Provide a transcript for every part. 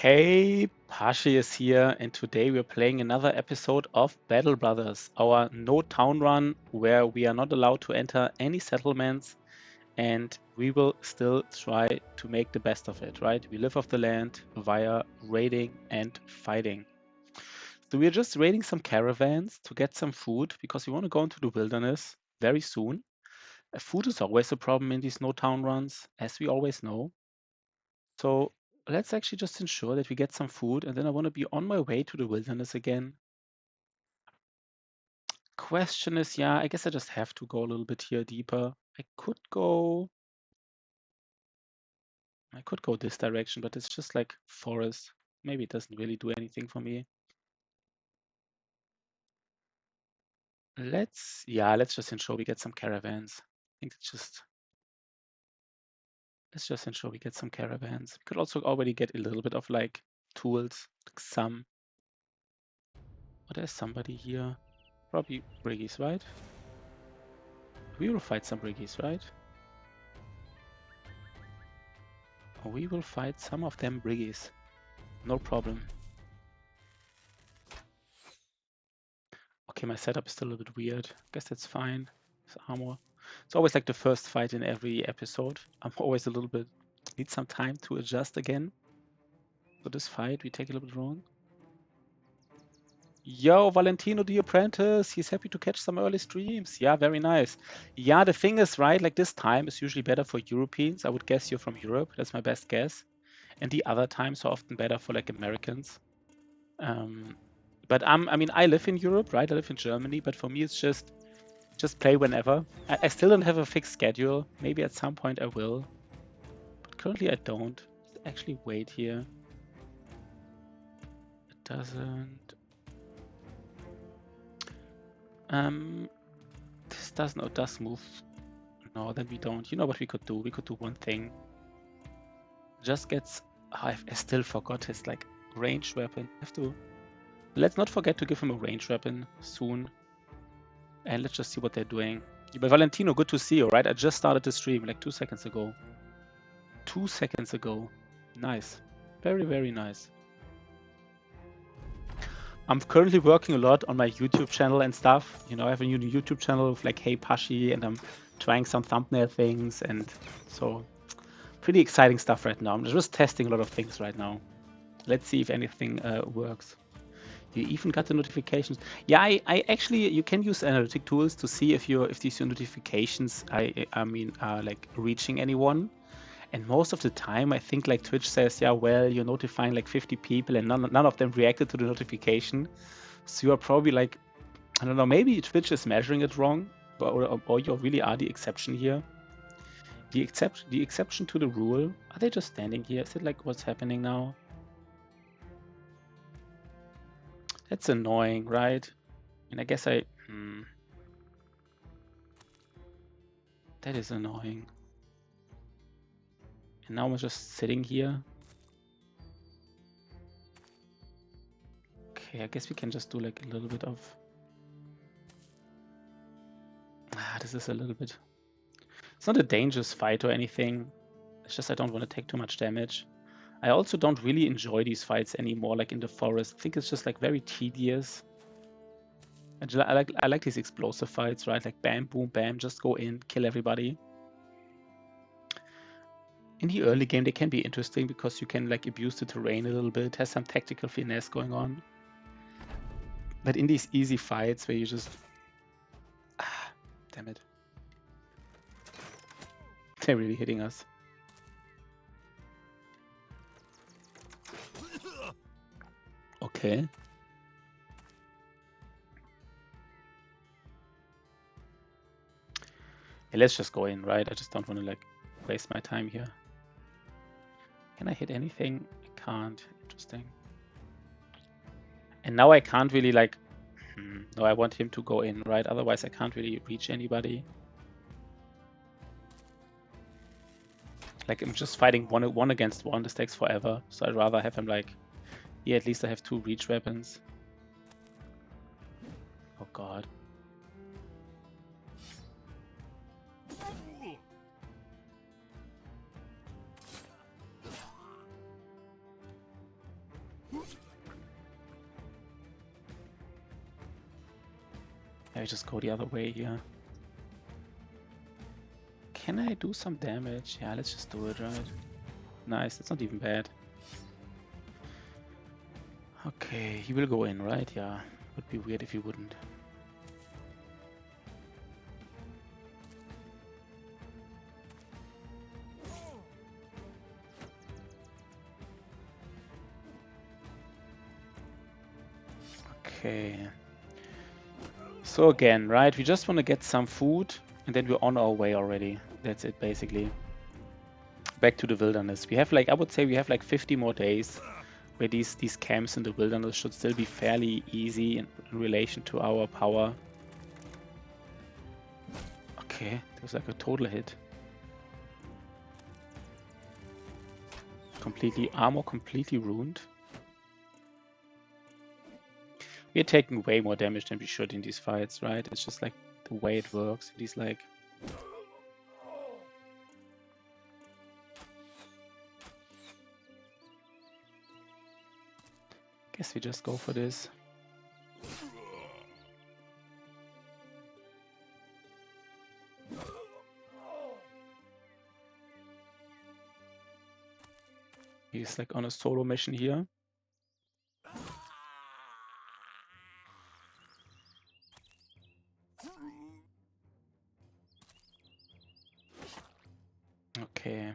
Hey, Pashi is here, and today we're playing another episode of Battle Brothers, our no town run where we are not allowed to enter any settlements, and we will still try to make the best of it, right? We live off the land via raiding and fighting. So we're just raiding some caravans to get some food because we want to go into the wilderness very soon. Food is always a problem in these no town runs, as we always know. So let's actually just ensure that we get some food, and then I want to be on my way to the wilderness again. Question is, yeah, I guess I just have to go a little bit here deeper. I could go this direction, but it's just like forest. Maybe it doesn't really do anything for me. Let's just ensure we get some caravans. I think let's just ensure we get some caravans. We could also already get a little bit of like tools, like some. Oh, there's somebody here. Probably Briggies, right? We will fight some Briggies, right? We will fight some of them Briggies. No problem. Okay, my setup is still a little bit weird. Guess that's fine. It's armor. It's always like the first fight in every episode. I'm always a little bit... Need some time to adjust again. For this fight, we take a little bit wrong. Yo, Valentino the Apprentice. He's happy to catch some early streams. Yeah, very nice. Yeah, the thing is, right, like this time is usually better for Europeans. I would guess you're from Europe. That's my best guess. And the other times are often better for like Americans. But I mean, I live in Europe, right? I live in Germany, but for me, it's just play whenever. I still don't have a fixed schedule. Maybe at some point I will, but currently I don't. Let's actually wait here. It doesn't. This doesn't. Oh, it does move. No, then we don't. You know what we could do? We could do one thing. Just gets. Oh, I still forgot his like ranged weapon. I have to. Let's not forget to give him a ranged weapon soon. And let's just see what they're doing. But Valentino, good to see you, right? I just started the stream like 2 seconds ago. 2 seconds ago. Nice. Very, very nice. I'm currently working a lot on my YouTube channel and stuff. You know, I have a new YouTube channel with like Hey Pashi, and I'm trying some thumbnail things, and so pretty exciting stuff right now. I'm just testing a lot of things right now. Let's see if anything works. You even got the notifications. Yeah, I actually, you can use analytic tools to see if these notifications are like reaching anyone. And most of the time, I think like Twitch says, yeah, well, you're notifying like 50 people and none of them reacted to the notification. So you are probably like, I don't know, maybe Twitch is measuring it wrong, or you really are the exception here. The exception to the rule. Are they just standing here? Is it like what's happening now? That's annoying, right? And I guess that is annoying. And now we're just sitting here. Okay, I guess we can just do like a little bit of... this is a little bit... It's not a dangerous fight or anything. It's just I don't want to take too much damage. I also don't really enjoy these fights anymore, like in the forest. I think it's just like very tedious. I like these explosive fights, right? Like bam, boom, bam, just go in, kill everybody. In the early game, they can be interesting because you can like abuse the terrain a little bit. It has some tactical finesse going on. But in these easy fights where you just... damn it. They're really hitting us. Okay. Yeah, let's just go in, right? I just don't want to like waste my time here. Can I hit anything? I can't. Interesting. And now I can't really like... no, I want him to go in, right? Otherwise I can't really reach anybody. Like I'm just fighting one against one. This takes forever. So I'd rather have him like... yeah, at least I have 2 reach weapons. Oh god. I just go the other way here. Can I do some damage? Yeah, let's just do it, right? Nice, that's not even bad. Okay, he will go in, right? Yeah, would be weird if he wouldn't. Okay. So again, right, we just want to get some food and then we're on our way already. That's it, basically. Back to the wilderness. We have like, I would say we have like 50 more days where these camps in the wilderness should still be fairly easy in relation to our power. Okay, that was like a total hit. Armor completely ruined. We're taking way more damage than we should in these fights, right? It's just like the way it works. These like... Guess we just go for this. He's like on a solo mission here. Okay.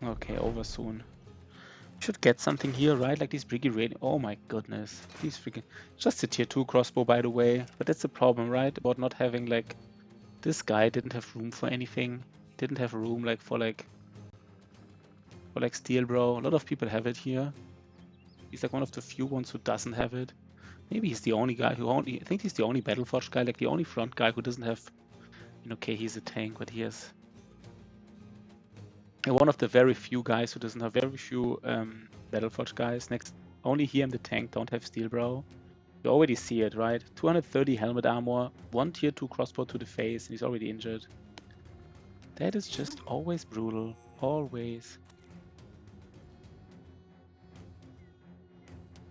Okay, over soon. Should get something here, right? Like these Briggy rating. Oh my goodness. These freaking... Just a tier 2 crossbow, by the way. But that's the problem, right? About not having like... This guy didn't have room for anything. Didn't have room like for steel, bro. A lot of people have it here. He's like one of the few ones who doesn't have it. Maybe he's the only guy who only... I think he's the only Battleforge guy, like the only front guy who doesn't have... Okay, he's a tank, but he has... One of the very few guys who doesn't have very few Battleforge guys. Next, only he and the tank don't have steel, bro. You already see it, right? 230 helmet armor, 1 tier 2 crossbow to the face, and he's already injured. That is just always brutal. Always.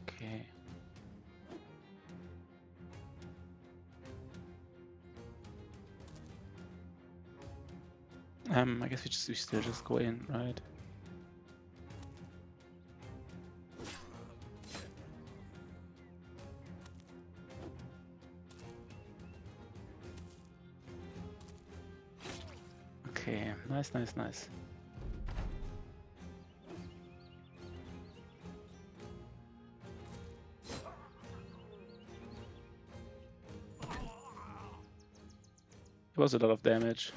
Okay. I guess we still just go in, right? Okay, nice, nice, nice. It was a lot of damage.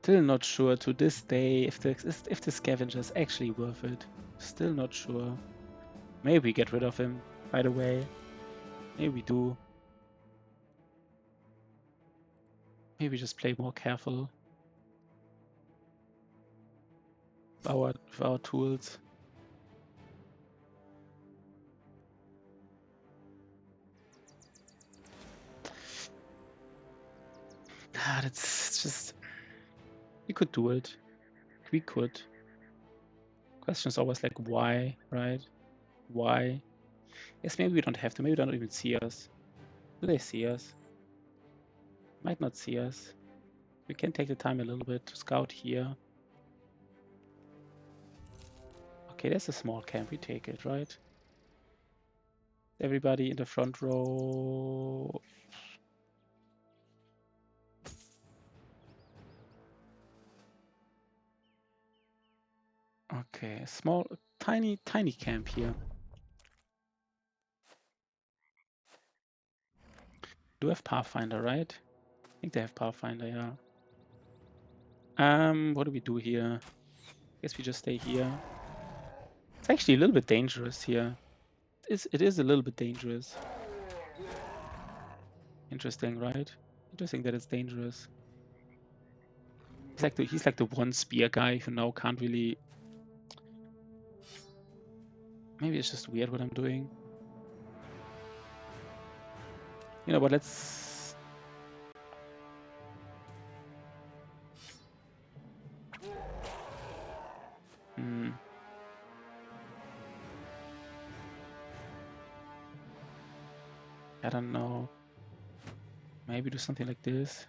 Still not sure to this day if the scavenger is actually worth it. Still not sure. Maybe we get rid of him, by the way. Maybe we do. Maybe just play more careful with our tools. That's just... We could do it. We could. Question is always like, why, right? Why? Yes, maybe we don't have to. Maybe they don't even see us. Do they see us? Might not see us. We can take the time a little bit to scout here. Okay, there's a small camp. We take it, right? Everybody in the front row. Okay, a small, tiny camp here. Do have Pathfinder, right? I think they have Pathfinder, yeah. What do we do here? Guess we just stay here. It's actually a little bit dangerous here. It is a little bit dangerous. Interesting, right? Interesting that it's dangerous. He's like the one spear guy who now can't really... Maybe it's just weird what I'm doing. You know what, let's... I don't know. Maybe do something like this.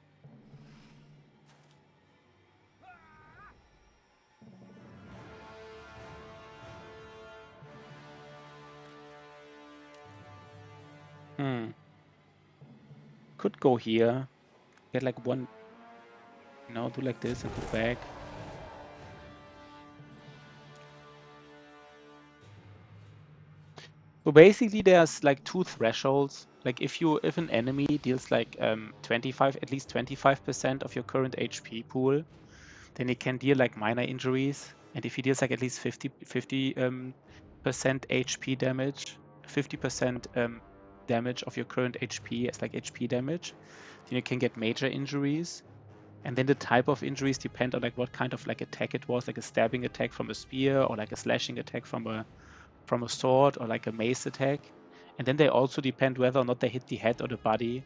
Could go here. Get like one... No, do like this and go back. So basically there's like two thresholds. Like if an enemy deals like 25, at least 25% of your current HP pool, then it can deal like minor injuries. And if he deals like at least 50% HP damage, 50% damage of your current HP as like HP damage, then you can get major injuries. And then the type of injuries depend on like what kind of like attack it was, like a stabbing attack from a spear or like a slashing attack from a sword or like a mace attack. And then they also depend whether or not they hit the head or the body.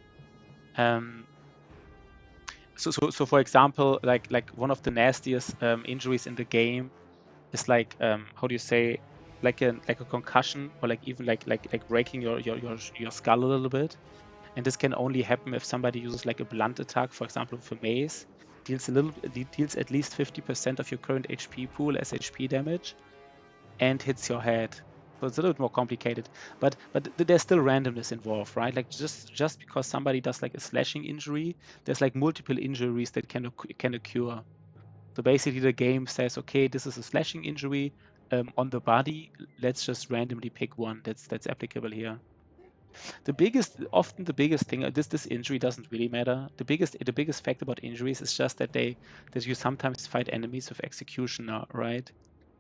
So for example, like one of the nastiest injuries in the game is like how do you say, like a concussion, or like even like breaking your skull a little bit. And this can only happen if somebody uses like a blunt attack, for example, with a mace, deals at least 50% of your current HP pool as HP damage, and hits your head. So it's a little bit more complicated, but there's still randomness involved, right? Like just because somebody does like a slashing injury, there's like multiple injuries that can occur. So basically, the game says, okay, this is a slashing injury on the body. Let's just randomly pick one that's applicable here. Often the biggest thing, this injury doesn't really matter. The biggest fact about injuries is just that you sometimes fight enemies with executioner, right?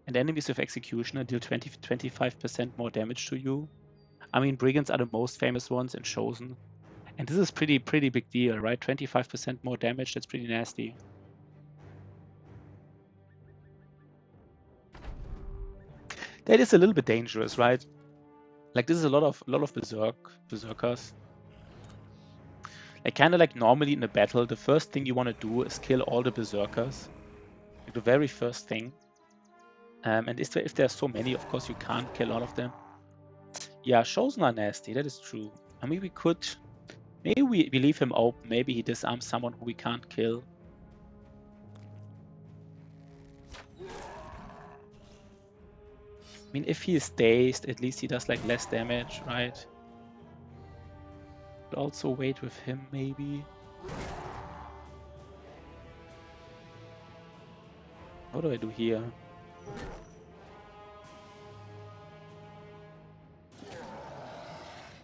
And enemies with executioner deal 25% more damage to you. I mean, brigands are the most famous ones in Chosen, and this is pretty big deal, right? 25% more damage. That's pretty nasty. That is a little bit dangerous, right? Like this is a lot of berserkers. Like kind of like normally in a battle, the first thing you want to do is kill all the berserkers. Like the very first thing. And if there's so many, of course you can't kill all of them. Yeah, Chosen are nasty. That is true. I mean, maybe we leave him open. Maybe he disarms someone who we can't kill. I mean, if he is dazed, at least he does like less damage, right? But also wait with him, maybe. What do I do here?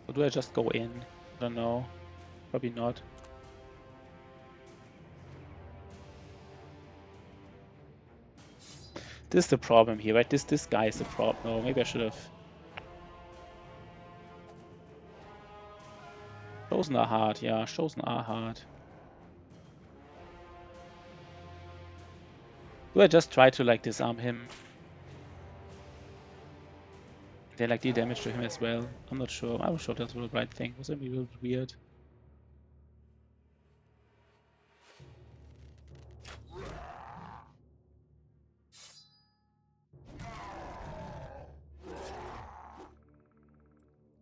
Or do I just go in? I don't know. Probably not. This is the problem here, right? This guy is the problem. No, maybe I should have. Chosen are hard, yeah. Chosen are hard. Do I just try to like disarm him? They like deal damage to him as well. I'm not sure. I'm sure that's the right thing. Was maybe a little bit weird.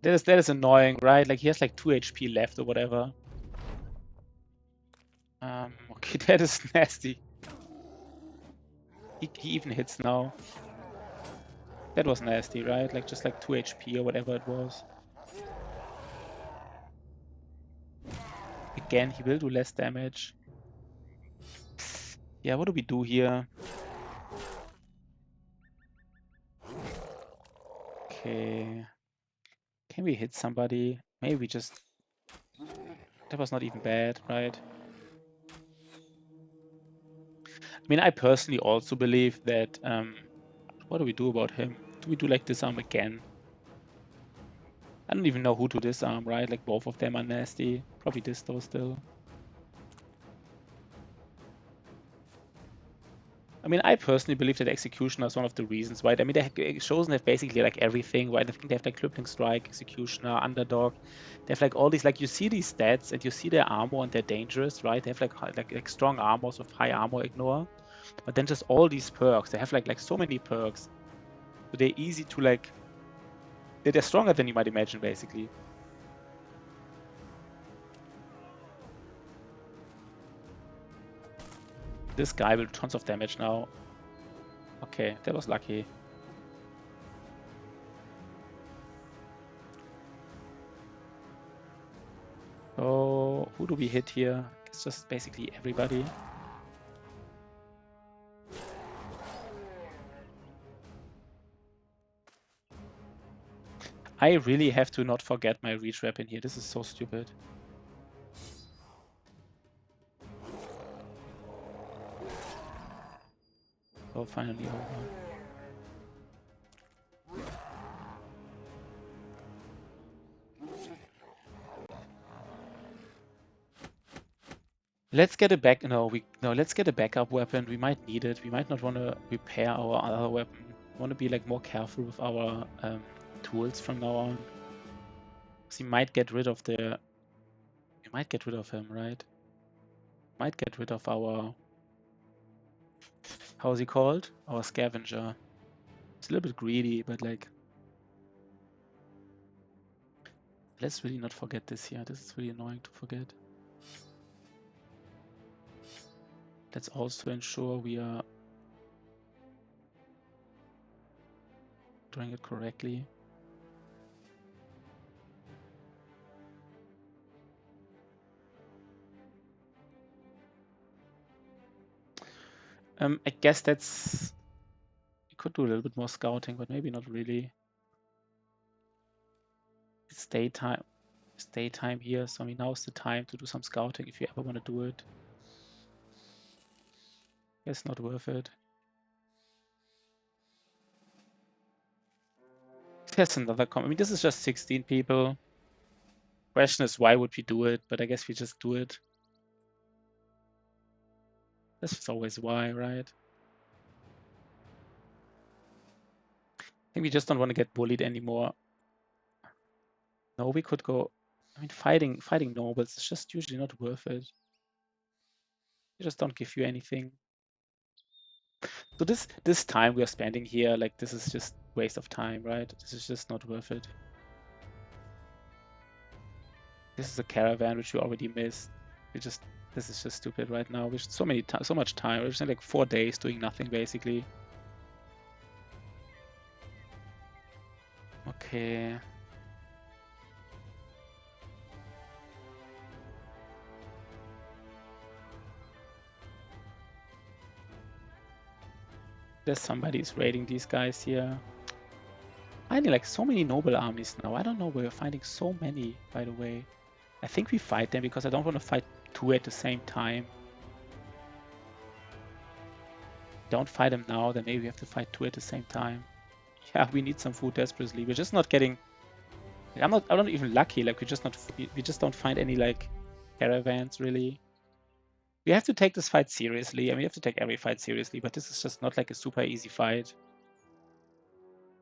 That is annoying, right? Like he has like 2 HP left or whatever. Okay, that is nasty. He even hits now. That was nasty, right? Like just like 2 HP or whatever it was. Again, he will do less damage. Yeah, what do we do here? Okay. Can we hit somebody? Maybe we just... That was not even bad, right? I mean, I personally also believe that... what do we do about him? Do we do like disarm again? I don't even know who to disarm, right? Like both of them are nasty. Probably this though still. I mean, I personally believe that Executioner is one of the reasons, right? I mean, Chosen have basically like everything, right? I think they have like Crippling Strike, Executioner, Underdog. They have like all these, like you see these stats and you see their armor and they're dangerous, right? They have like strong armors with high armor ignore, but then just all these perks. They have like so many perks, so they're easy to like. They're stronger than you might imagine, basically. This guy will do tons of damage now. Okay, that was lucky. So who do we hit here? It's just basically everybody. I really have to not forget my reach rep in here. This is so stupid. Oh, finally over. Let's get a let's get a backup weapon. We might need it. We might not want to repair our other weapon. We want to be like more careful with our tools from now on. Because he might get rid of the. We might get rid of him, right? Might get rid of our. How is he called? Our scavenger. It's a little bit greedy, but like. Let's really not forget this here. This is really annoying to forget. Let's also ensure we are doing it correctly. I guess that's. We could do a little bit more scouting, but maybe not really. It's daytime. It's daytime here, so I mean now's the time to do some scouting if you ever want to do it. It's not worth it. There's another comment. I mean, this is just 16 people. Question is, why would we do it? But I guess we just do it. That's always why, right? I think we just don't want to get bullied anymore. No, we could go. I mean, fighting nobles is just usually not worth it. They just don't give you anything. So this time we are spending here, like this is just waste of time, right? This is just not worth it. This is a caravan which we already missed. This is just stupid right now. We should so much time. We're just like 4 days doing nothing basically. Okay. There's somebody's raiding these guys here. Finding like so many noble armies now. I don't know where we're finding so many, by the way. I think we fight them because I don't want to fight 2 at the same time. Don't fight them now, then maybe we have to fight 2 at the same time. Yeah, we need some food desperately. We're just not getting. I'm not even lucky. Like we just don't find any like caravans really. We have to take this fight seriously. I mean, we have to take every fight seriously, but this is just not like a super easy fight.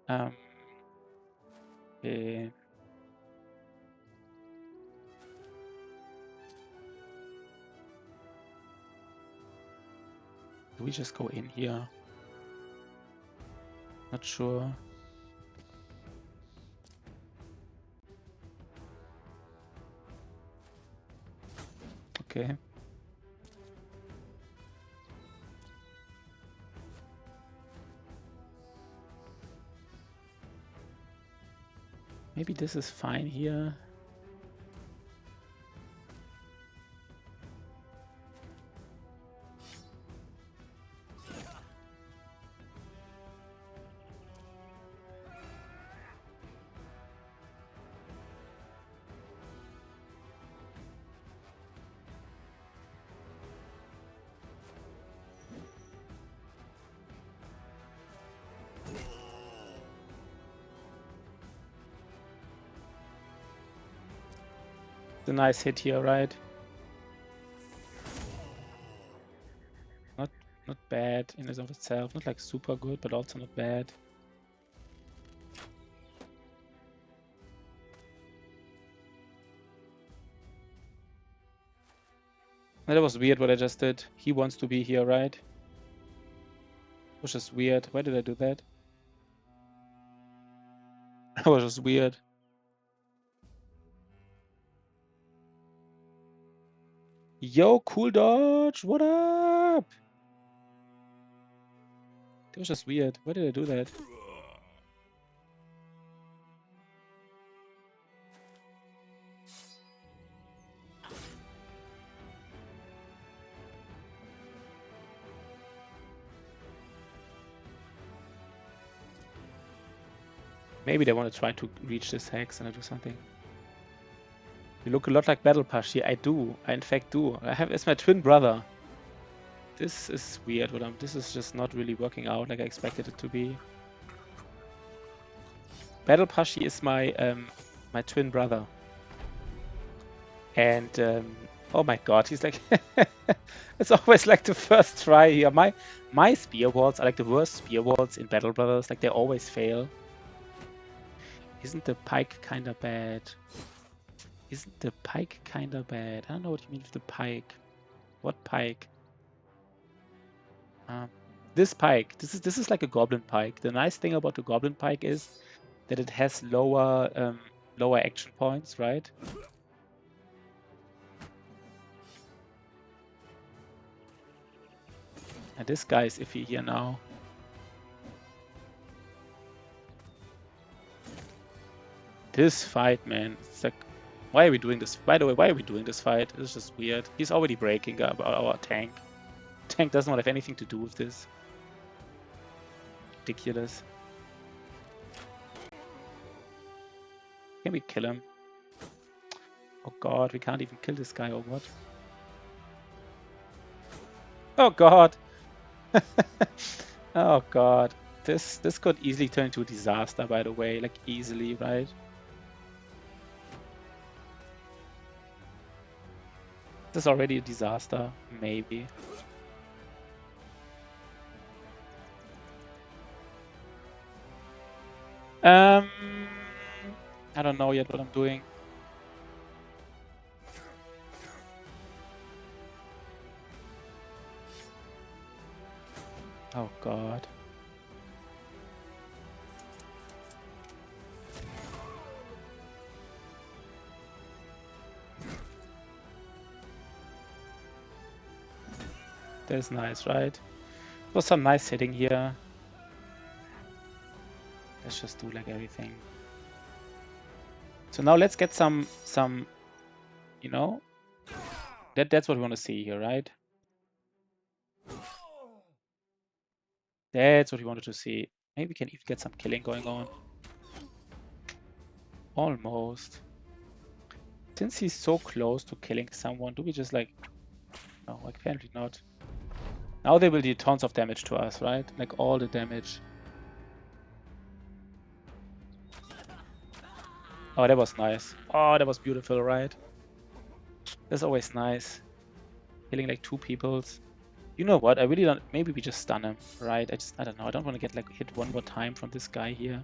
Okay. Do we just go in here? Not sure. Okay. Maybe this is fine here. It's a nice hit here, right? Not bad in and of itself. Not like super good, but also not bad. That was weird what I just did. He wants to be here, right? Which is weird. Why did I do that? That was just weird. Yo, cool dodge, what up? That was just weird. Why did I do that? Maybe they want to try to reach this hex and I do something. You look a lot like Battle Pashi. I do. I in fact do. It's my twin brother. This is weird. This is just not really working out like I expected it to be. Battle Pashi is my my twin brother. And oh my god, he's like it's always like the first try here. My spear walls are like the worst spear walls in Battle Brothers. Like they always fail. Isn't the pike kinda bad? Isn't the pike kinda bad? I don't know what you mean with the pike. What pike? This pike. This is like a goblin pike. The nice thing about the goblin pike is that it has lower lower action points, right? And this guy is iffy here now. This fight, man. It's like, why are we doing this? By the way, why are we doing this fight? It's just weird. He's already breaking up our tank. Tank does not have anything to do with this. Ridiculous. Can we kill him? Oh god, we can't even kill this guy or what? Oh god! Oh god. This could easily turn into a disaster, by the way. Like, easily, right? This is already a disaster, maybe. I don't know yet what I'm doing. Oh god. That's nice, right? Was some nice hitting here. Let's just do like everything. So now let's get some, you know, that's what we want to see here, right? That's what we wanted to see. Maybe we can even get some killing going on. Almost. Since he's so close to killing someone, do we just like... No, apparently not. Now they will do tons of damage to us, right? Like all the damage. Oh, that was nice. Oh, that was beautiful, right? That's always nice. Killing like 2 peoples. You know what? I really don't... Maybe we just stun him, right? I don't know. I don't want to get like hit one more time from this guy here.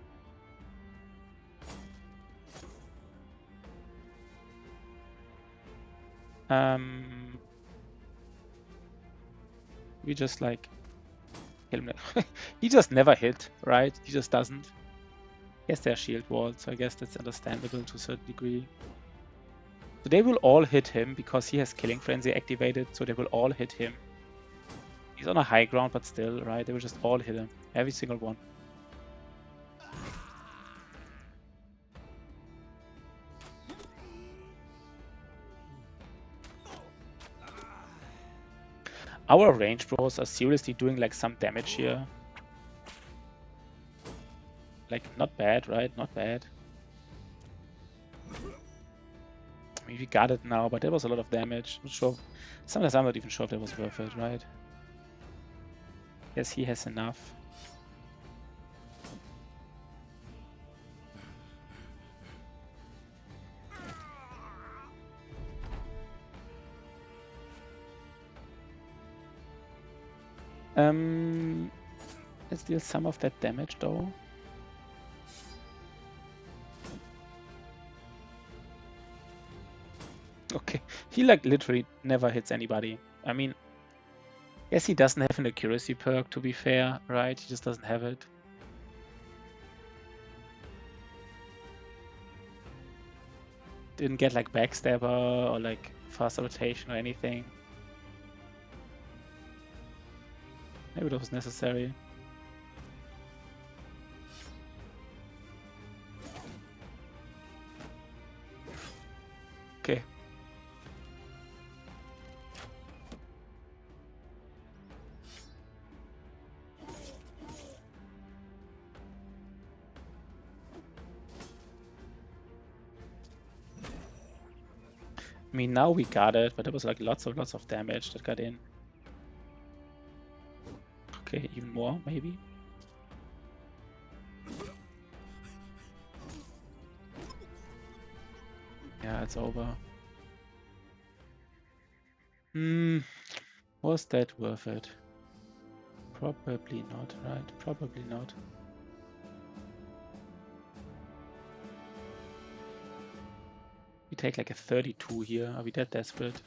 We just like kill him. He just never hit, right? He just doesn't. Yes, they're shield walled, so I guess that's understandable to a certain degree. So they will all hit him because he has Killing Frenzy activated, so they will all hit him. He's on a high ground, but still, right? They will just all hit him. Every single one. Our range bros are seriously doing like some damage here. Like, not bad, right? Not bad. I mean, we got it now, but that was a lot of damage. Not sure. Sometimes I'm not even sure if that was worth it, right? Yes, he has enough. Let's deal some of that damage though. Okay, he like literally never hits anybody. I mean, yes, he doesn't have an accuracy perk, to be fair, right? He just doesn't have it. Didn't get like backstabber or like faster rotation or anything. Maybe that was necessary. Okay. I mean, now we got it, but there was like lots of damage that got in. Okay, even more, maybe. Yeah, it's over. Was that worth it? Probably not, right? Probably not. We take like a 32 here. Are we that desperate?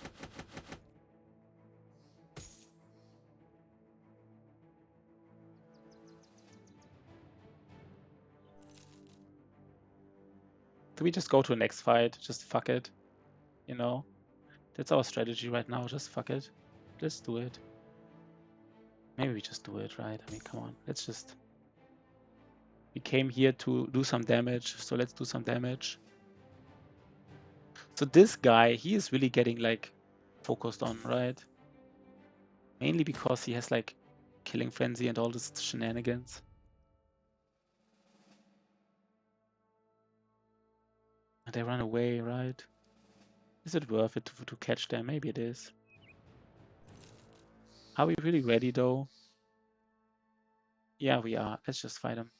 Do we just go to the next fight? Just fuck it. You know? That's our strategy right now. Just fuck it. Let's do it. Maybe we just do it, right? I mean, come on. Let's just... We came here to do some damage, so let's do some damage. So this guy, he is really getting like focused on, right? Mainly because he has like killing frenzy and all this shenanigans. And they run away, right? Is it worth it to catch them? Maybe it is. Are we really ready though? Yeah, we are. Let's just fight them.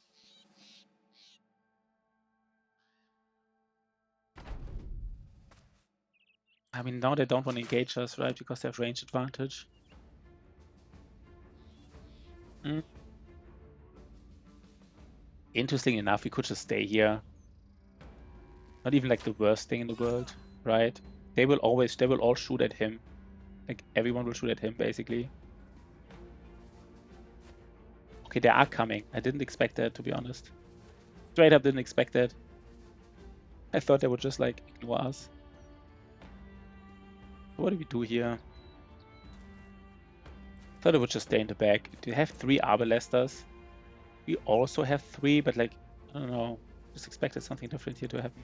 I mean, now they don't want to engage us, right? Because they have range advantage. Interesting enough, we could just stay here. Not even like the worst thing in the world, right? They will all shoot at him. Like everyone will shoot at him, basically. Okay, they are coming. I didn't expect that, to be honest. Straight up didn't expect that. I thought they would just like ignore us. What do we do here? Thought it would just stay in the back. They have 3 Arbalesters. We also have 3, but like, I don't know. Just expected something different here to happen.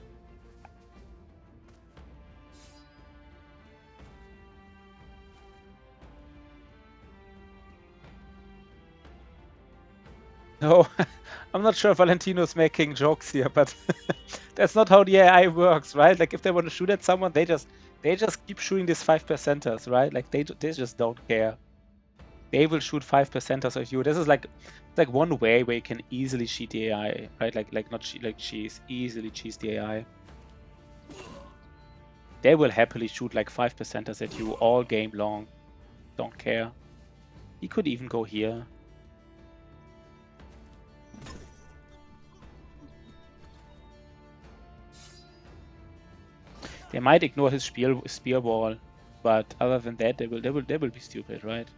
No, I'm not sure Valentino's making jokes here, but that's not how the AI works, right? Like if they want to shoot at someone, they just keep shooting these 5%ers, right? Like they just don't care. They will shoot 5%ers of you. This is like one way where you can easily cheat the AI, right? Like not cheat, like cheese, easily cheese the AI. They will happily shoot like 5%ers at you all game long. Don't care. He could even go here. They might ignore his spear wall, but other than that, they will be stupid, right?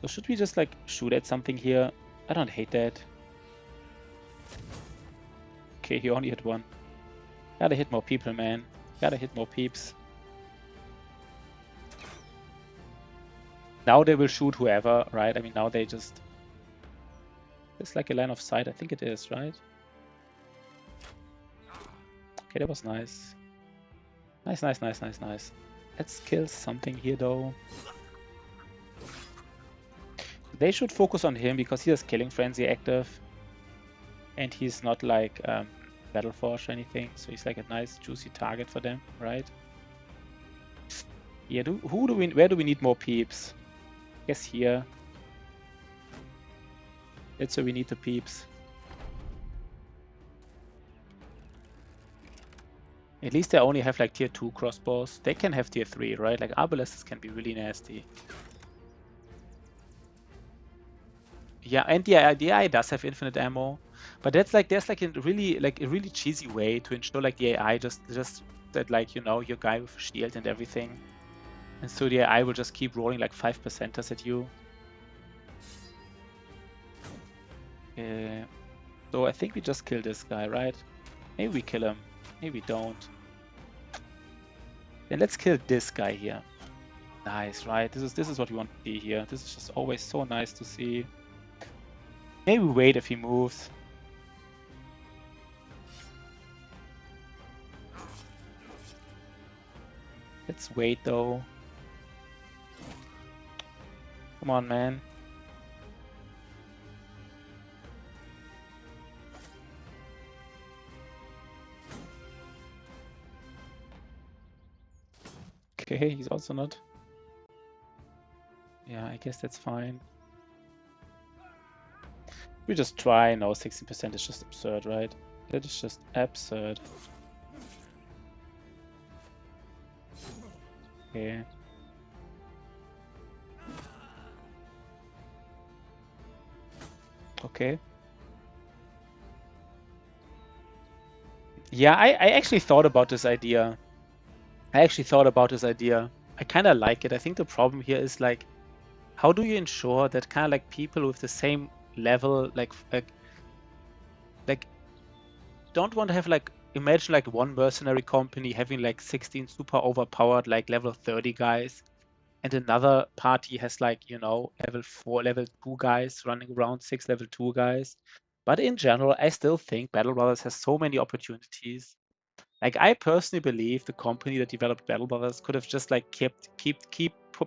So should we just like shoot at something here? I don't hate that. Okay, he only hit 1. Gotta hit more people, man. Gotta hit more peeps. Now they will shoot whoever, right? I mean, now they just... It's like a line of sight. I think it is, right? Okay, that was nice. Nice. Let's kill something here, though. They should focus on him because he has Killing Frenzy active. And he's not like Battle Force or anything. So he's like a nice, juicy target for them, right? Yeah, where do we need more peeps? I guess here. That's where we need the peeps. At least they only have like tier 2 crossbows. They can have tier 3, right? Like Arbalesters can be really nasty. Yeah, and the AI does have infinite ammo, but that's like there's like a really cheesy way to ensure like the AI just that like your guy with a shield and everything, and so the AI will just keep rolling like 5%ers at you. So I think we just kill this guy, right? Maybe we kill him, maybe we don't. Then let's kill this guy here. Nice, right? This is what we want to see here. This is just always so nice to see. Maybe we wait if he moves. Let's wait though. Come on, man. Okay, he's also not. Yeah, I guess that's fine. We just try. No, 16% is just absurd, right? That is just absurd. Okay. Okay. Yeah, I actually thought about this idea. I kind of like it. I think the problem here is like, how do you ensure that kind of like people with the same level, like don't want to have like, imagine like one mercenary company having like 16 super overpowered like level 30 guys, and another party has like level 4, level 2 guys running around, 6 level 2 guys. But in general, I still think Battle Brothers has so many opportunities. Like, I personally believe the company that developed Battle Brothers could have just like keep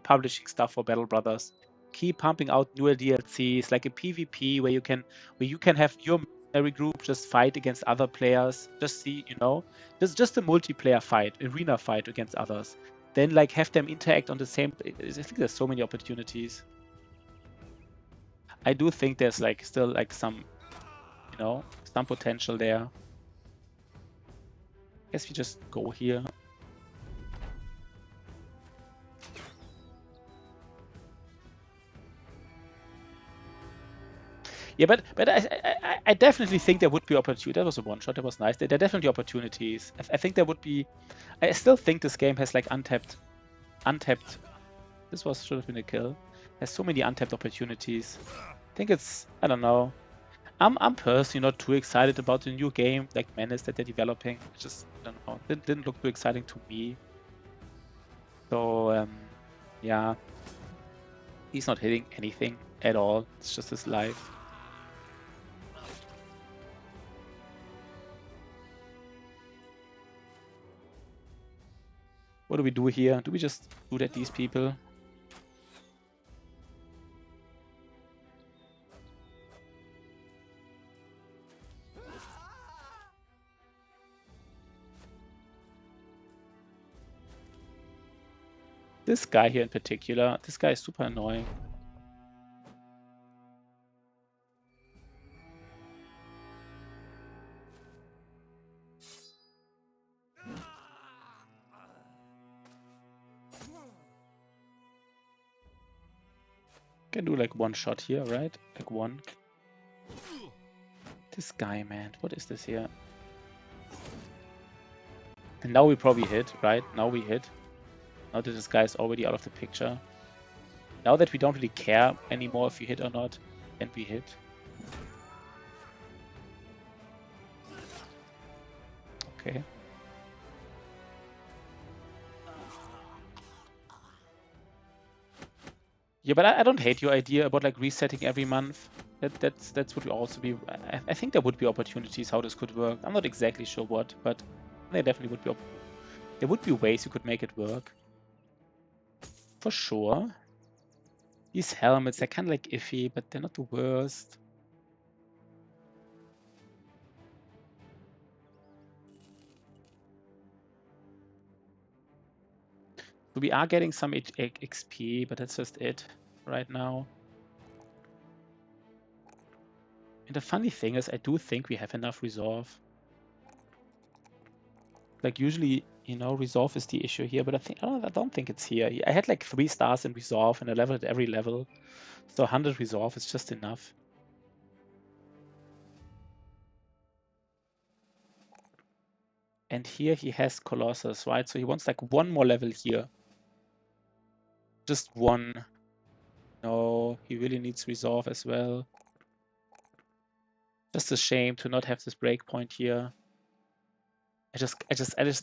publishing stuff for Battle Brothers, keep pumping out newer DLCs, like a PvP where you can have your mercenary group just fight against other players, just see, just a multiplayer fight, arena fight against others. Then like have them interact on the same. I think there's so many opportunities. I do think there's like still like some potential there. Guess we just go here. Yeah, but I definitely think there would be opportunity. That was a one shot. That was nice. There are definitely opportunities. I think there would be. I still think this game has like untapped. This should have been a kill. Has so many untapped opportunities. I think it's. I don't know. I'm personally not too excited about the new game like Menace that they're developing. Just I don't know. Didn't look too exciting to me. So yeah, he's not hitting anything at all. It's just his life. What do we do here? Do we just shoot at these people? This guy here in particular, this guy is super annoying. Can do like one shot here, right? Like one. This guy, man, what is this here? And now we probably hit, right? Now we hit. Now that this guy is already out of the picture. Now that we don't really care anymore if we hit or not, and we hit. Okay. Yeah, but I don't hate your idea about like resetting every month. That's would also be. I think there would be opportunities how this could work. I'm not exactly sure what, but there definitely would be. There would be ways you could make it work. For sure. These helmets, they're kind of like iffy, but they're not the worst. So we are getting some XP, but that's just it right now. And the funny thing is, I do think we have enough resolve. Like usually, resolve is the issue here, but I don't think it's here. I had like 3 stars in resolve and I leveled at every level. So 100 resolve is just enough. And here he has Colossus, right? So he wants like one more level here. Just one. No, he really needs Resolve as well. Just a shame to not have this breakpoint here. I just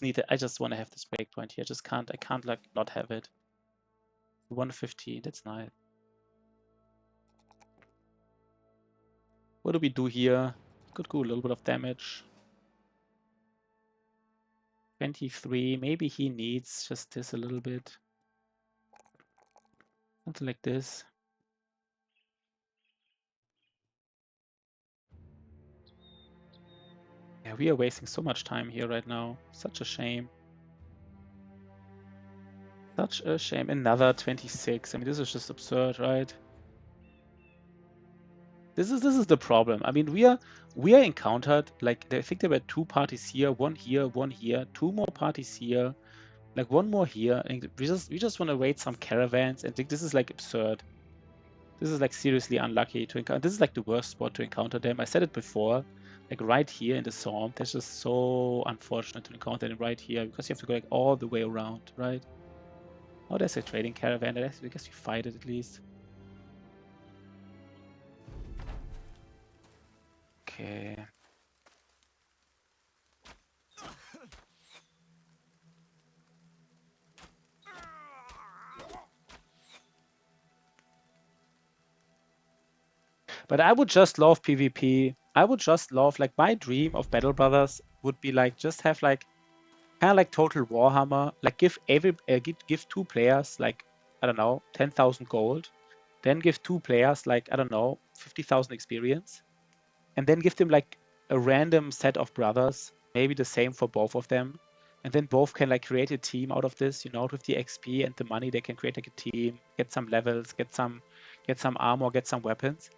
need it. I just want to have this breakpoint here. I can't like not have it. 115, that's nice. What do we do here? Could go a little bit of damage. 23, maybe he needs just this a little bit. Something like this. Yeah, we are wasting so much time here right now. Such a shame. Such a shame. Another 26. I mean, this is just absurd, right? This is the problem. I mean, we are encountered like I think there were 2 parties here, one here, 2 more parties here, like 1 more here. And we just want to raid some caravans and think this is like absurd. This is like seriously unlucky to encounter. This is like the worst spot to encounter them. I said it before, like right here in the swamp. That's just so unfortunate to encounter them right here because you have to go like all the way around, right? Oh, there's a trading caravan. I guess we fight it at least. Okay. But I would just love PvP. I would just love, like, my dream of Battle Brothers would be like just have like kind of like Total Warhammer, like give 2 players like I don't know 10,000 gold, then give 2 players like I don't know 50,000 experience, and then give them like a random set of brothers, maybe the same for both of them, and then both can like create a team out of this, you know, with the XP and the money they can create like a team, get some levels, get some armor, get some weapons.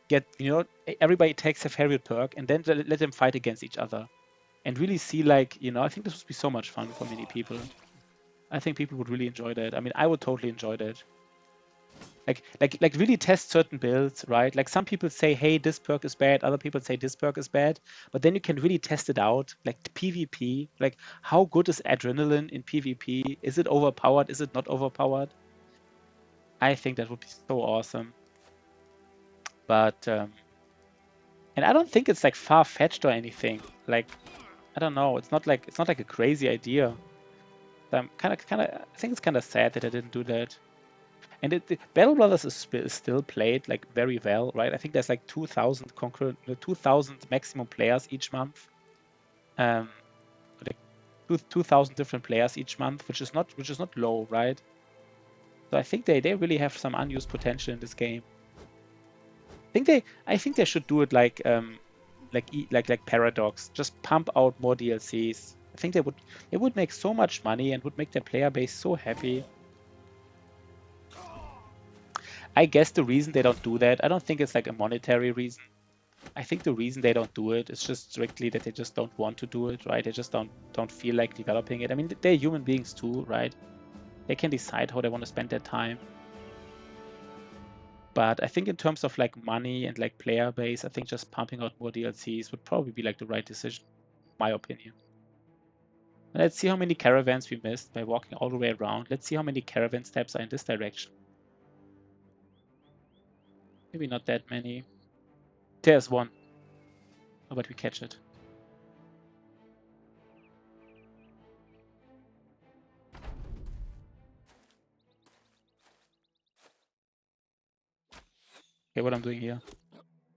Get, you know, everybody takes a favorite perk and then let them fight against each other and really see like, you know, I think this would be so much fun for many people. I think people would really enjoy that. I mean, I would totally enjoy that. Like really test certain builds, right? Like some people say, hey, this perk is bad. Other people say this perk is bad. But then you can really test it out. Like PvP, like how good is adrenaline in PvP? Is it overpowered? Is it not overpowered? I think that would be so awesome. But and I don't think it's like far-fetched or anything. Like, I don't know. It's not like a crazy idea. So I'm kind of. I think it's kind of sad that I didn't do that. And Battle Brothers is still played like very well, right? I think there's like 2,000 concurrent, 2,000 maximum players each month. Like 2,000 different players each month, which is not low, right? So I think they really have some unused potential in this game. I think they should do it like Paradox. Just pump out more DLCs. I think they would make so much money and would make their player base so happy. I guess the reason they don't do that, I don't think it's like a monetary reason. I think the reason they don't do it is just strictly that they just don't want to do it, right? They just don't feel like developing it. I mean, they're human beings too, right? They can decide how they want to spend their time. But I think in terms of like money and like player base, I think just pumping out more DLCs would probably be like the right decision, my opinion. Let's see how many caravans we missed by walking all the way around. Let's see how many caravan steps are in this direction. Maybe not that many. There's one. How about we catch it? Okay, what I'm doing here.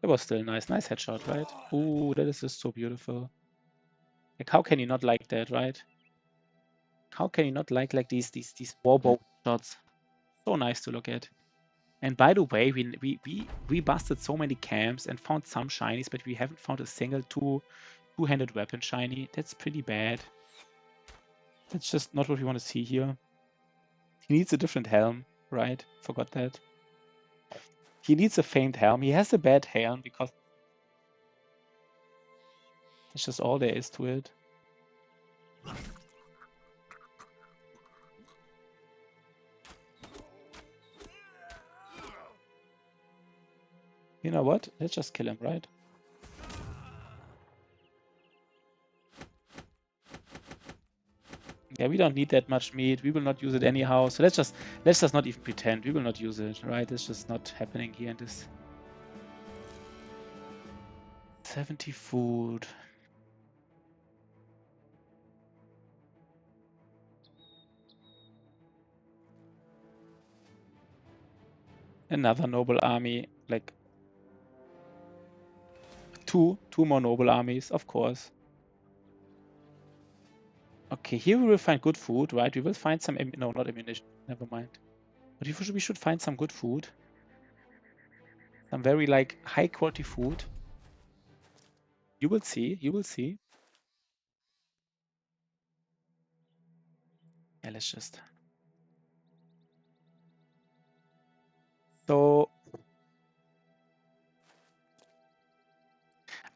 It was still nice. Nice headshot, right? Ooh, that is just so beautiful. Like, how can you not like that, right? How can you not like these warbow shots? So nice to look at. And by the way, we busted so many camps and found some shinies, but we haven't found a single two-handed weapon shiny. That's pretty bad. That's just not what we want to see here. He needs a different helm, right? Forgot that. He needs a famed helm. He has a bad helm because that's just all there is to it. You know what? Let's just kill him, right? Yeah, we don't need that much meat. We will not use it anyhow. So let's just not even pretend. We will not use it, right? It's just not happening here in this. 70 food. Another noble army, like two more noble armies, of course. Okay, here we will find good food, right? We will find some, no, not ammunition, never mind. But we should find some good food. Some very, like, high quality food. You will see, you will see. Yeah, let's just. So,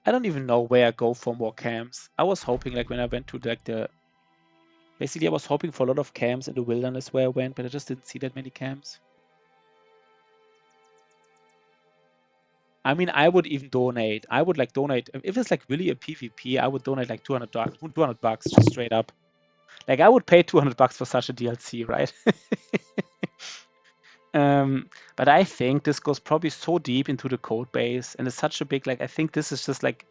I don't even know where I go for more camps. I was hoping, like, when I went to, like, basically, I was hoping for a lot of camps in the wilderness where I went, but I just didn't see that many camps. I mean, I would even donate. I would like donate if it's like really a PvP. I would donate like $200 just straight up. Like I would pay $200 for such a DLC, right? But I think this goes probably so deep into the code base, and it's such a big like. I think this is just like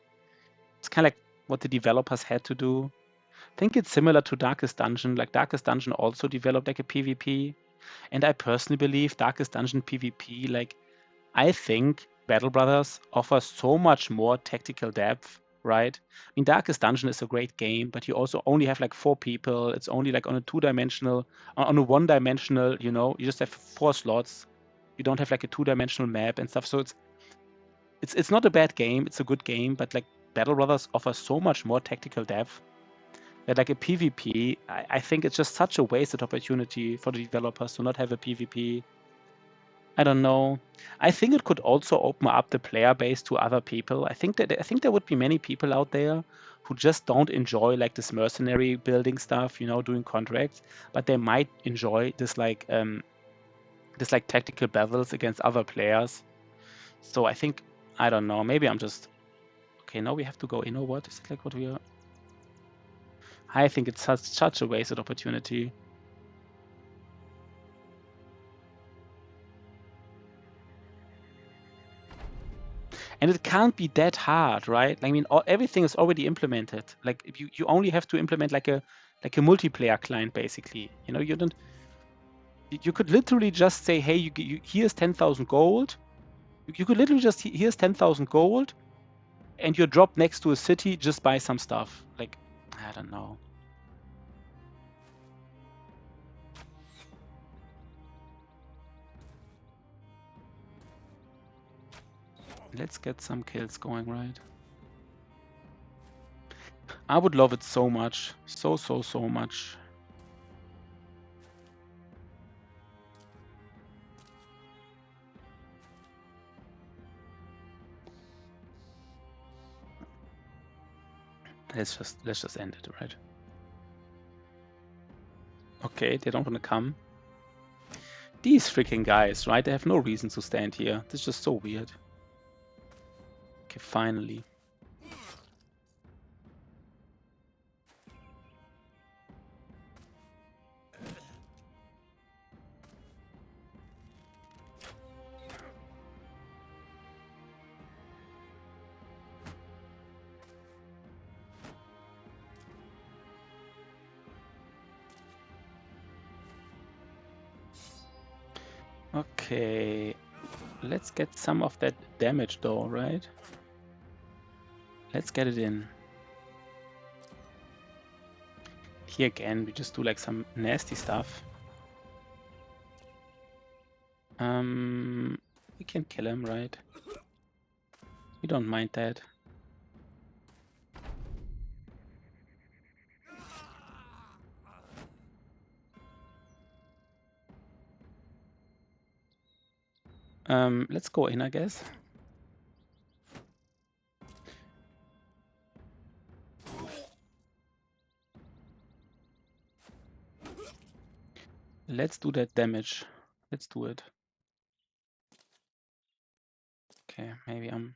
it's kind of like what the developers had to do. I think it's similar to Darkest Dungeon. Like Darkest Dungeon also developed like a PvP, and I personally believe Darkest Dungeon PvP like I think Battle Brothers offers so much more tactical depth, right? I mean, Darkest Dungeon is a great game, but you also only have like 4 people. It's only like on a two-dimensional, on a one-dimensional, you just have 4 slots. You don't have like a two-dimensional map and stuff. So it's not a bad game. It's a good game, but like Battle Brothers offers so much more tactical depth that like a PvP, I think it's just such a wasted opportunity for the developers to not have a PvP. I don't know. I think it could also open up the player base to other people. I think there would be many people out there who just don't enjoy like this mercenary building stuff, doing contracts, but they might enjoy this like tactical battles against other players. So I don't know. Maybe I'm just okay. Now we have to go in or what? Is it like what we are? I think it's such a wasted opportunity. And it can't be that hard, right? I mean, everything is already implemented. Like you only have to implement like a multiplayer client, basically. You don't. You could literally just say, hey, here's 10,000 gold. You could literally just here's 10,000 gold, and you're dropped next to a city. Just buy some stuff. Like I don't know. Let's get some kills going, right? I would love it so much, so much. Let's just end it, right? Okay, they don't want to come. These freaking guys, right? They have no reason to stand here. This is just so weird. Okay, finally. Okay, let's get some of that damage though, right? Let's get it in. Here again, we just do like some nasty stuff. We can kill him, right? We don't mind that. Let's go in, I guess. Let's do that damage. Let's do it. Okay, maybe I'm...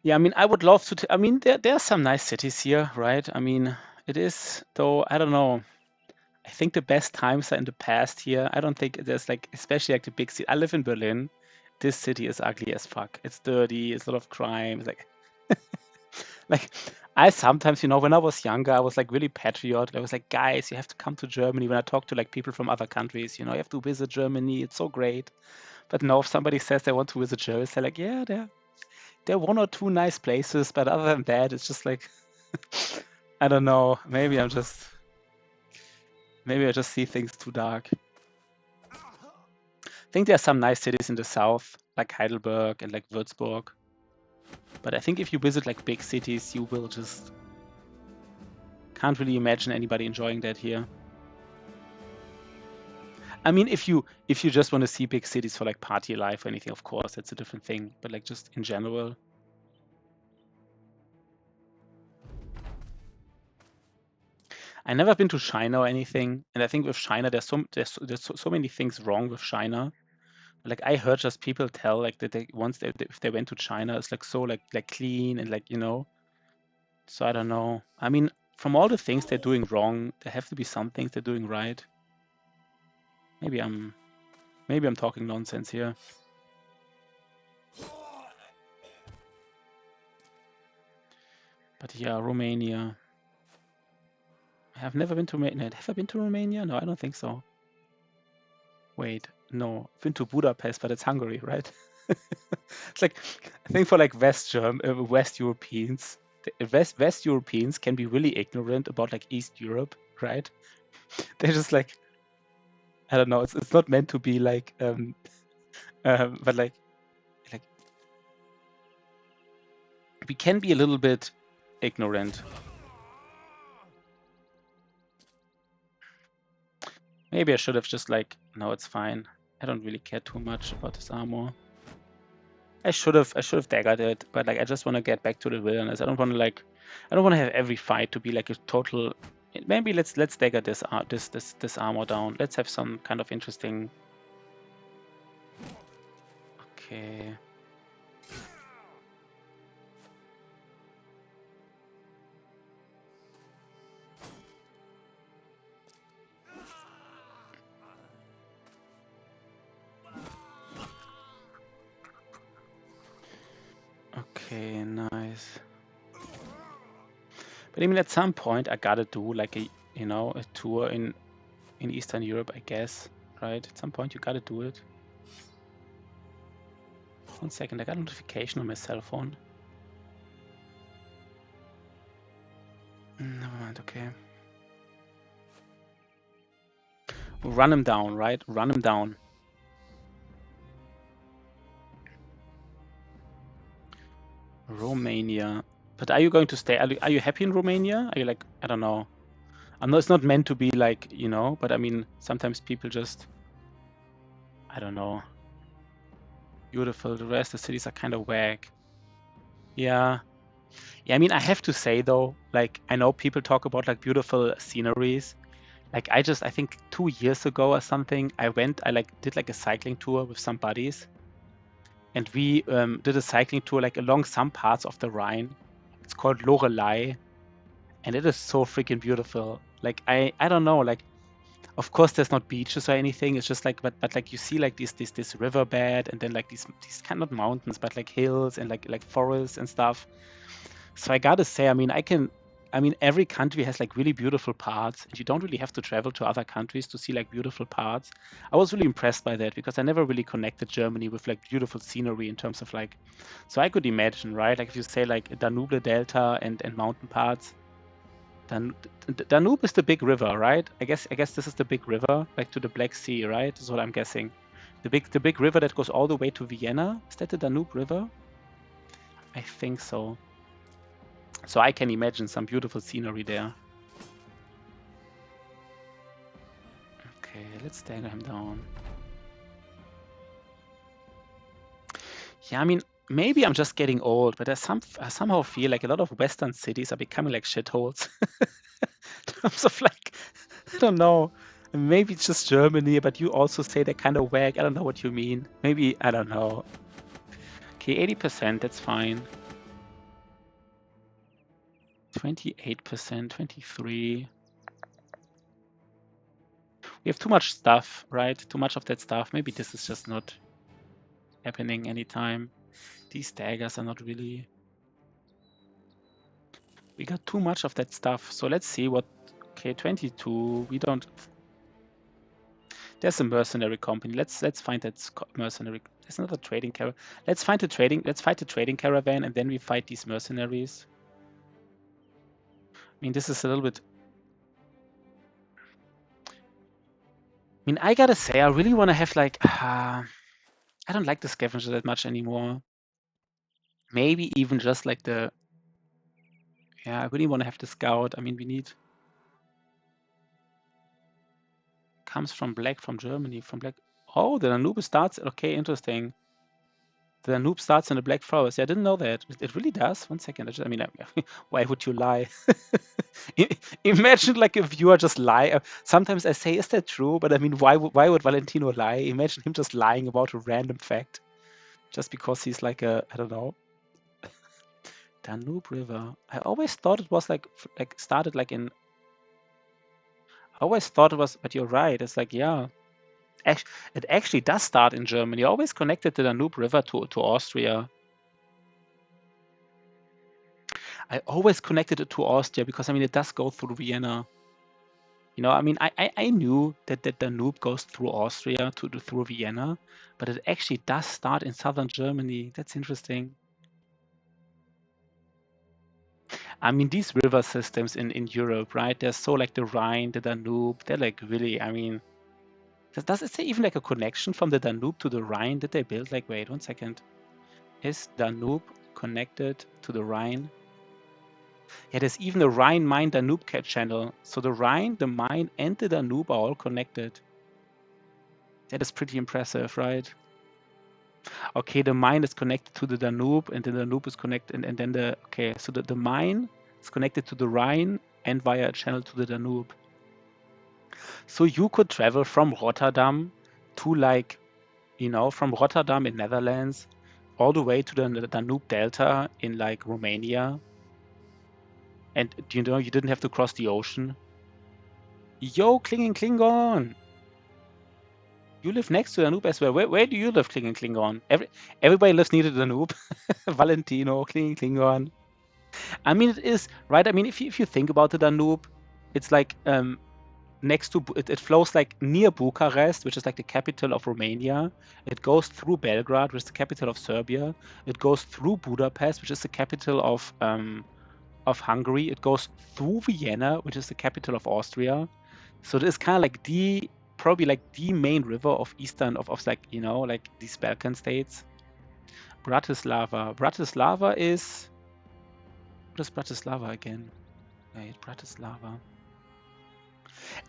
Yeah, I mean, I would love to. I mean, there are some nice cities here, right? I mean, it is though. I don't know. I think the best times are in the past here. I don't think there's like, especially like the big city. I live in Berlin. This city is ugly as fuck. It's dirty. It's a lot of crime. It's like I sometimes, when I was younger, I was like really patriotic. I was like, guys, you have to come to Germany. When I talk to like people from other countries, you have to visit Germany. It's so great. But now, if somebody says they want to visit Germany, they're like, yeah, there are one or two nice places, but other than that, it's just like, I don't know. Maybe I just see things too dark. I think there are some nice cities in the south, like Heidelberg and like Würzburg. But I think if you visit like big cities, you will just can't really imagine anybody enjoying that here. I mean, if you just want to see big cities for like party life or anything, of course, that's a different thing. But like just in general. I never been to China or anything, and I think with China, there's so many things wrong with China. Like I heard just people tell like that if they went to China, it's like so like clean and like So I don't know. I mean, from all the things they're doing wrong, there have to be some things they're doing right. Maybe I'm talking nonsense here. But yeah, Romania. I've never been to Romania. Have I been to Romania? No, I don't think so. Wait, no. I've been to Budapest, but it's Hungary, right? It's like, I think for like West Europeans, West Europeans can be really ignorant about like East Europe, right? They're just like, I don't know. It's not meant to be like, but like we can be a little bit ignorant. Maybe I should have just like, no, it's fine. I don't really care too much about this armor. I should have daggered it, but like I just want to get back to the wilderness. I don't want to have every fight to be like a total. Maybe let's dagger this armor down. Let's have some kind of interesting. Okay. Okay, nice. But I mean, at some point, I gotta do like a tour in Eastern Europe, I guess, right? At some point, you gotta do it. 1 second, I got a notification on my cell phone. Never mind. Okay. Run him down, right? Run him down. Romania. But are you going to stay? Are you happy in Romania? Are you like, I don't know. I know it's not meant to be like, but I mean, sometimes people just, I don't know. Beautiful. The rest of the cities are kind of whack. Yeah. Yeah, I mean, I have to say though, like, I know people talk about like beautiful sceneries. Like, I think 2 years ago or something, I did like a cycling tour with some buddies. And we did a cycling tour like along some parts of the Rhine. It's called Lorelei. And it is so freaking beautiful. Like, I don't know, like, of course there's not beaches or anything. It's just like, but like you see like this riverbed and then like these kind of mountains, but like hills and like forests and stuff. So I gotta say, I mean, every country has like really beautiful parts, and you don't really have to travel to other countries to see like beautiful parts. I was really impressed by that because I never really connected Germany with like beautiful scenery in terms of like. So I could imagine, right? Like if you say like Danube Delta and mountain parts. Danube is the big river, right? I guess this is the big river, like to the Black Sea, right? That's what I'm guessing. The big river that goes all the way to Vienna. Is that the Danube River? I think so. So I can imagine some beautiful scenery there. Okay, let's stagger him down. Yeah, I mean, maybe I'm just getting old, but I somehow feel like a lot of Western cities are becoming like shitholes. In terms of like, I don't know. Maybe it's just Germany, but you also say they're kind of whack. I don't know what you mean. Maybe, I don't know. Okay, 80%, that's fine. 28%, 23. We have too much stuff, right? Too much of that stuff. Maybe this is just not happening anytime. These daggers are not really... We got too much of that stuff. So let's see what... Okay, 22. We don't... There's a mercenary company. Let's find that mercenary. There's another trading caravan. Let's fight the trading caravan, and then we fight these mercenaries. I mean, this is a little bit... I mean, I gotta say, I really want to have like... I don't like the scavenger that much anymore. Maybe even just like the... Yeah, I really want to have the scout. I mean, we need... Comes from black, from Germany, from black... Oh, the Danube starts... Okay, interesting. The Danube starts in the Black Forest. Yeah, I didn't know that. It really does. 1 second. I mean, why would you lie? Imagine like a viewer just lie. Sometimes I say, is that true? But I mean, why would Valentino lie? Imagine him just lying about a random fact. Just because he's like a, I don't know. Danube River. I always thought it was like started like in... I always thought it was, but you're right. It's like, yeah. It actually does start in Germany. I always connected the Danube River to Austria. I always connected it to Austria because, I mean, it does go through Vienna. You know, I mean, I knew that the Danube goes through Austria through Vienna, but it actually does start in southern Germany. That's interesting. I mean, these river systems in Europe, right? They're so like the Rhine, the Danube. They're like really, I mean, is there even like a connection from the Danube to the Rhine? Did they build like, wait, 1 second. Is Danube connected to the Rhine? Yeah, there's even a Rhine-Main-Danube channel. So the Rhine, the Main, and the Danube are all connected. That is pretty impressive, right? Okay, the Main is connected to the Danube, and the Danube is connected, and then the... Okay, so the Main is connected to the Rhine and via a channel to the Danube. So you could travel from Rotterdam to like, you know, from Rotterdam in Netherlands all the way to the Danube Delta in like Romania. And you know, you didn't have to cross the ocean. Yo, Klingen Klingon! You live next to Danube as well. Where do you live, Klingen Klingon? Everybody lives near the Danube. Valentino, Klingen Klingon. I mean, it is, right? I mean, if you think about the Danube, it's like next to... It flows like near Bucharest, which is like the capital of Romania. It goes through Belgrade, which is the capital of Serbia. It goes through Budapest, which is the capital of Hungary. It goes through Vienna, which is the capital of Austria. So it is kind of like probably like the main river of eastern of like, you know, like these Balkan states. Bratislava. Bratislava is... What is Bratislava again? Wait, Bratislava.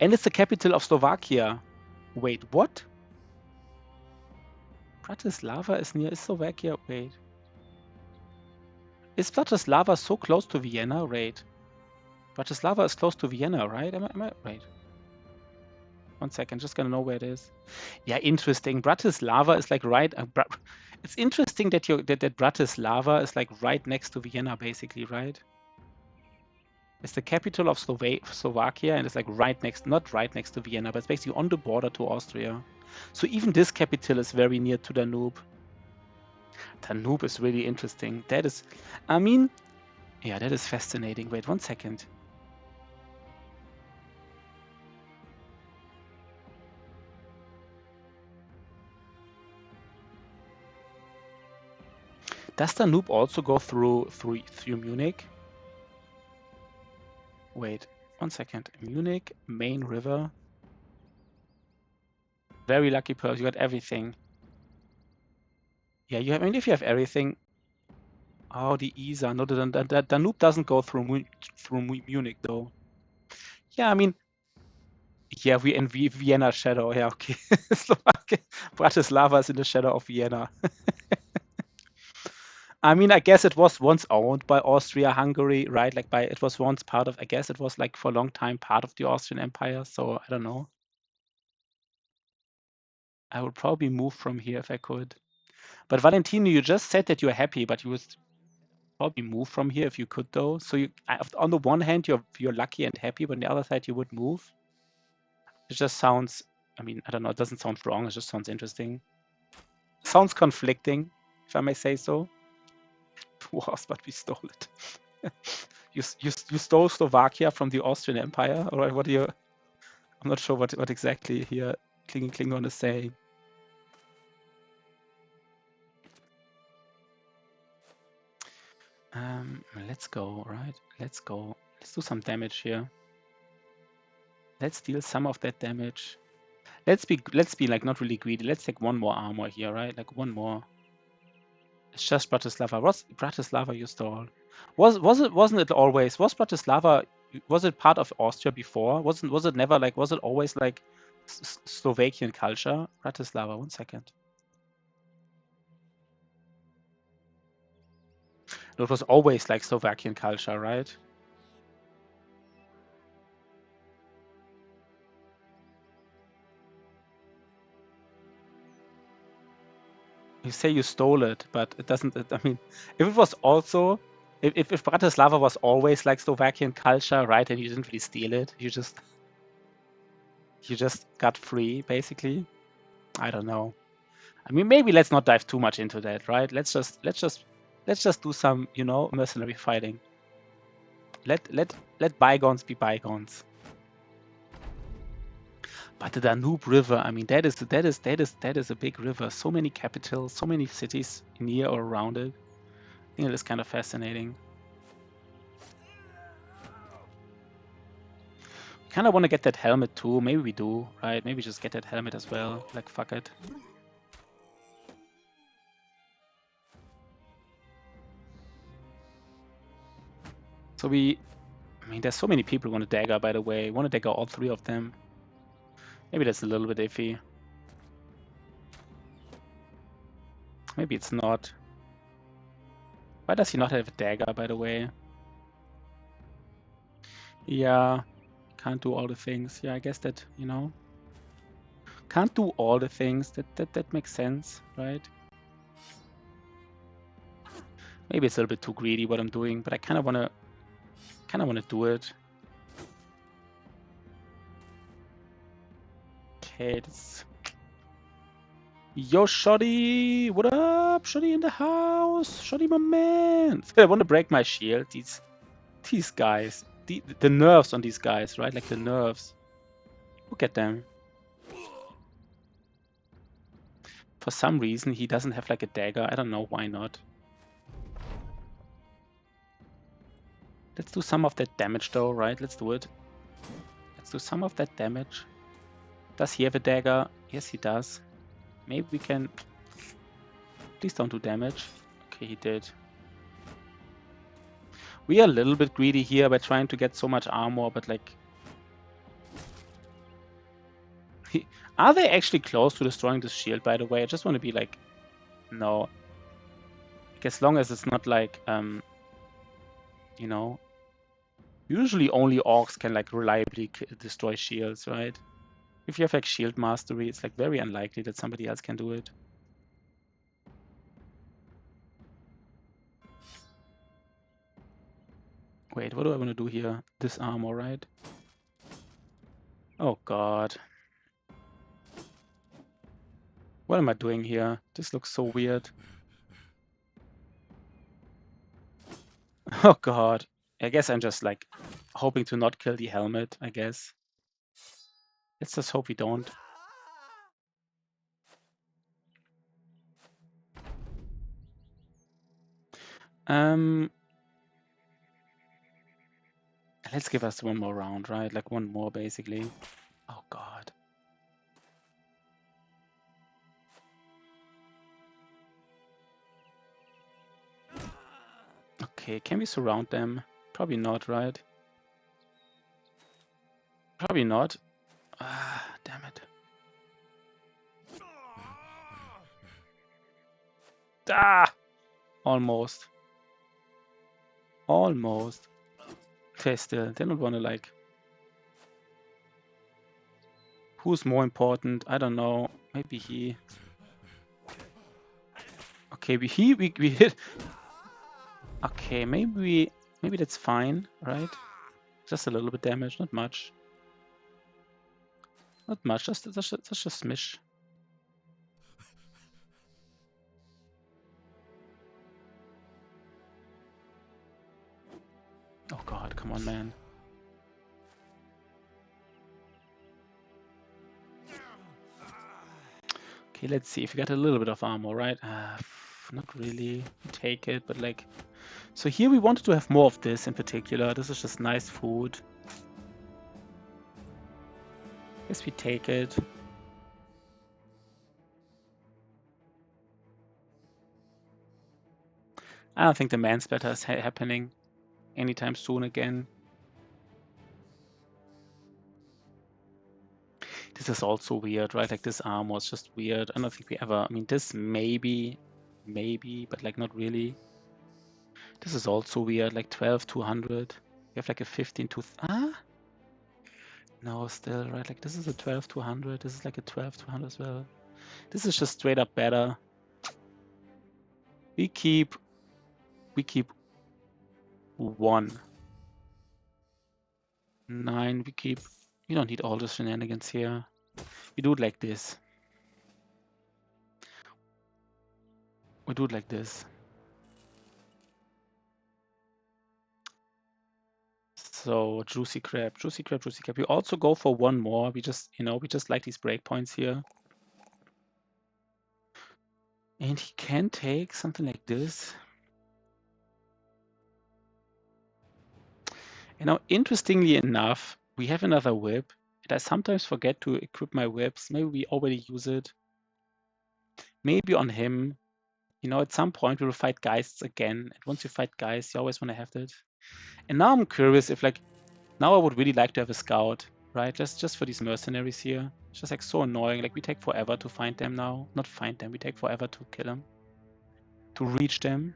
And it's the capital of Slovakia. Wait, what? Bratislava is near Slovakia? Wait. Is Bratislava so close to Vienna? Wait. Bratislava is close to Vienna, right? Am I right? 1 second, just gonna know where it is. Yeah, interesting. Bratislava is like right... it's interesting that that Bratislava is like right next to Vienna, basically, right? It's the capital of Slovakia, and it's like not right next to Vienna, but it's basically on the border to Austria. So even this capital is very near to Danube. Danube is really interesting. That is, I mean, yeah, that is fascinating. Wait 1 second. Does Danube also go through Munich? Wait 1 second. Munich, main river. Very lucky person. You got everything. Yeah, you have. I mean, if you have everything. Oh, the Isar. No, the Danube doesn't go through Munich though. Yeah, I mean, yeah, we in Vienna shadow. Yeah, okay. Slovakia, Bratislava is in the shadow of Vienna. I mean, I guess it was once owned by Austria-Hungary, right? Like it was once part of, I guess it was like for a long time part of the Austrian Empire. So I don't know. I would probably move from here if I could. But Valentino, you just said that you're happy, but you was... probably move from here if you could, though. So you, on the one hand, you're lucky and happy, but on the other side, you would move. It just sounds. I mean, I don't know. It doesn't sound wrong. It just sounds interesting. Sounds conflicting, if I may say so. Was, but we stole it. you stole Slovakia from the Austrian Empire, or what do you? I'm not sure what exactly here Klingon is saying. Let's go, right? Let's go. Let's do some damage here. Let's deal some of that damage. Let's be like not really greedy. Let's take one more armor here, right? Like one more. It's just Bratislava. What's Bratislava you stole? Wasn't it always? Was Bratislava? Was it part of Austria before? Was it never like? Was it always like Slovakian culture? Bratislava. 1 second. No, it was always like Slovakian culture, right? You say you stole it, but it doesn't. I mean, if it was also, if Bratislava was always like Slovakian culture, right, and you didn't really steal it, you just got free, basically. I don't know. I mean, maybe let's not dive too much into that, right? Let's just do some, mercenary fighting. Let bygones be bygones. But the Danube River, I mean, that is a big river. So many capitals, so many cities near or around it. I think it is kind of fascinating. Kind of want to get that helmet too. Maybe we do, right? Maybe just get that helmet as well. Like, fuck it. So I mean, there's so many people who want a dagger, by the way. Want to dagger all 3 of them. Maybe that's a little bit iffy. Maybe it's not. Why does he not have a dagger, by the way? Yeah, can't do all the things. Yeah, I guess that, can't do all the things. That makes sense, right? Maybe it's a little bit too greedy what I'm doing, but I kind of wanna do it. Okay, this. Yo, Shoddy! What up? Shoddy in the house! Shoddy, my man! I want to break my shield. These guys. The nerves on these guys, right? Like the nerves. Look at them. For some reason, he doesn't have like a dagger. I don't know why not. Let's do some of that damage though, right? Let's do it. Let's do some of that damage. Does he have a dagger? Yes, he does. Maybe we can... Please don't do damage. Okay, he did. We are a little bit greedy here by trying to get so much armor, but like... Are they actually close to destroying this shield, by the way? I just want to be like... No. Like, as long as it's not like... Usually only orcs can like reliably destroy shields, right? If you have like shield mastery, it's like very unlikely that somebody else can do it. Wait, what do I want to do here? Disarm, alright? Oh god. What am I doing here? This looks so weird. Oh god. I guess I'm just like hoping to not kill the helmet, I guess. Let's just hope we don't. Let's give us one more round, right? Like one more, basically. Oh god. Okay, can we surround them? Probably not, right? Probably not. Ah, damn it. Ah! Almost. Almost. Okay, still. They don't want to like... Who's more important? I don't know. Maybe he. Okay, we hit. Okay, maybe that's fine, right? Just a little bit damage, not much. Not much, just a smish. Oh god, come on, man. Okay, let's see if we got a little bit of armor, right? Not really. Take it, but like... So here we wanted to have more of this in particular. This is just nice food. Guess we take it. I don't think the man splatter is happening anytime soon again. This is also weird, right? Like this armor is just weird. I don't think we ever... I mean, this maybe, but like not really. This is also weird, like 12,200. We have like a 15 to... No, still, right? Like this is a 12,200. This is like a 12,200 as well. This is just straight up better. We keep 1. 9, we keep... We don't need all the shenanigans here. We do it like this. We do it like this. So juicy crab, juicy crab, juicy crab. We also go for 1 more. We just, we just like these breakpoints here. And he can take something like this. And now, interestingly enough, we have another whip. And I sometimes forget to equip my whips. Maybe we already use it. Maybe on him. At some point we will fight Geists again. And once you fight Geists, you always want to have that. And now I'm curious if, like, now I would really like to have a scout, right? Just for these mercenaries here. It's just like so annoying. Like we take forever to find them now. Not find them, we take forever to kill them. To reach them.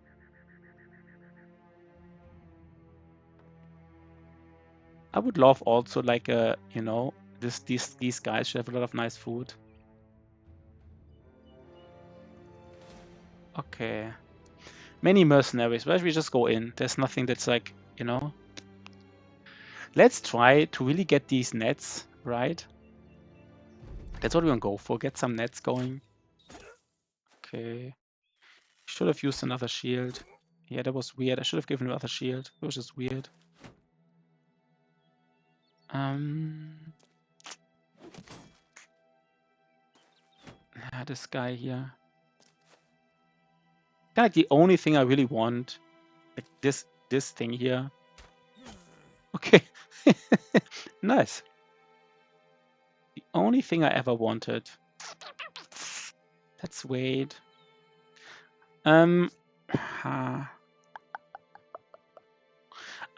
I would love also like these guys should have a lot of nice food. Okay. Many mercenaries. Where should we just go in? There's nothing that's like, Let's try to really get these nets, right? That's what we're gonna go for. Get some nets going. Okay. Should have used another shield. Yeah, that was weird. I should have given another shield. It was just weird. This guy here. Like the only thing I really want, like this thing here. Okay, nice. The only thing I ever wanted. Let's wait. I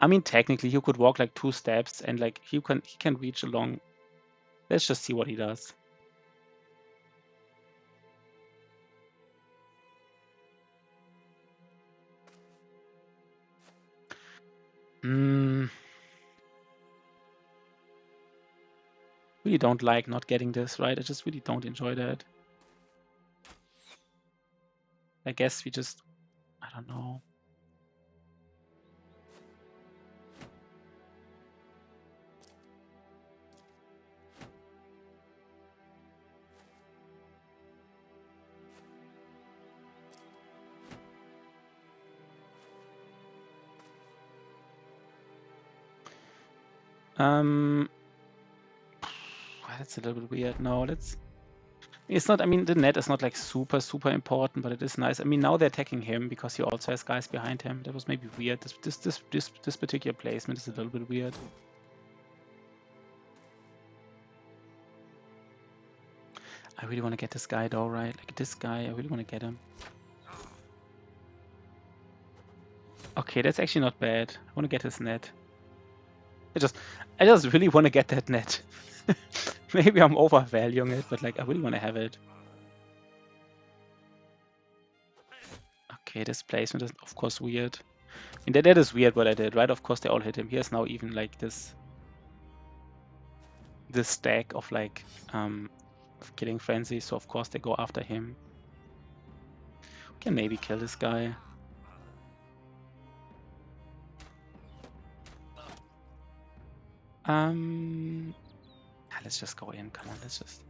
mean, technically, he could walk like 2 steps and like he can reach along. Let's just see what he does. Really don't like not getting this, right? I just really don't enjoy that. I guess we just, I don't know. That's a little bit weird. No, it's not, I mean, the net is not like super important, but it is nice. I mean, now they're attacking him because he also has guys behind him. That was maybe weird. This particular placement is a little bit weird. I really want to get this guy though, right? Like this guy, I really want to get him. Okay, that's actually not bad. I want to get his net. I just really want to get that net. Maybe I'm overvaluing it, but like I really want to have it. Okay, this placement is of course weird. I mean, that is weird what I did, right? Of course they all hit him. He has now even like this stack of like of killing frenzy, so of course they go after him. We can maybe kill this guy. Let's just go in. Come on, let's just.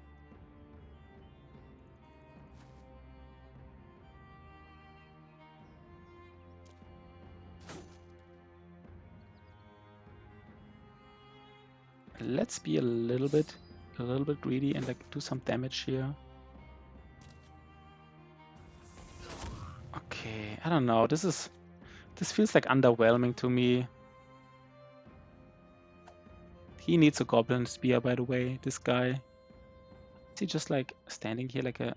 Let's be a little bit greedy and like do some damage here. Okay, I don't know. This feels like underwhelming to me. He needs a goblin spear, by the way. This guy. Is he just like standing here like a?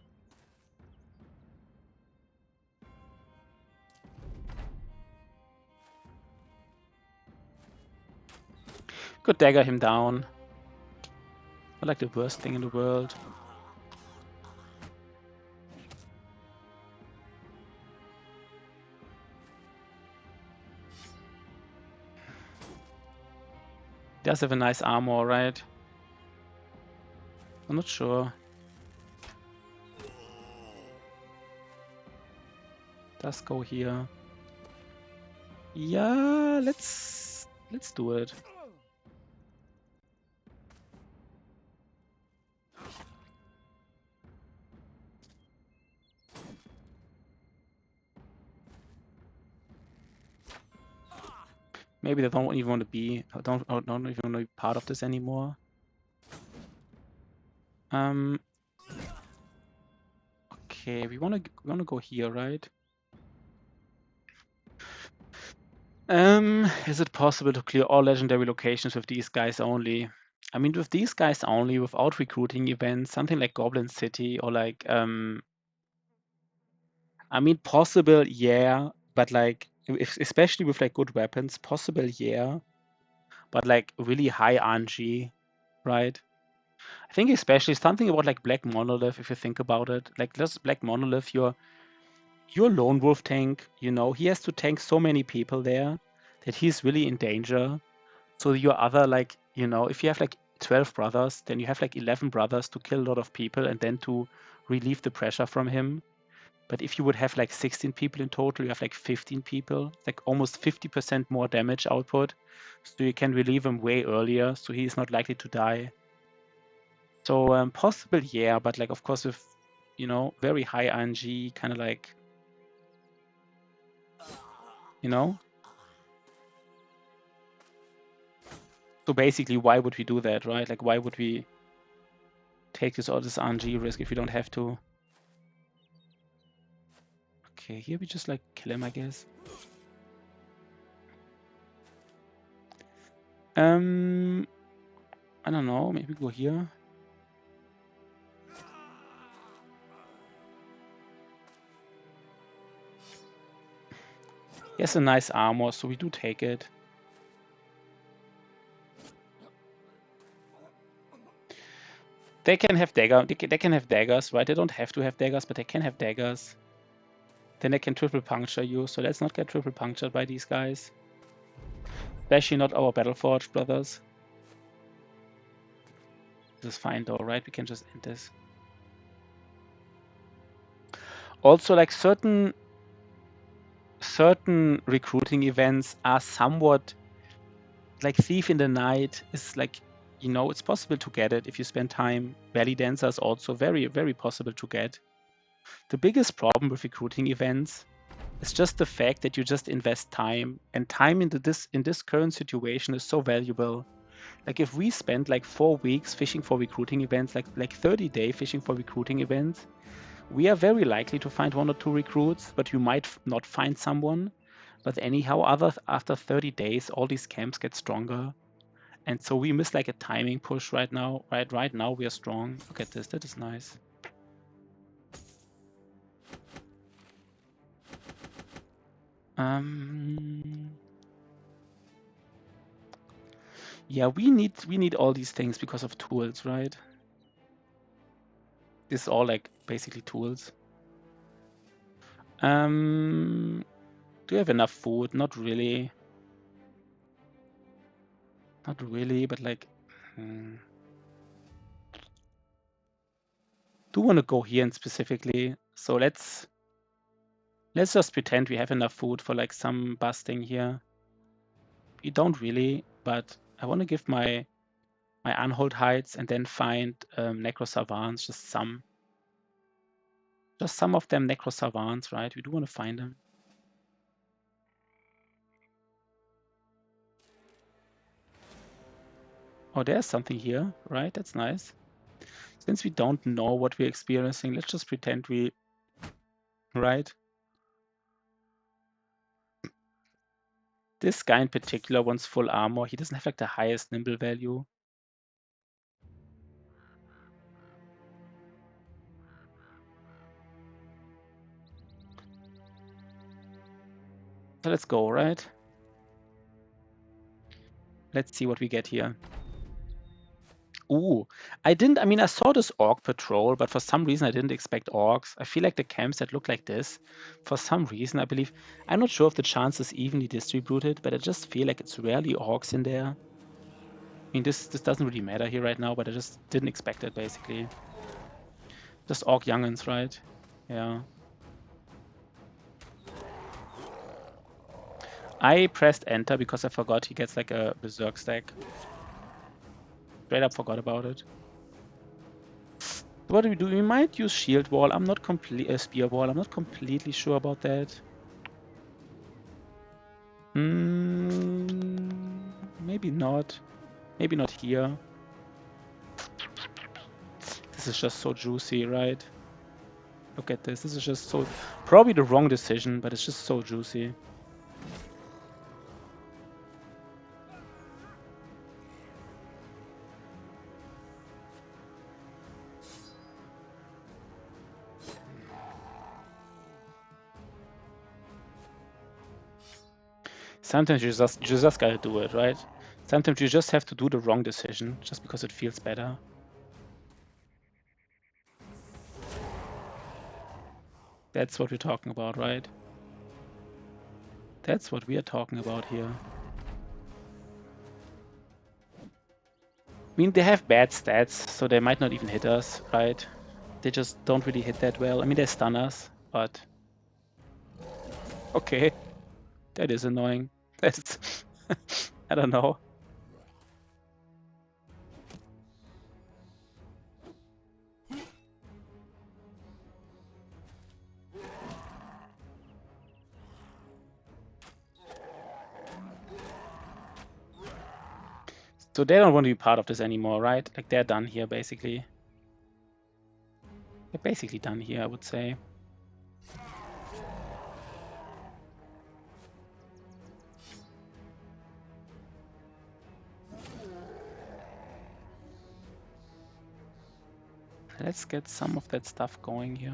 Could dagger him down. Not like the worst thing in the world. Does have a nice armor, right? I'm not sure. Does go here. Yeah, let's do it. Maybe they don't even want to be don't even want to be part of this anymore. Okay, we wanna go here, right? Is it possible to clear all legendary locations with these guys only? I mean, with these guys only, without recruiting events, something like Goblin City or like I mean, possible, yeah, but like especially with like good weapons, possible, yeah, but like really high RNG, right? I think especially something about like Black Monolith, if you think about it. Like this Black Monolith, your lone wolf tank, you know, he has to tank so many people there that he's really in danger. So your other like, you know, if you have like 12 brothers, then you have like 11 brothers to kill a lot of people and then to relieve the pressure from him. But if you would have like 16 people in total, you have like 15 people, like almost 50% more damage output. So you can relieve him way earlier, so he is not likely to die. So possible, yeah, but like of course with, you know, very high RNG, kind of like, you know. So basically, why would we do that, right? Like, why would we take all this RNG risk if we don't have to? Okay, here we just like kill him, I guess. I don't know. Maybe go here. He has a nice armor, so we do take it. They can have dagger. They can have daggers, right? They don't have to have daggers, but they can have daggers. Then they can triple puncture you. So let's not get triple punctured by these guys. Especially not our Battleforged brothers. This is fine though, right? We can just end this. Also, like certain recruiting events are somewhat like Thief in the Night is like, you know, it's possible to get it if you spend time. Valley Dancer is also very, very possible to get. The biggest problem with recruiting events is just the fact that you just invest time, and time into this in this current situation is so valuable. Like if we spend like 4 weeks fishing for recruiting events, like 30-day fishing for recruiting events, we are very likely to find 1 or 2 recruits, but you might not find someone. But anyhow, after 30 days, all these camps get stronger. And so we miss like a timing push right now. Right now we are strong. Look at this. That is nice. Yeah, we need all these things because of tools, right? This is all like basically tools. Do you have enough food? Not really. Not really, but like do want to go here and specifically. So let's just pretend we have enough food for like some busting here. We don't really, but I want to give my unhold heights and then find necro savants, just some of them necro savants, right? We do want to find them. Oh, there's something here, right? That's nice. Since we don't know what we're experiencing, let's just pretend we, right? This guy in particular wants full armor. He doesn't have like the highest nimble value. So let's go, right? Let's see what we get here. Ooh, I mean, I saw this orc patrol, but for some reason I didn't expect orcs. I feel like the camps that look like this, for some reason, I believe, I'm not sure if the chance is evenly distributed, but I just feel like it's rarely orcs in there. I mean, this doesn't really matter here right now, but I just didn't expect it, basically. Just orc young'uns, right? Yeah. I pressed enter because I forgot he gets like a berserk stack. Straight up forgot about it. What do we do? We might use shield wall. I'm not spear wall. I'm not completely sure about that. Maybe not. Maybe not here. This is just so juicy, right? Look at this. This is just so... Probably the wrong decision, but it's just so juicy. Sometimes you just gotta do it, right? Sometimes you just have to do the wrong decision just because it feels better. That's what we're talking about, right? That's what we are talking about here. I mean, they have bad stats, so they might not even hit us, right? They just don't really hit that well. I mean, they stun us, but... Okay, that is annoying. That's... I don't know. So they don't want to be part of this anymore, right? Like, they're done here, basically. They're basically done here, I would say. Let's get some of that stuff going here.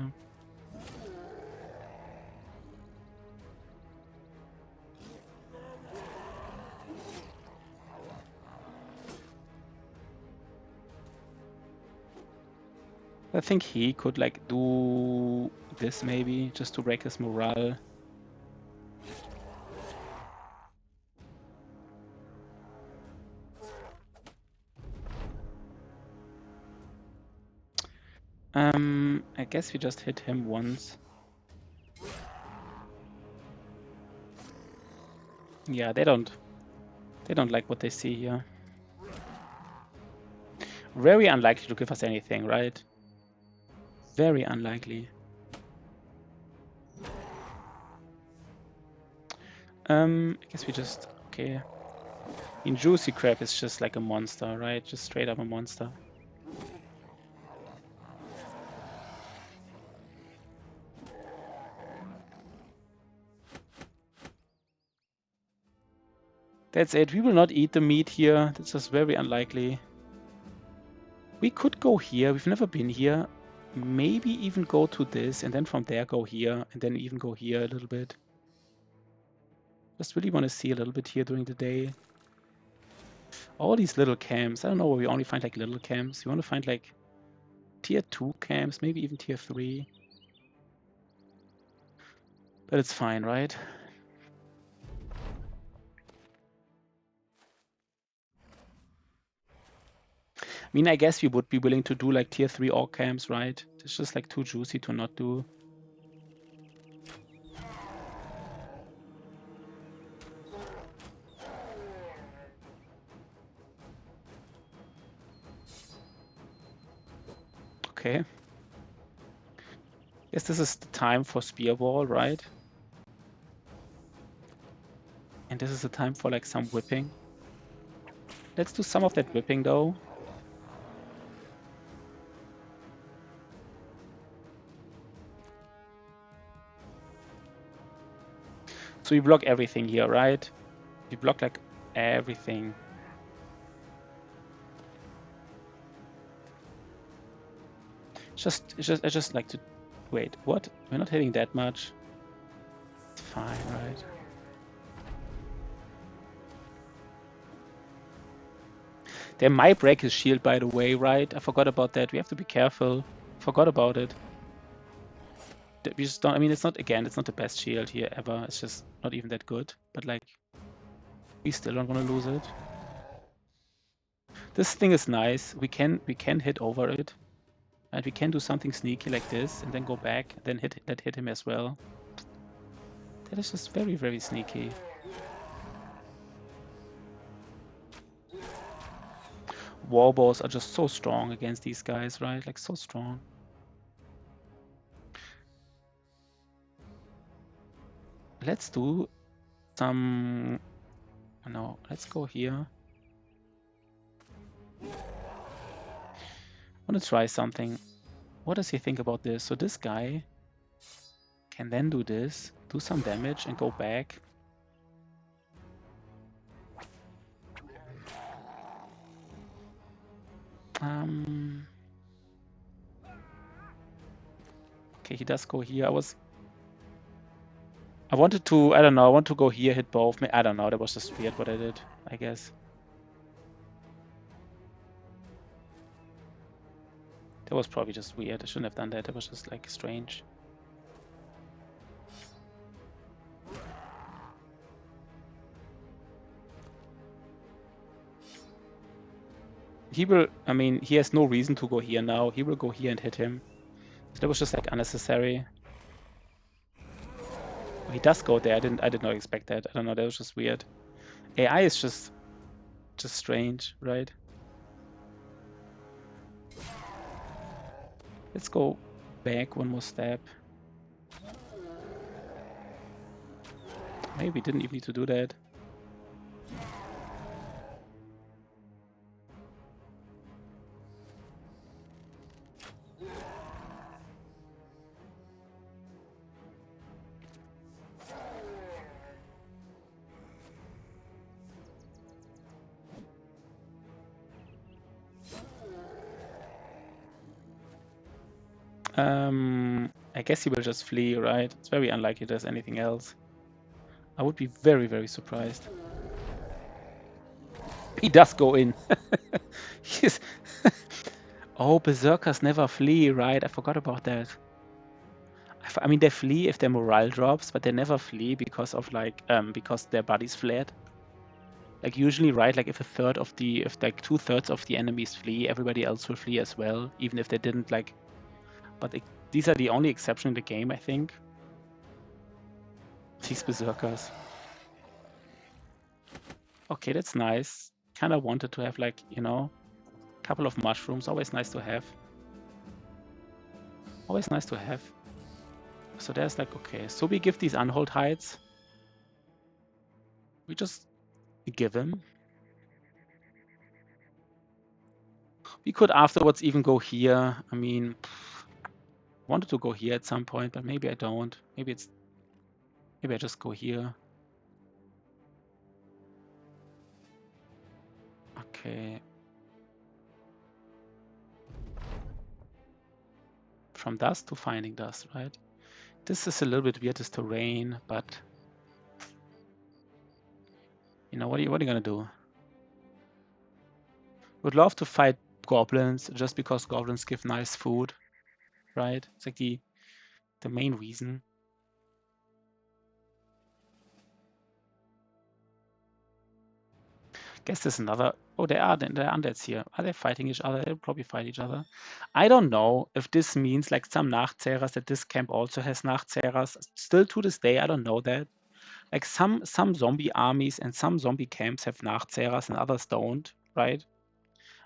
I think he could like do this maybe, just to break his morale. I guess we just hit him once. Yeah, they don't like what they see here. Very unlikely to give us anything, right? Very unlikely. I guess we just... Okay. In Juicy Crab is just like a monster, right? Just straight up a monster. That's it. We will not eat the meat here. That's just very unlikely. We could go here. We've never been here. Maybe even go to this, and then from there go here, and then even go here a little bit. Just really want to see a little bit here during the day. All these little camps. I don't know where we only find like little camps. We want to find like tier 2 camps, maybe even tier 3. But it's fine, right? I mean, I guess we would be willing to do like tier 3 orc camps, right? It's just like too juicy to not do. Okay. Guess this is the time for spear wall, right? And this is the time for like some whipping. Let's do some of that whipping though. So we block everything here, right? We block like everything. I just like to wait. What? We're not hitting that much. It's fine, right? They might break his shield, by the way, right? I forgot about that. We have to be careful. Forgot about it. We just don't. I mean, it's not it's not the best shield here ever. It's just not even that good. But like, we still don't want to lose it. This thing is nice. We can hit over it, and we can do something sneaky like this, and then go back, and then hit him as well. That is just very, very sneaky. Warbows are just so strong against these guys, right? Like so strong. Let's do some. No, let's go here. I want to try something. What does he think about this? So this guy can then do this, do some damage, and go back. Okay, he does go here. I wanted to, I don't know, I want to go here, hit both. I don't know, that was just weird what I did, I guess. That was probably just weird. I shouldn't have done that. That was just like strange. He will, I mean, he has no reason to go here now. He will go here and hit him. So that was just like unnecessary. Oh, he does go there. I did not expect that. I don't know, that was just weird. AI is just strange, right? Let's go back one more step. Maybe we didn't even need to do that. I guess he will just flee, right? It's very unlikely there's anything else. I would be very, very surprised. He does go in. He's oh, berserkers never flee, right? I forgot about that. I mean, they flee if their morale drops, but they never flee because of like because their body's flat. Like usually, right? Like if like 2/3 of the enemies flee, everybody else will flee as well, even if they didn't like. But these are the only exception in the game, I think. These berserkers. Okay, that's nice. Kind of wanted to have like, you know, a couple of mushrooms. Always nice to have. Always nice to have. So there's like, okay, so we give these unhold hides. We just give him. We could afterwards even go here. I mean, wanted to go here at some point, but maybe I don't. Maybe I just go here. Okay. From dust to finding dust, right? This is a little bit weird, this terrain, but you know, what are you gonna do? Would love to fight goblins just because goblins give nice food, right? It's like the main reason. Guess there's another. Oh, there are undeads here. Are they fighting each other? They'll probably fight each other. I don't know if this means like some Nachzehrers, that this camp also has Nachzehrers. Still to this day, I don't know that. Like some zombie armies and some zombie camps have Nachzehrers and others don't, right?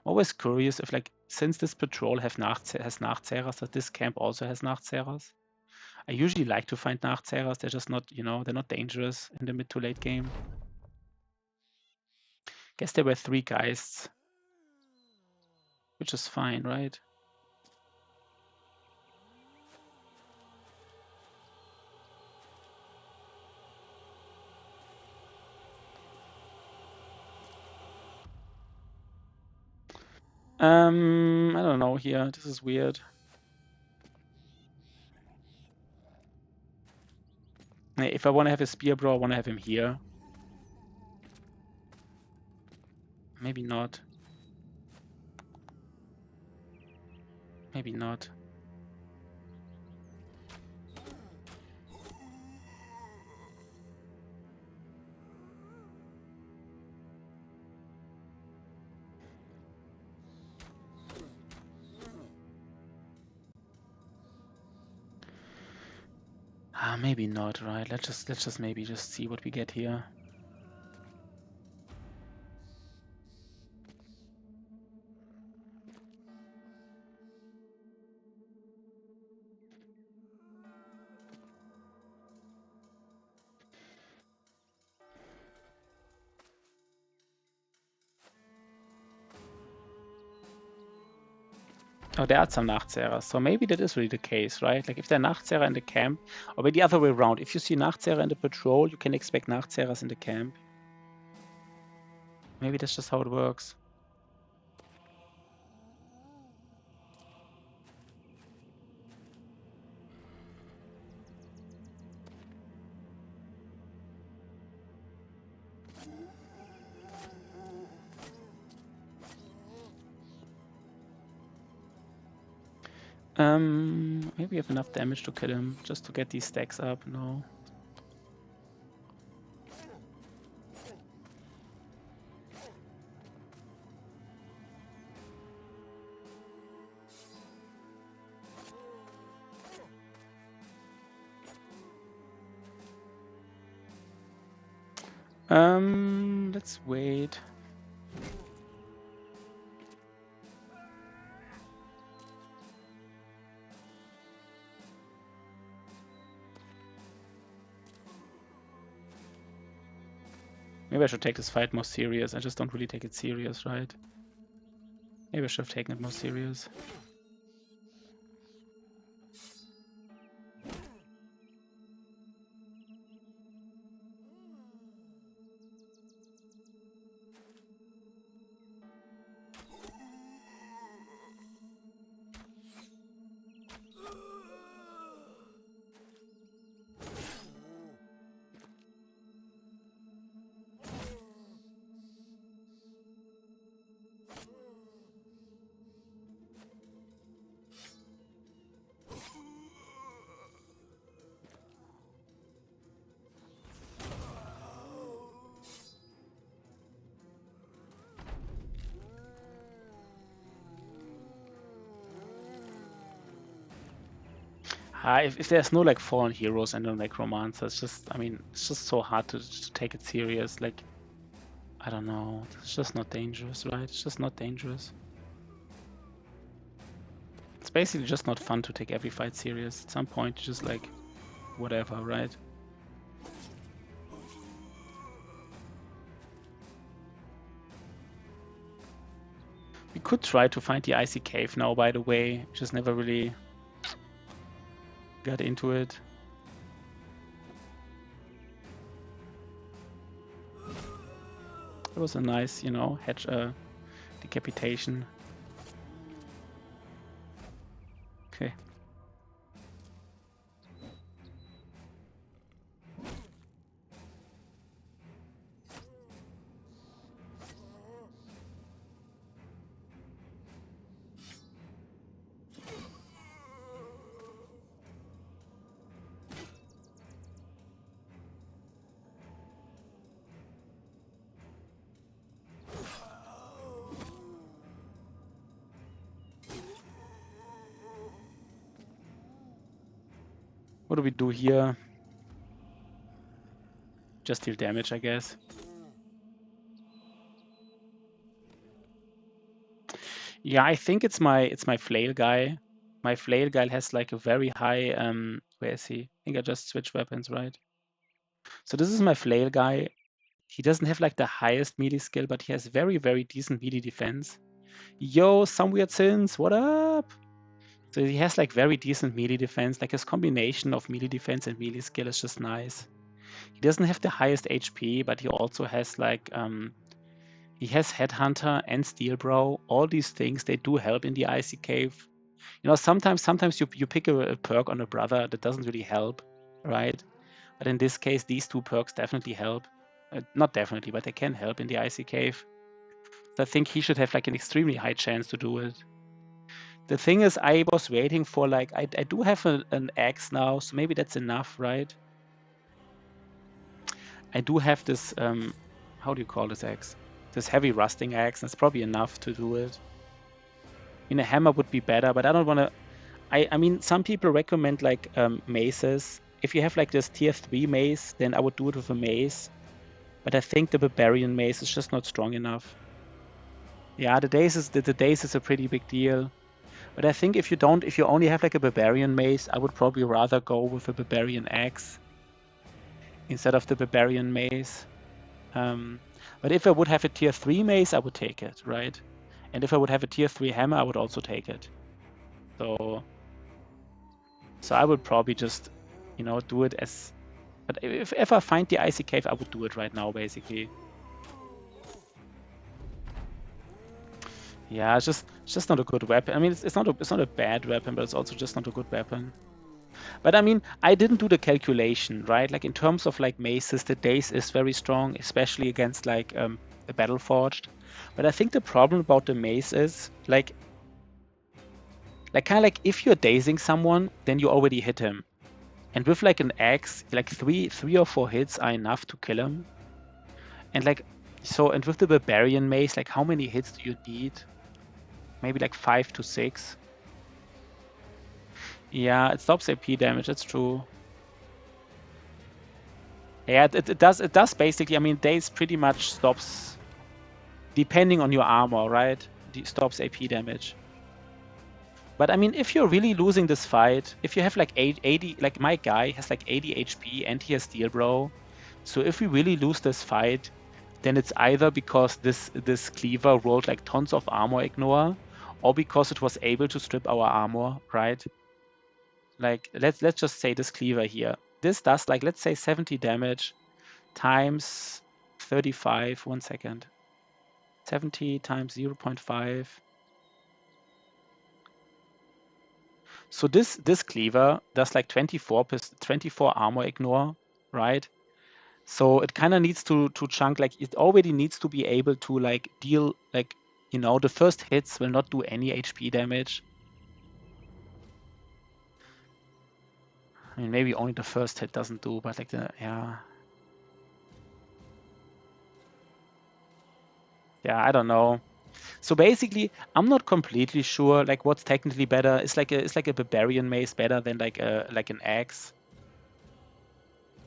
Always curious if, like, since this patrol has Nachzehras, that this camp also has Nachzehras. I usually like to find Nachzehras. They're just not, they're not dangerous in the mid to late game. Guess there were 3 Geists, which is fine, right? I don't know here. This is weird. If I want to have a Spear Bro, I want to have him here. Maybe not. Maybe not. Maybe not, right? Let's just maybe just see what we get here. Oh, there are some Nachzehrer, so maybe that is really the case, right? Like if there are Nachzehrer in the camp, or maybe the other way around. If you see Nachzehrer in the patrol, you can expect Nachzehrers in the camp. Maybe that's just how it works. Maybe we have enough damage to kill him, just to get these stacks up. No. Let's wait. Maybe I should take this fight more serious. I just don't really take it serious, right? Maybe I should have taken it more serious. If there's no like fallen heroes and no necromancer, it's just, I mean, it's just so hard to take it serious. Like, I don't know, it's just not dangerous, right? It's just not dangerous. It's basically just not fun to take every fight serious. At some point, you just like, whatever, right? We could try to find the icy cave now, by the way. Just never really got into it. It was a nice, hedge decapitation. Okay. What do we do here? Just deal damage, I guess. Yeah, I think it's my flail guy. My flail guy has like a very high where is he? I think I just switched weapons, right? So this is my flail guy. He doesn't have like the highest melee skill, but he has very, very decent melee defense. Yo, some weird sins, what up? So he has like very decent melee defense. Like his combination of melee defense and melee skill is just nice. He doesn't have the highest HP, but he also has like he has Headhunter and Steel Bro. All these things, they do help in the Icy Cave. You know, sometimes you pick a perk on a brother that doesn't really help, right? But in this case, these two perks definitely help. Not definitely, but they can help in the Icy Cave. So I think he should have like an extremely high chance to do it. The thing is, I was waiting for like I do have an axe now, so maybe that's enough, right? I do have this how do you call this axe? This heavy rusting axe, and it's probably enough to do it. I mean, a hammer would be better, but I don't want to. I mean, some people recommend like maces. If you have like this tier 3 mace, then I would do it with a mace. But I think the barbarian mace is just not strong enough. Yeah, the daze is a pretty big deal. But I think if you only have like a barbarian mace, I would probably rather go with a barbarian axe instead of the barbarian mace. But if I would have a tier 3 mace, I would take it, right? And if I would have a tier 3 hammer, I would also take it. So I would probably just, you know, do it as. But if I find the icy cave, I would do it right now, basically. Yeah, it's just not a good weapon. I mean, it's not a bad weapon, but it's also just not a good weapon. But I mean, I didn't do the calculation, right? Like in terms of like maces, the daze is very strong, especially against like a battle forged. But I think the problem about the mace is like kind of like if you're dazing someone, then you already hit him. And with like an axe, like three or four hits are enough to kill him. And like and with the barbarian mace, like how many hits do you need? Maybe like 5 to 6. Yeah, it stops AP damage. That's true. Yeah, it does basically. I mean, daze pretty much stops, depending on your armor, right? It stops AP damage. But I mean, if you're really losing this fight, if you have like 80, like my guy has like 80 HP and he has Steel Bro. So if we really lose this fight, then it's either because this cleaver rolled like tons of armor ignore, or because it was able to strip our armor, right? Like let's just say this cleaver here. This does like, let's say 70 damage times 35. 1 second. 70 times 0.5. So this cleaver does like 24 armor ignore, right? So it kind of needs to chunk, like it already needs to be able to like deal like, you know, the first hits will not do any HP damage. I mean, maybe only the first hit doesn't do, but like yeah, I don't know. So basically, I'm not completely sure like what's technically better. It's like a barbarian mace better than like an axe.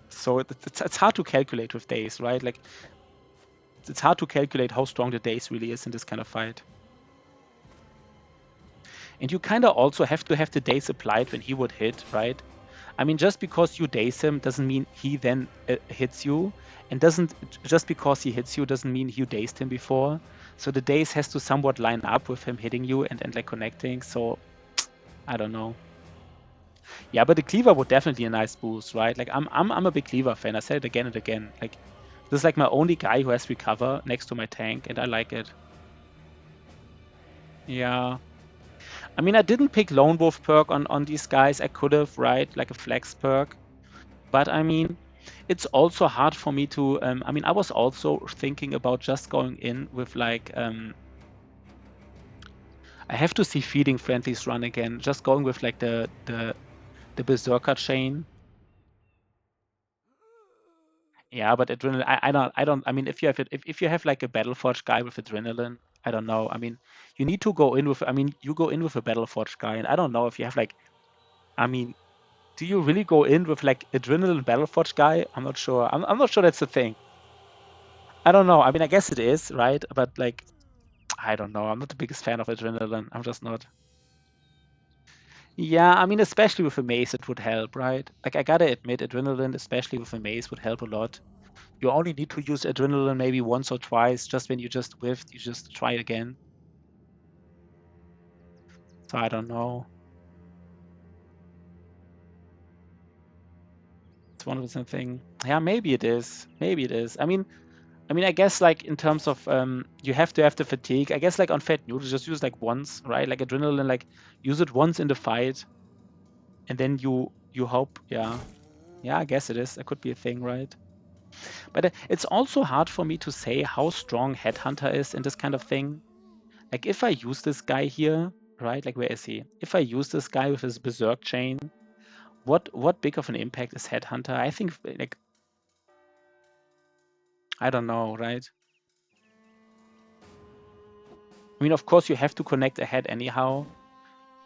So it's hard to calculate with days, right? Like it's hard to calculate how strong the daze really is in this kind of fight. And you kind of also have to have the daze applied when he would hit, right? I mean, just because you daze him doesn't mean he then hits you, and just because he hits you doesn't mean you dazed him before. So the daze has to somewhat line up with him hitting you and like connecting. So I don't know. Yeah, but the cleaver would definitely a nice boost, right? Like I'm a big cleaver fan. I said it again and again. Like this is like my only guy who has recover next to my tank, and I like it. Yeah. I mean, I didn't pick Lone Wolf perk on these guys. I could have, right? Like a flex perk. But I mean, it's also hard for me to. I mean, I was also thinking about just going in with like. I have to see Feeding Frenzies run again. Just going with like the Berserker chain. Yeah, but adrenaline. I don't. I mean, if you have it, if you have like a Battleforge guy with adrenaline, I don't know. I mean, you need to go in with. I mean, you go in with a Battleforge guy, and I don't know if you have like. I mean, do you really go in with like adrenaline Battleforge guy? I'm not sure. I'm not sure that's the thing. I don't know. I mean, I guess it is, right? But like, I don't know. I'm not the biggest fan of adrenaline. I'm just not. Yeah, I mean, especially with a mace, it would help, right? Like, I gotta admit, adrenaline, especially with a mace, would help a lot. You only need to use adrenaline maybe once or twice, just when you just whiffed, you just try again. So I don't know. It's 100% thing. Yeah, maybe it is. Maybe it is. I mean, I guess like in terms of you have to have the fatigue. I guess like on fat noodles, just use like once, right? Like adrenaline, like use it once in the fight, and then you hope, yeah, I guess it is. That could be a thing, right? But it's also hard for me to say how strong Headhunter is in this kind of thing. Like if I use this guy here, right? Like where is he? If I use this guy with his berserk chain, what big of an impact is Headhunter? I think like I don't know, right? I mean, of course, you have to connect a head anyhow,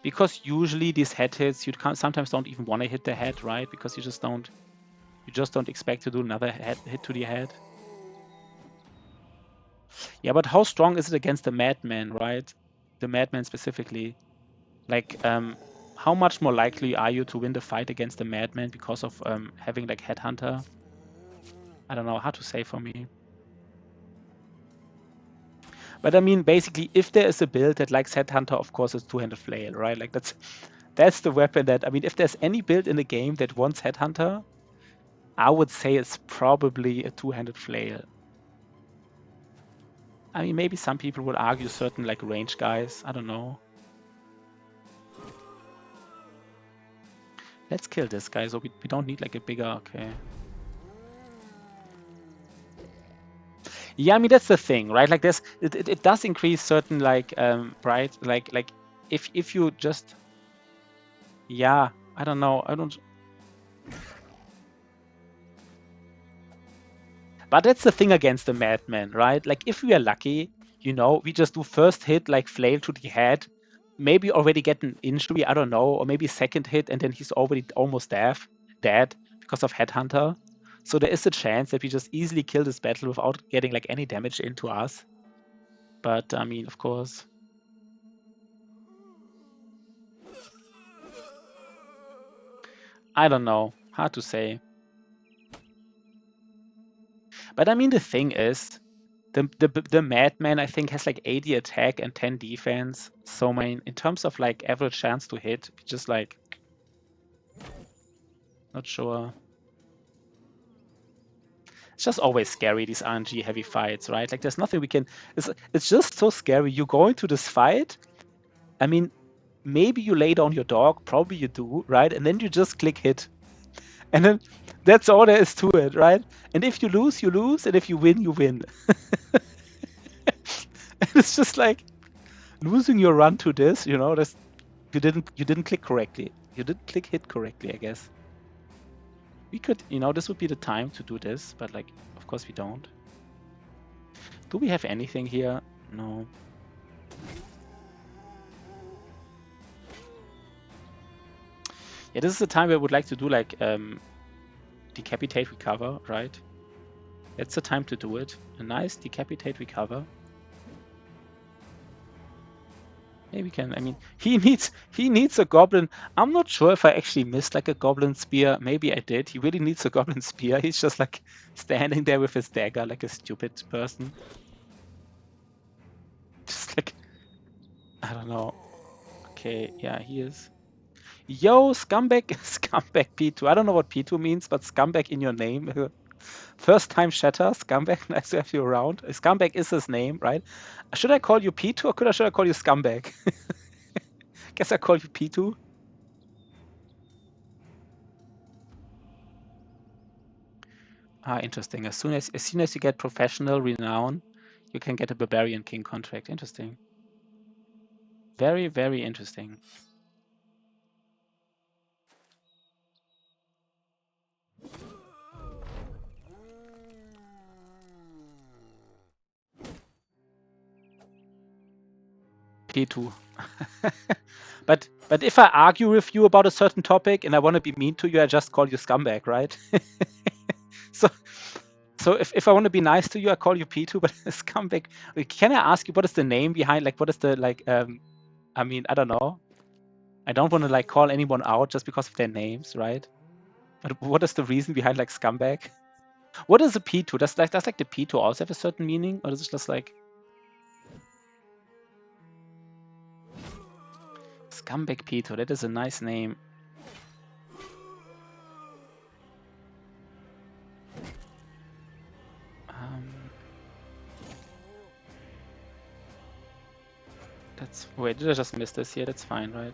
because usually these head hits you sometimes don't even want to hit the head, right? Because you just don't expect to do another head hit to the head. Yeah, but how strong is it against the Madman, right? The Madman specifically. Like, how much more likely are you to win the fight against the Madman because of having like Headhunter? I don't know how to say for me. But I mean, basically, if there is a build that likes Headhunter, of course, it's two-handed flail, right? Like that's the weapon that, I mean, if there's any build in the game that wants Headhunter, I would say it's probably a two-handed flail. I mean, maybe some people would argue certain like range guys. I don't know. Let's kill this guy, so we don't need like a bigger, okay. Yeah, I mean, that's the thing, right? Like it does increase certain like, right? Like if you just, yeah, I don't know. But that's the thing against the Madman, right? Like if we are lucky, you know, we just do first hit like flail to the head, maybe already get an injury, I don't know, or maybe second hit and then he's already almost dead because of Headhunter. So there is a chance that we just easily kill this battle without getting like any damage into us. But I mean, of course, I don't know, hard to say. But I mean, the thing is, the Madman, I think, has like 80 attack and 10 defense. So, I mean, in terms of like average chance to hit, just like, not sure. It's just always scary, these RNG heavy fights, right? Like, there's nothing we can. It's just so scary. You go into this fight. I mean, maybe you lay down your dog, probably you do, right? And then you just click hit. And then that's all there is to it, right? And if you lose, you lose. And if you win, you win. And it's just like losing your run to this, you know, that's you didn't click correctly. You didn't click hit correctly, I guess. We could, you know, this would be the time to do this, but like, of course we don't. Do we have anything here? No. Yeah, this is the time where I would like to do like decapitate recover, right? That's the time to do it. A nice decapitate recover. Maybe we can. I mean, he needs a goblin. I'm not sure if I actually missed like a goblin spear. Maybe I did. He really needs a goblin spear. He's just like standing there with his dagger like a stupid person. Just like, I don't know. Okay, yeah, he is. Yo, scumbag, scumbag P2. I don't know what P2 means, but scumbag in your name. First time shatter, scumbag. Nice to have you around. Scumbag is his name, right? Should I call you P2 or should I call you scumbag? Guess I call you P2. Ah, interesting. As soon as you get professional renown, you can get a Barbarian King contract. Interesting. Very, very interesting. P2. But if I argue with you about a certain topic and I want to be mean to you, I just call you scumbag, right? So So if I want to be nice to you, I call you P2, but scumbag. Can I ask you what is the name behind? Like, what is the like? I mean, I don't know. I don't want to like call anyone out just because of their names, right? But what is the reason behind like scumbag? What is a P2? Does like the P2 also have a certain meaning, or is it just like scumbag P2? That is a nice name. That's wait. Did I just miss this here? That's fine, right?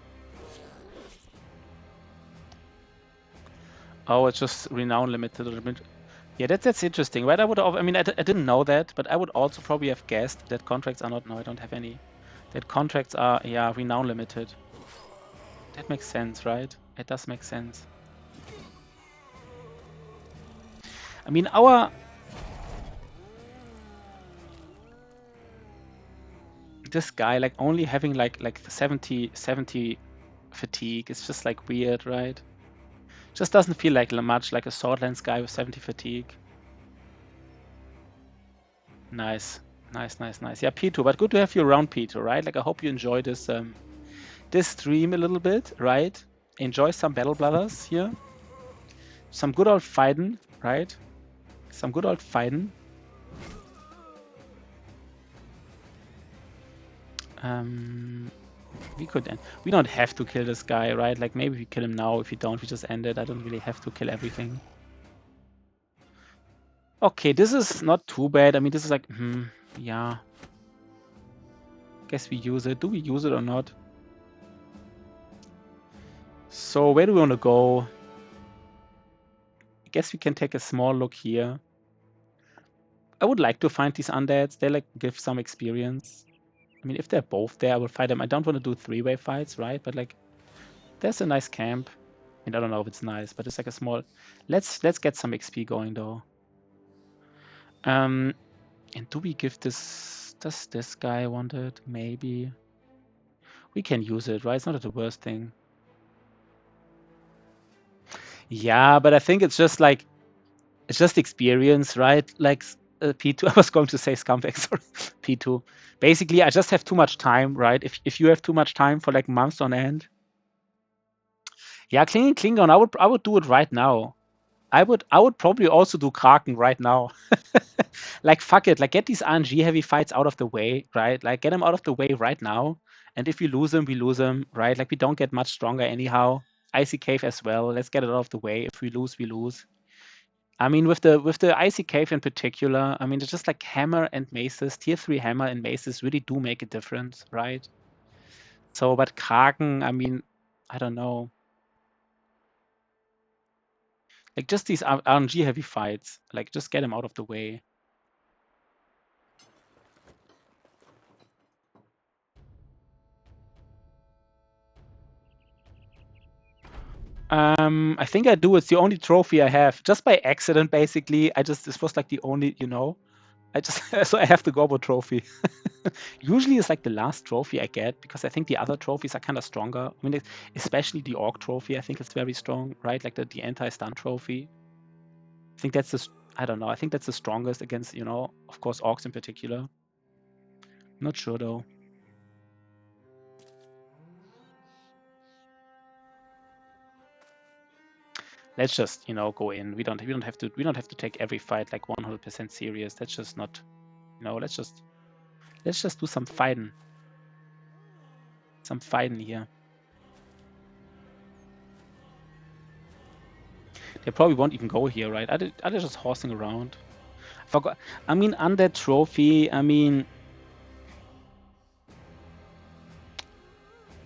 Oh, it's just renown limited. Yeah, that's interesting, right? I mean, I didn't know that, but I would also probably have guessed that contracts are not. No, I don't have any. That contracts are, yeah, renown limited. That makes sense, right? It does make sense. I mean, this guy like only having like 70 fatigue is just like weird, right? Just doesn't feel like much like a Swordlands guy with 70 fatigue. Nice. Yeah, P2, but good to have you around, P2, right? Like I hope you enjoy this this stream a little bit, right? Enjoy some Battle Brothers here. Some good old fighting, right? Some good old fighting. We don't have to kill this guy, right? Like maybe we kill him now. If we don't, we just end it. I don't really have to kill everything. Okay, this is not too bad. I mean, this is like, yeah. Guess we use it. Do we use it or not? So where do we want to go? I guess we can take a small look here. I would like to find these undeads. They like give some experience. I mean, if they're both there, I will fight them. I don't want to do three-way fights, right? But like, there's a nice camp. I mean, I don't know if it's nice, but it's like a small. Let's get some XP going though. And do we give this? Does this guy want it? Maybe. We can use it, right? It's not the worst thing. Yeah, but I think it's just like it's just experience, right? Like P2. I was going to say scumbag, sorry. P2. Basically, I just have too much time, right? If you have too much time for like months on end. Yeah, clinging Klingon, I would do it right now. I would probably also do Kraken right now. Like fuck it, like get these RNG heavy fights out of the way, right? Like get them out of the way right now. And if we lose them, we lose them, right? Like we don't get much stronger anyhow. Icy Cave as well. Let's get it out of the way. If we lose, we lose. I mean, with the Icy Cave in particular, I mean, it's just like hammer and maces. Tier 3 hammer and maces really do make a difference, right? So, but Kraken, I mean, I don't know. Like just these RNG heavy fights, like just get them out of the way. I think I do. It's the only trophy I have, just by accident, basically. This was like the only, I just so I have the Gobo trophy. Usually it's like the last trophy I get because I think the other trophies are kind of stronger. I mean, especially the Orc trophy. I think it's very strong, right? Like the anti-stun trophy. I think that's I don't know. I think that's the strongest against, of course, Orcs in particular. Not sure though. Let's just, go in. We don't have to take every fight like 100% serious. That's just not, let's just do some fighting. Some fighting here. They probably won't even go here, right? Are they just horsing around? I forgot. I mean, undead trophy. I mean,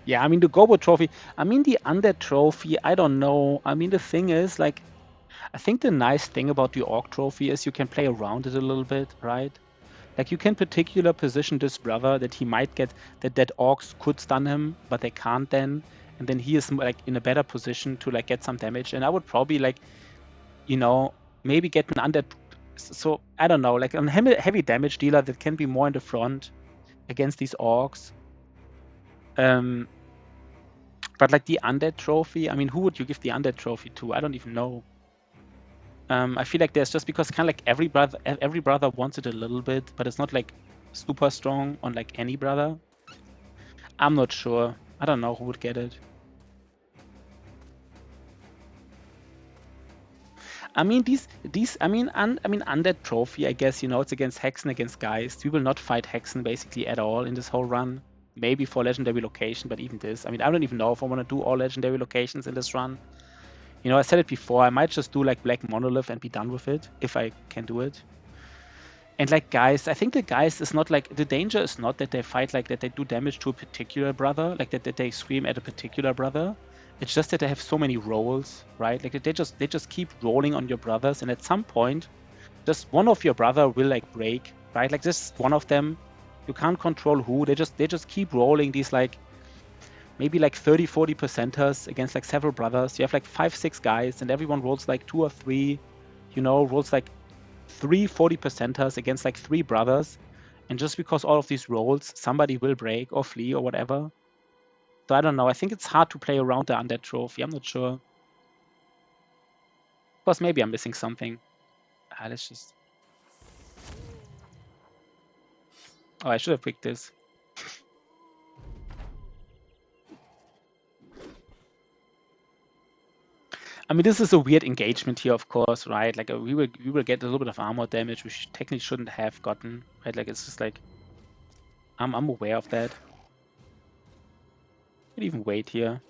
yeah. I mean, the Gobo trophy. I mean, the undead trophy. I don't know. I mean, the thing is, like, I think the nice thing about the Orc trophy is you can play around it a little bit, right? Like you can particular position this brother that he might get that Orcs could stun him, but they can't then, and then he is like in a better position to like get some damage. And I would probably like, maybe get an undead. So I don't know, like a heavy damage dealer that can be more in the front against these Orcs. But like the undead trophy, I mean, who would you give the undead trophy to? I don't even know. I feel like there's just because kind of like every brother wants it a little bit, but it's not like super strong on like any brother. I'm not sure. I don't know who would get it. I mean undead trophy. I guess it's against Hexen, against Geist. We will not fight Hexen basically at all in this whole run. Maybe for legendary location, but even this. I mean, I don't even know if I want to do all legendary locations in this run. I said it before. I might just do like Black Monolith and be done with it if I can do it. And like Geist, I think the Geist is not like the danger is not that they fight like that they do damage to a particular brother, like that they scream at a particular brother. It's just that they have so many rolls, right? Like they just keep rolling on your brothers, and at some point, just one of your brother will like break, right? Like this one of them, you can't control who. They just keep rolling these like maybe like 30-40 percenters against like several brothers. You have like 5-6 guys, and everyone rolls like 2 or 3, rolls like 3 40 percenters against like 3 brothers. And just because all of these rolls, somebody will break or flee or whatever. So I don't know. I think it's hard to play around the undead trophy. I'm not sure. Of course, maybe I'm missing something. Let's just. Oh, I should have picked this. I mean, this is a weird engagement here, of course, right? Like we will get a little bit of armor damage, which technically shouldn't have gotten, right? Like it's just like I'm aware of that. Could even wait here.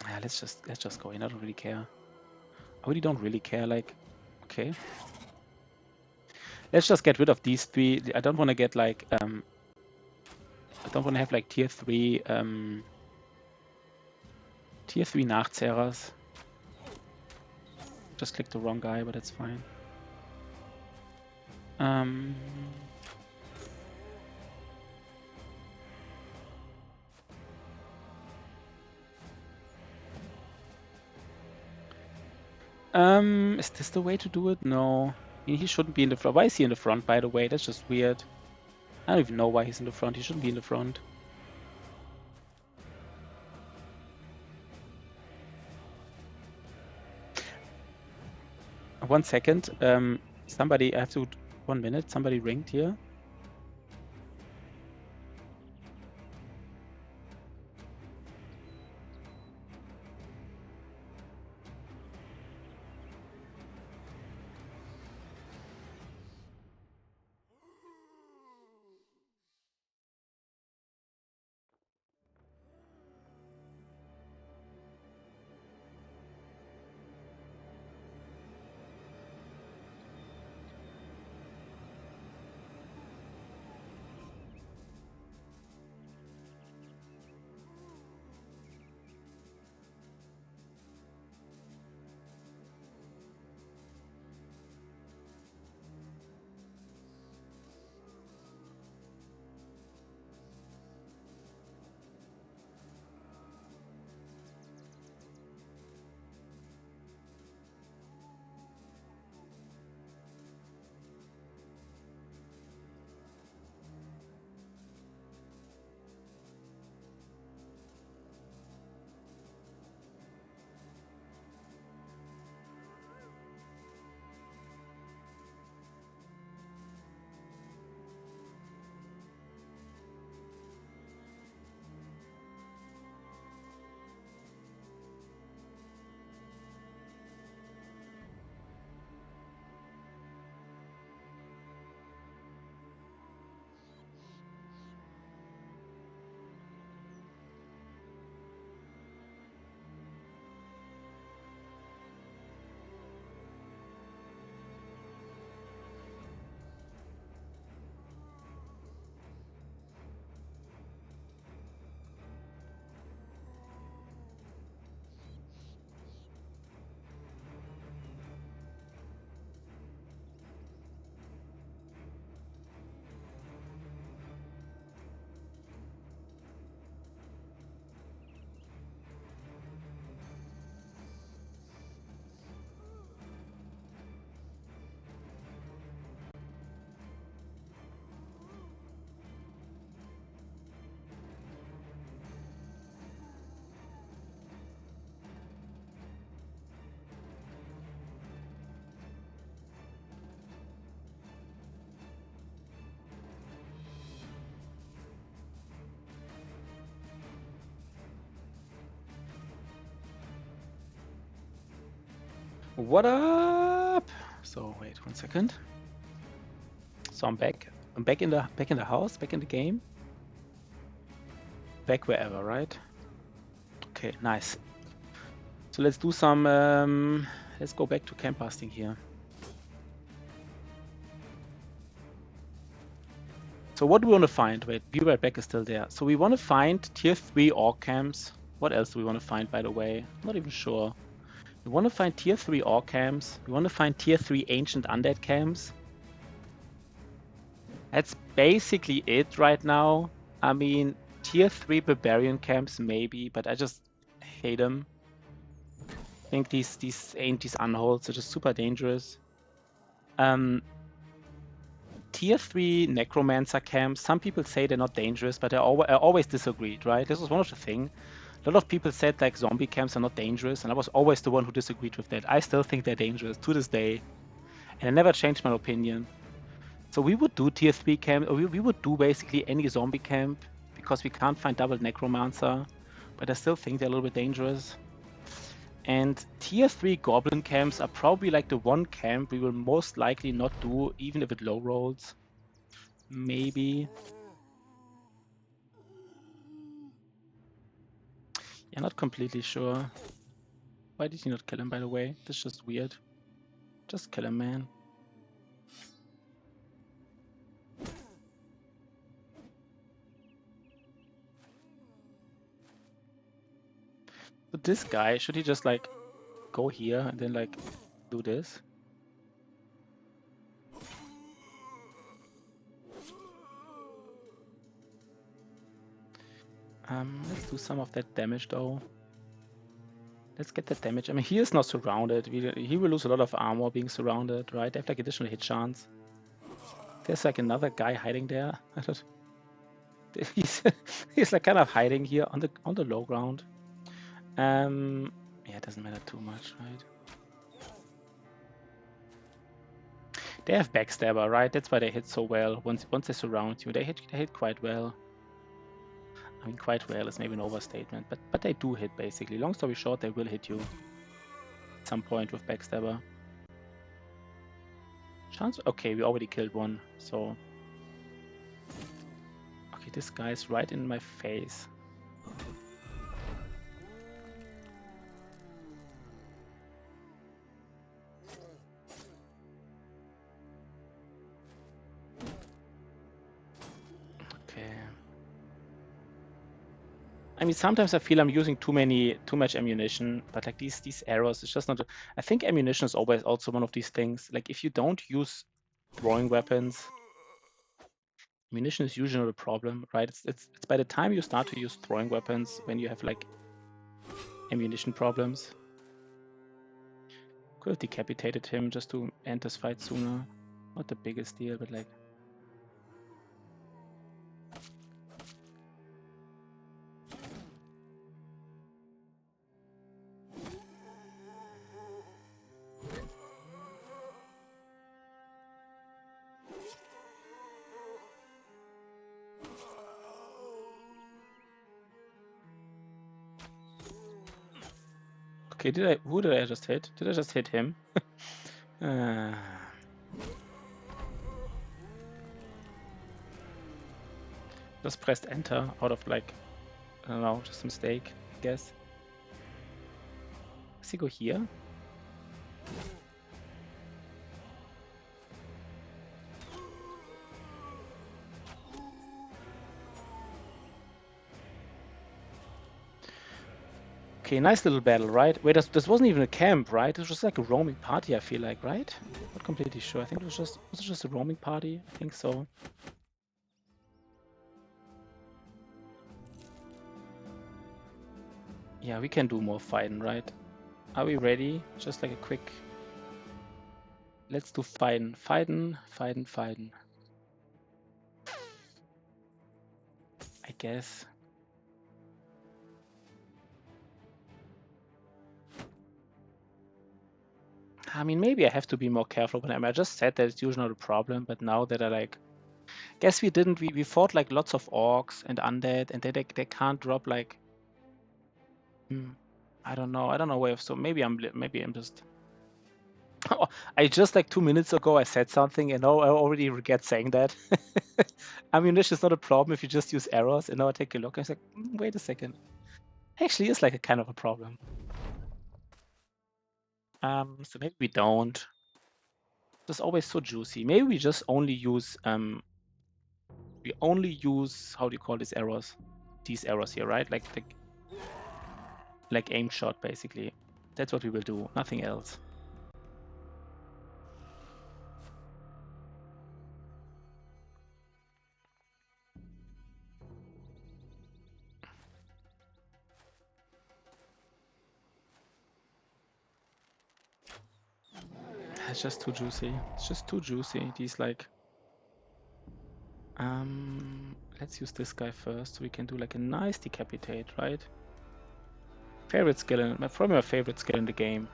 Yeah, let's just go in. I don't really care. I really don't really care. Like, okay, let's just get rid of these 3. I don't want to get like I don't want to have like tier 3 Nachzehrers. Just clicked the wrong guy, but that's fine. Is this the way to do it? No. I mean, he shouldn't be in the front. Why is he in the front, by the way? That's just weird. I don't even know why he's in the front. He shouldn't be in the front. One second. Somebody, I have to. 1 minute. Somebody ringed here. What up? So wait 1 second. So I'm back. I'm back in the house, back in the game. Back wherever, right? Okay, nice. So let's do some let's go back to camp busting here. So what do we want to find? Wait, view right back is still there. So we want to find tier 3 orc camps. What else do we want to find, by the way? I'm not even sure. We want to find tier 3 orc camps. We want to find tier 3 ancient undead camps. That's basically it right now. I mean, tier 3 barbarian camps maybe, but I just hate them. I think these unholds are just super dangerous. Tier 3 necromancer camps, some people say they're not dangerous, but I always disagreed, right? This was one of the things. A lot of people said like zombie camps are not dangerous, and I was always the one who disagreed with that. I still think they're dangerous to this day, and I never changed my opinion. So we would do tier 3 camp, or we would do basically any zombie camp, because we can't find double necromancer, but I still think they're a little bit dangerous. And tier 3 goblin camps are probably like the one camp we will most likely not do, even if it low rolls. Maybe. Yeah, not completely sure. Why did you not kill him, by the way? This is just weird. Just kill him, man. So this guy, should he just like go here and then like do this? Let's do some of that damage though. Let's get that damage. I mean, he is not surrounded. He will lose a lot of armor being surrounded, right? They have like additional hit chance. There's like another guy hiding there. He's like kind of hiding here on the low ground. Yeah, it doesn't matter too much, right? They have backstabber, right? That's why they hit so well. Once they surround you, they hit quite well. I mean, quite well is maybe an overstatement, but they do hit basically. Long story short, they will hit you at some point with backstabber. Chance? Okay, we already killed one, so okay, this guy's right in my face. Okay. I mean, sometimes I feel I'm using too much ammunition, but like these arrows, it's just not. I think ammunition is always also one of these things. Like if you don't use throwing weapons, ammunition is usually not a problem, right? It's by the time you start to use throwing weapons when you have like ammunition problems. Could have decapitated him just to end this fight sooner. Not the biggest deal, but like. Okay, who did I just hit? Did I just hit him? Just pressed enter out of like, I don't know, just a mistake, I guess. Does he go here? Okay, nice little battle, right? Wait, this wasn't even a camp, right? This was just like a roaming party, I feel like, right? Not completely sure. I think it was just a roaming party? I think so. Yeah, we can do more fighting, right? Are we ready? Just like a quick... Let's do fighting. Fighting. I guess. I mean, maybe I have to be more careful when I just said that it's usually not a problem, but now that I like... Guess we didn't. We fought like lots of orcs and undead, and they can't drop like... I don't know way of... So maybe I'm just... I just like 2 minutes ago I said something and now I already regret saying that. Ammunition is not a problem if you just use arrows, and now I take a look and I was like, wait a second. Actually is like a kind of a problem. So maybe we don't. It's always so juicy. Maybe we just only use how do you call these arrows? These arrows here, right? Like aim shot basically. That's what we will do, nothing else. It's just too juicy. It's just too juicy. These like let's use this guy first so we can do like a nice decapitate, right? Favorite skill probably my favorite skill in the game.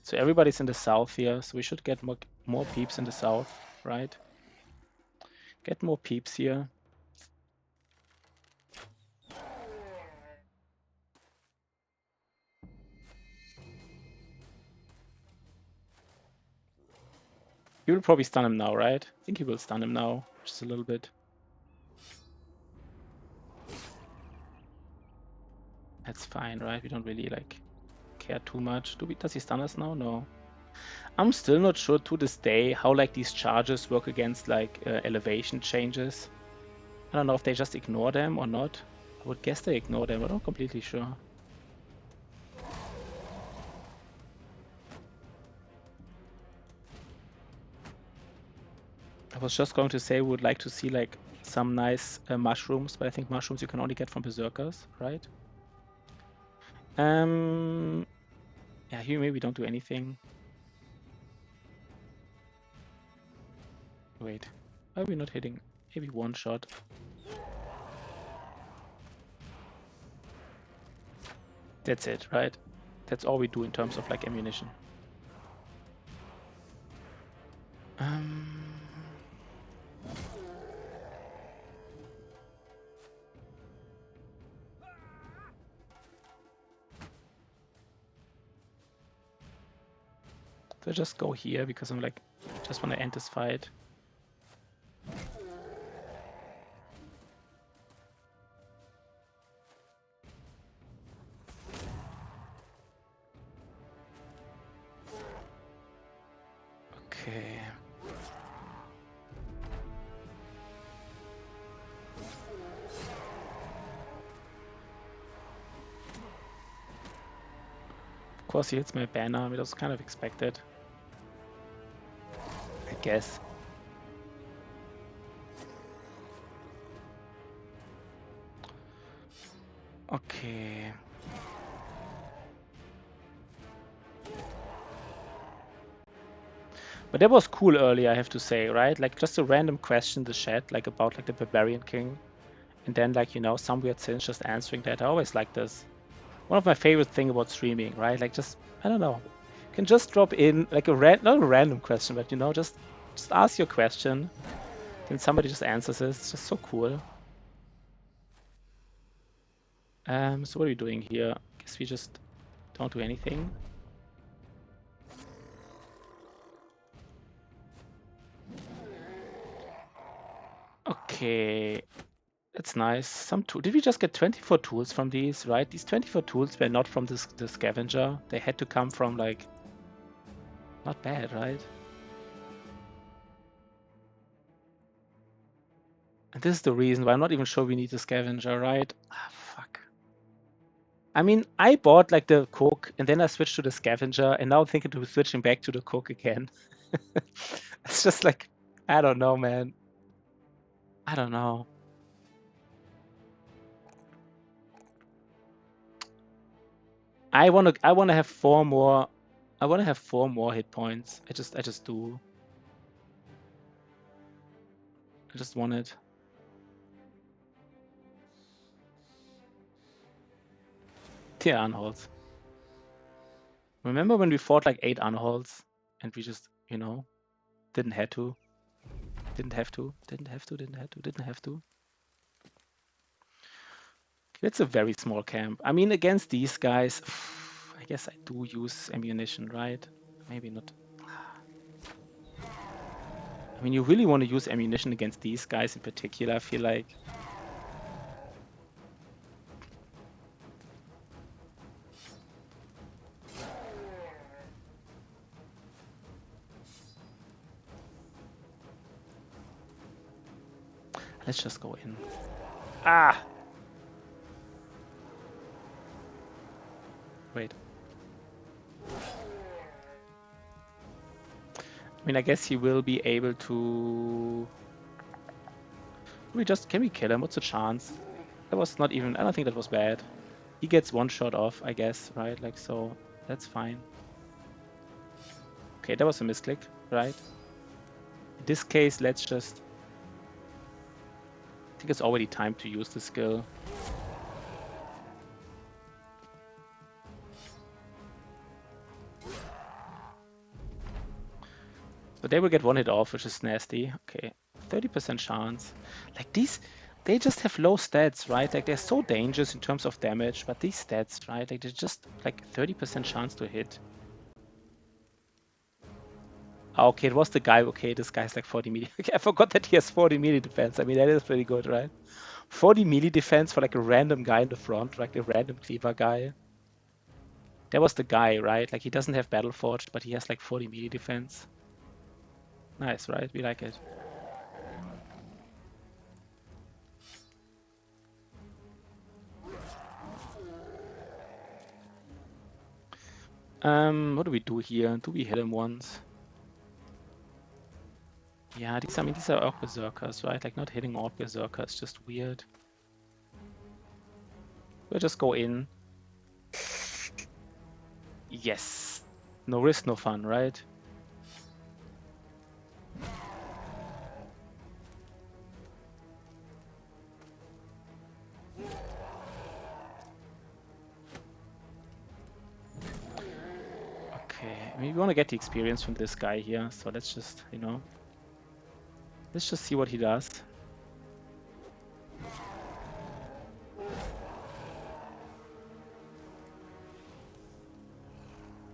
So everybody's in the south here, so we should get more peeps in the south, right? Get more peeps here. He will probably stun him now, right? I think he will stun him now, just a little bit. That's fine, right? We don't really like care too much. Does he stun us now? No. I'm still not sure to this day how like these charges work against like elevation changes. I don't know if they just ignore them or not. I would guess they ignore them, but I'm not completely sure. I was just going to say we would like to see like some nice mushrooms, but I think mushrooms you can only get from berserkers, right? Yeah, here maybe don't do anything. Wait, why are we not hitting? Maybe one shot. That's it, right? That's all we do in terms of like ammunition. So I just go here because I'm like, just want to end this fight. Okay. Of course he hits my banner, it was kind of expected. I guess. Okay. But that was cool earlier, I have to say, right? Like just a random question in the chat, like about like the Barbarian King. And then like, you know, some weird Sin's just answering that. I always like this. One of my favorite thing about streaming, right? Like just, I don't know. You can just drop in like not a random question, but you know, just ask your question. Then somebody just answers it. It's just so cool. So what are we doing here? Guess we just don't do anything. Okay, that's nice. Did we just get 24 tools from these, right? These 24 tools were not from the scavenger. They had to come from like, not bad, right? And this is the reason why I'm not even sure we need the scavenger, right? Ah, fuck. I mean, I bought like the cook and then I switched to the scavenger and now I'm thinking to switching back to the cook again. It's just like, I don't know, man. I don't know. I wanna have 4 more. I wanna have 4 more hit points. I just do. I just want it. Tier unholds. Remember when we fought like 8 unholds and we just, you know, didn't Didn't have to. Didn't have to. Didn't have to. Didn't have to. It's a very small camp. I mean, against these guys, I guess I do use ammunition, right? Maybe not. I mean, you really want to use ammunition against these guys in particular, I feel like. Let's just go in. Ah! Wait. I mean, I guess he will be able to... Can we kill him? What's the chance? That was not even... I don't think that was bad. He gets one shot off, I guess, right? Like, so that's fine. Okay, that was a misclick, right? In this case, let's just... I think it's already time to use the skill. So they will get one hit off, which is nasty. Okay, 30% chance. Like these, they just have low stats, right? Like they're so dangerous in terms of damage, but these stats, right? Like they're just like 30% chance to hit. Okay, it was the guy. Okay, this guy's like 40 melee. Okay, I forgot that he has 40 melee defense. I mean, that is pretty good, right? 40 melee defense for like a random guy in the front, like a random cleaver guy. That was the guy, right? Like he doesn't have Battle Forged, but he has like 40 melee defense. Nice, right? We like it. What do we do here? Do we hit him once? Yeah, these are Orc Berserkers, right? Like not hitting Orc Berserker is just weird. We'll just go in. Yes. No risk, no fun, right? Okay, I mean, we want to get the experience from this guy here, so let's just, let's just see what he does.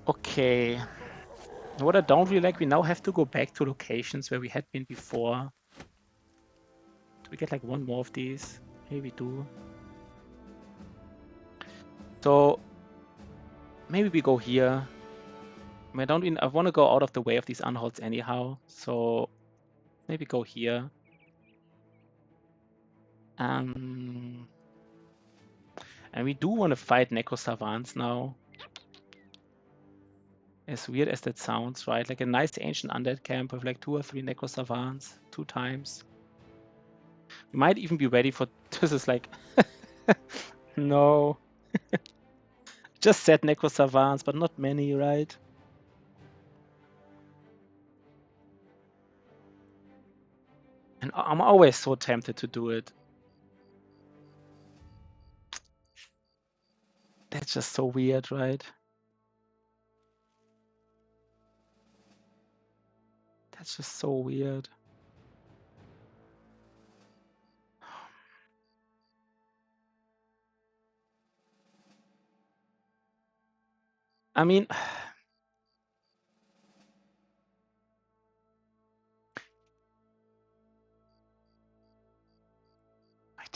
Okay. What I don't really like, we now have to go back to locations where we had been before. Do we get like one more of these? Maybe we do. So maybe we go here. I want to go out of the way of these unholds anyhow, so maybe go here. And we do want to fight Necro Savants now. As weird as that sounds, right? Like a nice ancient undead camp with like 2 or 3 Necro Savants, 2 times. We might even be ready for... This is like... No. Just said Necro Savants, but not many, right? And I'm always so tempted to do it. That's just so weird, right? That's just so weird. I mean...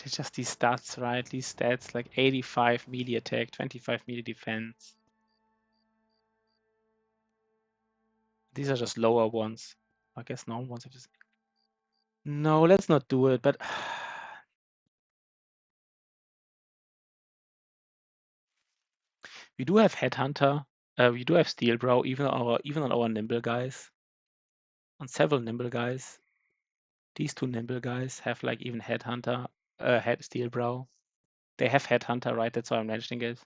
Just these stats, right? These stats, like 85 melee attack, 25 melee defense. These are just lower ones. I guess normal ones are just... No, let's not do it, but... We do have Headhunter. We do have Steelbrow, even on our Nimble guys. On several Nimble guys. These 2 Nimble guys have like even Headhunter, Steelbrow. They have Headhunter, right? That's why I'm mentioning it.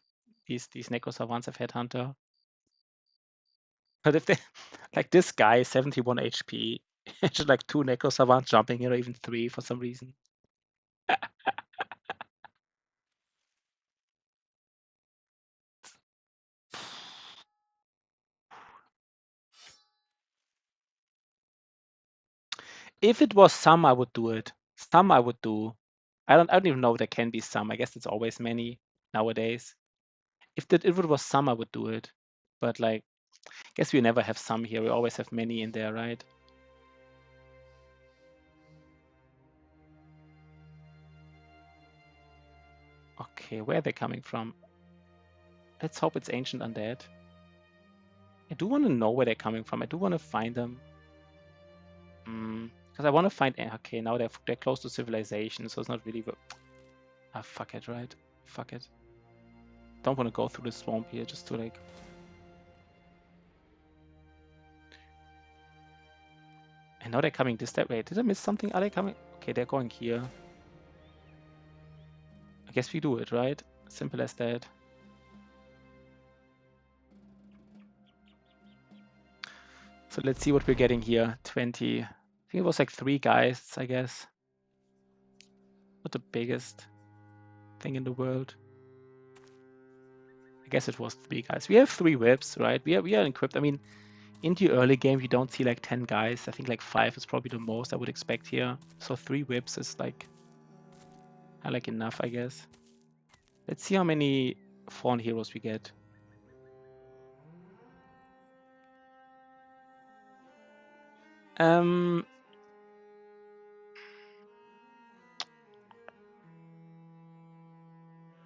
These Necro Savants have Headhunter. But if they... Like this guy, 71 HP. Just like 2 Necro Savants jumping here, or even 3 for some reason. If it was some, I would do it. Some I would do. I don't even know if there can be some. I guess it's always many nowadays. If it was some, I would do it. But like, I guess we never have some here. We always have many in there, right? Okay, where are they coming from? Let's hope it's Ancient Undead. I do want to know where they're coming from. I do want to find them. Because I want to find... Okay, now they're close to civilization, so it's not really... Ah, fuck it, right? Fuck it. Don't want to go through the swamp here, just to like... I know they're coming this way. Did I miss something? Are they coming? Okay, they're going here. I guess we do it, right? Simple as that. So let's see what we're getting here. 20. I think it was like 3 guys, I guess. Not the biggest thing in the world. I guess it was 3 guys. We have 3 whips, right? We are equipped. I mean, in the early game, you don't see like 10 guys. I think like 5 is probably the most I would expect here. So 3 whips is like enough, I guess. Let's see how many fallen heroes we get. Hmm.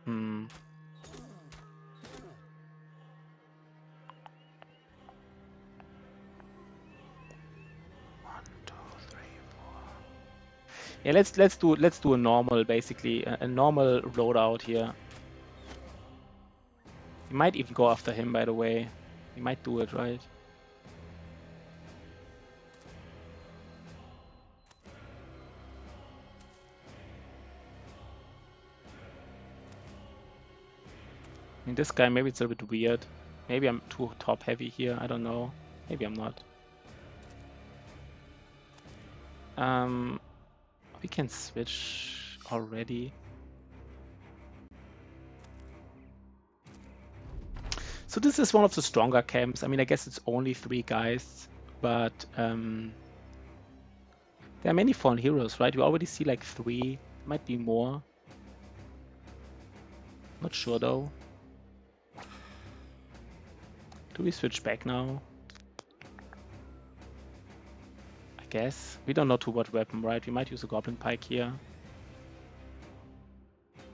1, 2, 3, 4. Yeah, let's do a normal, basically a normal loadout here. We might even go after him, by the way. We might do it, right? I mean, this guy, maybe it's a bit weird. Maybe I'm too top heavy here. I don't know. Maybe I'm not. We can switch already. So this is one of the stronger camps. I mean, I guess it's only 3 guys, but there are many fallen heroes, right? We already see like 3. Might be more. Not sure though. Do we switch back now? I guess. We don't know to what weapon, right? We might use a Goblin Pike here.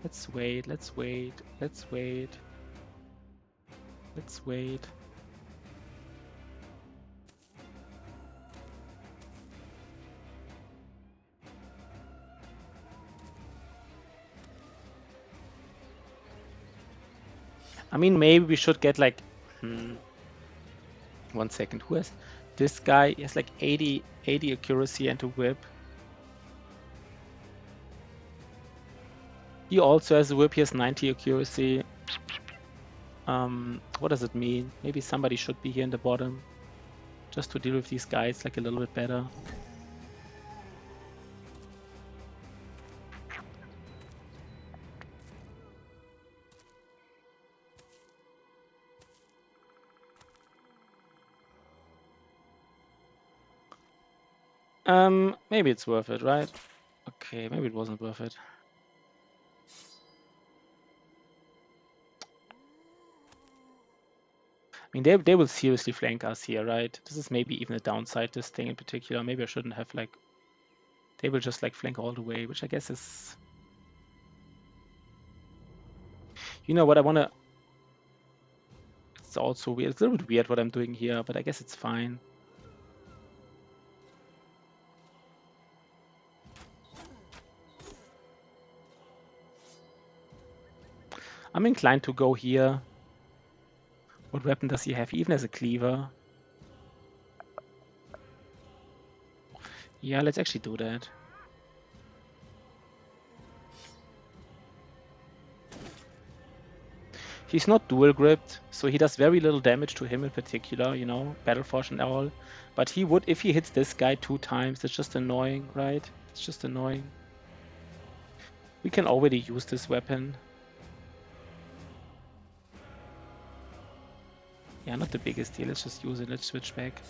Let's wait, let's wait, let's wait. Let's wait. I mean, maybe we should get like... 1 second. Who has... This guy has like 80 accuracy and a whip. He also has a whip. He has 90 accuracy. What does it mean? Maybe somebody should be here in the bottom, just to deal with these guys like a little bit better. Maybe it's worth it, right? Okay, maybe it wasn't worth it. I mean, they will seriously flank us here, right? This is maybe even a downside, this thing in particular. Maybe I shouldn't have like... They will just like flank all the way, which I guess is... You know what, I wanna... It's also weird. It's a little bit weird what I'm doing here, but I guess it's fine. I'm inclined to go here. What weapon does he have? He even has a cleaver. Yeah, let's actually do that. He's not dual gripped, so he does very little damage to him in particular, you know, Battle Forge and all. But he would, if he hits this guy 2 times, it's just annoying, right? It's just annoying. We can already use this weapon. Yeah, not the biggest deal. Let's just use it. Let's switch back.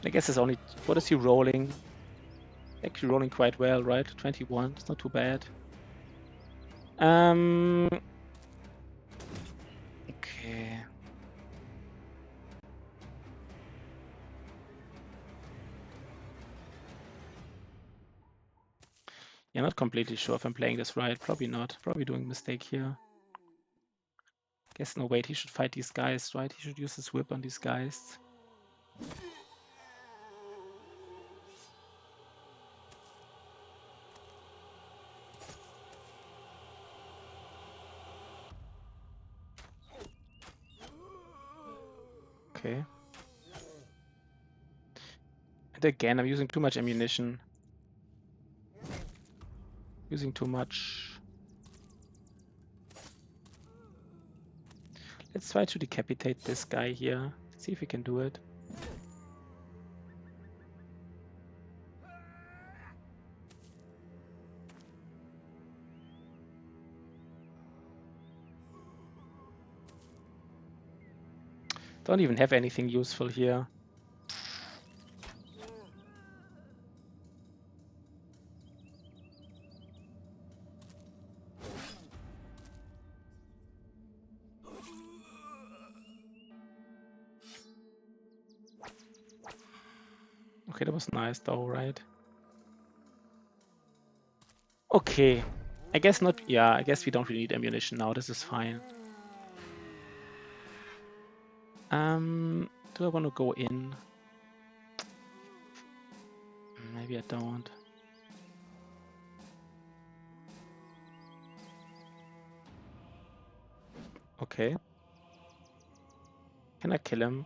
I guess it's only... What is he rolling? Actually rolling quite well, right? 21, it's not too bad. Okay. Yeah, not completely sure if I'm playing this right. Probably not. Probably doing a mistake here. Guess no, wait, he should fight these guys, right? He should use his whip on these guys. Okay. And again, I'm using too much ammunition. Using too much. Let's try to decapitate this guy here. Let's see if we can do it. Don't even have anything useful here. Okay, that was nice though, right? Okay. I guess not. Yeah, I guess we don't really need ammunition now. This is fine. Do I want to go in? Maybe I don't. Okay. Can I kill him?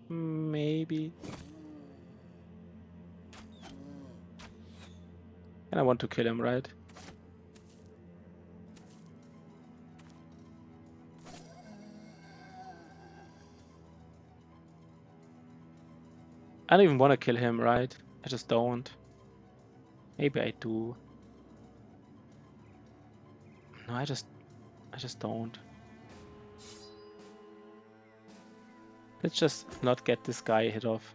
Maybe. And I want to kill him, right? I don't even want to kill him, right? I just don't. Maybe I do. No, I just don't. Let's just not get this guy hit off.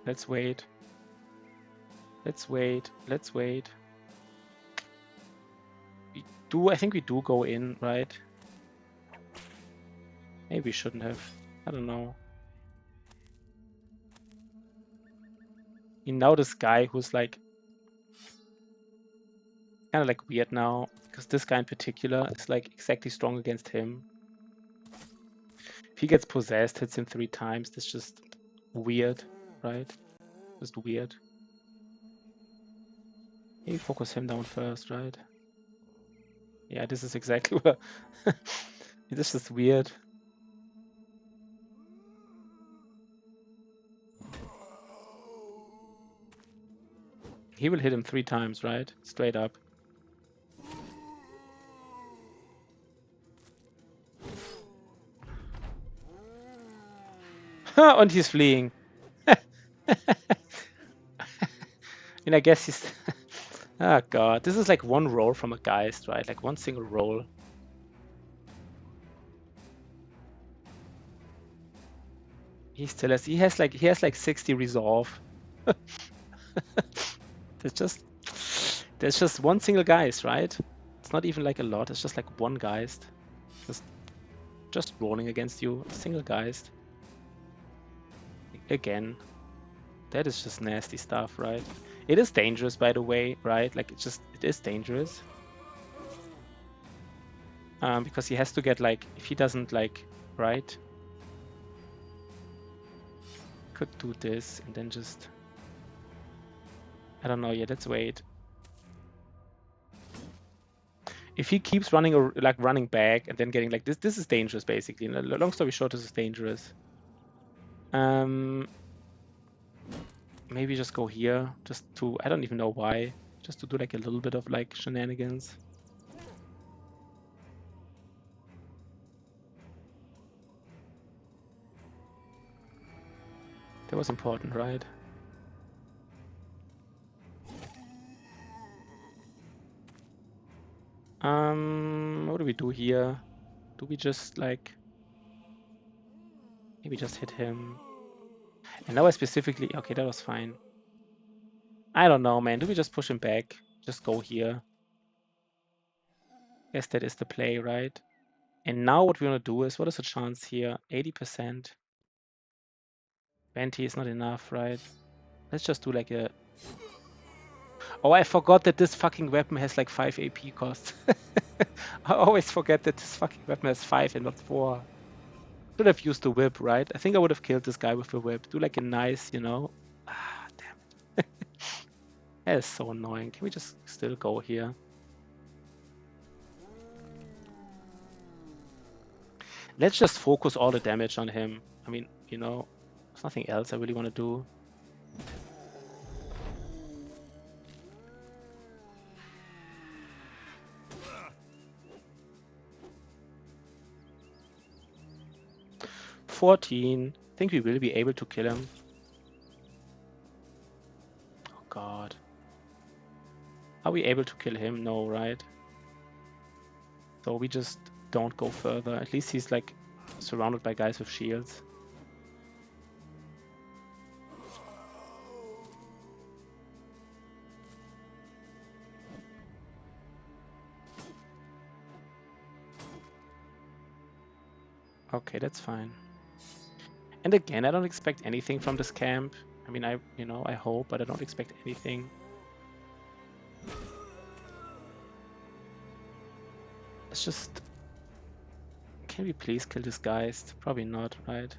Let's wait. Let's wait. Let's wait. I think we do go in, right? Maybe we shouldn't have. I don't know. You know this guy who's like kind of like weird now, because this guy in particular is like exactly strong against him. If he gets possessed, hits him 3 times, that's just weird, right? Just weird. Maybe focus him down first, right? Yeah, this is exactly what... This is weird. He will hit him 3 times, right? Straight up. And he's fleeing. I guess he's... Oh god, this is like one roll from a Geist, right? Like one single roll. He still has... He has like 60 resolve. There's just one single Geist, right? It's not even like a lot. It's just like one Geist. Just rolling against you. A single Geist. Again. That is just nasty stuff, right? It is dangerous, by the way, right? Like, it is dangerous. Because he has to get, like, if he doesn't, like, right? Could do this and then just... I don't know, yeah, let's wait. If he keeps running, or like, running back and then getting, like, this is dangerous, basically. Long story short, this is dangerous. Maybe just go here, just to... I don't even know why. Just to do, like, a little bit of, like, shenanigans. That was important, right? we do here? Do we just like maybe just hit him? And now I specifically okay, that was fine. I don't know, man. Do we just push him back? Just go here. Guess that is the play, right? And now what we want to do is, what is the chance here? 80%. 20 is not enough, right? Let's just do like a... Oh, I forgot that this fucking weapon has like 5 AP cost. I always forget that this fucking weapon has 5 and not 4. Should have used the whip, right? I think I would have killed this guy with the whip. Do like a nice, you know... Ah, damn it. That is so annoying. Can we just still go here? Let's just focus all the damage on him. I mean, you know, there's nothing else I really want to do. I think we will be able to kill him. Oh god. Are we able to kill him? No, right? So we just don't go further. At least he's like surrounded by guys with shields. Okay, that's fine. And again, I don't expect anything from this camp. I mean, I hope, but I don't expect anything. Let's just... Can we please kill this Geist? Probably not, right?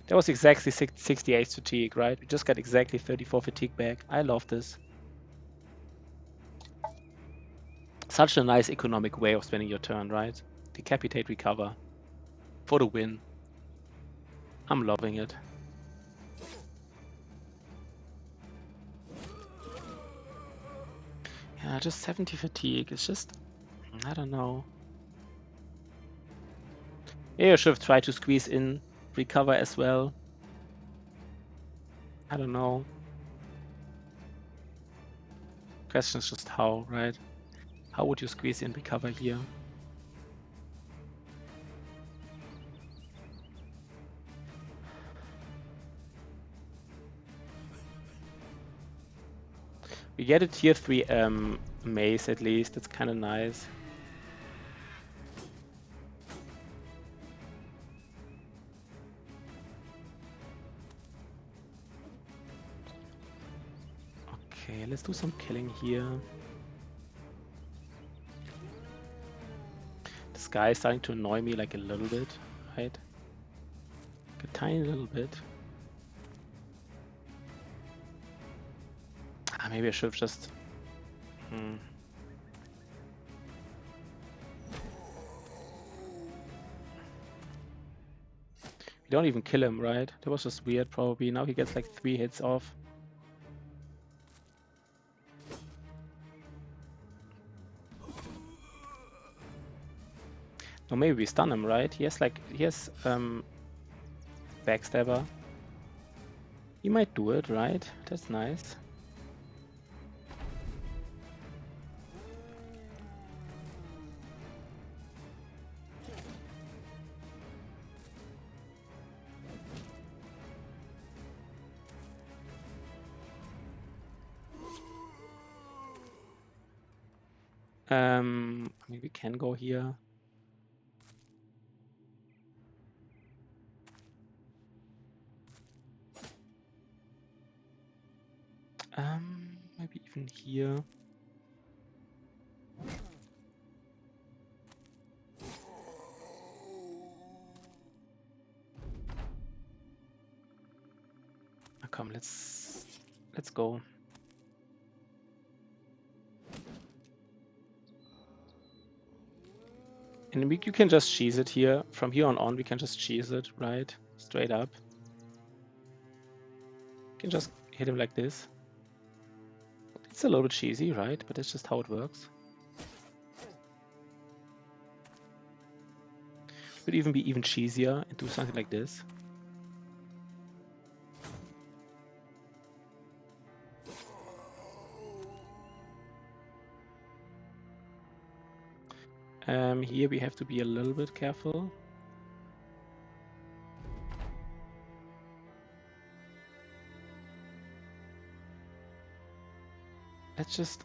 That was exactly 68 fatigue, right? We just got exactly 34 fatigue back. I love this. Such a nice economic way of spending your turn, right? Decapitate, recover. For the win. I'm loving it. Yeah, just 70 fatigue. It's just... I don't know. Yeah, I should have tried to squeeze in recover as well. I don't know. Question is just how, right? How would you squeeze in recover here? We get a tier 3 mace at least. That's kind of nice. Okay, let's do some killing here. This guy is starting to annoy me like a little bit, right? Like a tiny little bit. Maybe I should have just... We don't even kill him, right? That was just weird, probably. Now he gets like 3 hits off. No, maybe we stun him, right? He has backstabber. He might do it, right? That's nice. I mean, we can go here. Maybe even here. Oh, come, let's go. And you can just cheese it here. From here on, we can just cheese it, right? Straight up. You can just hit him like this. It's a little bit cheesy, right? But that's just how it works. Could even be even cheesier and do something like this. Here we have to be a little bit careful. Let's just...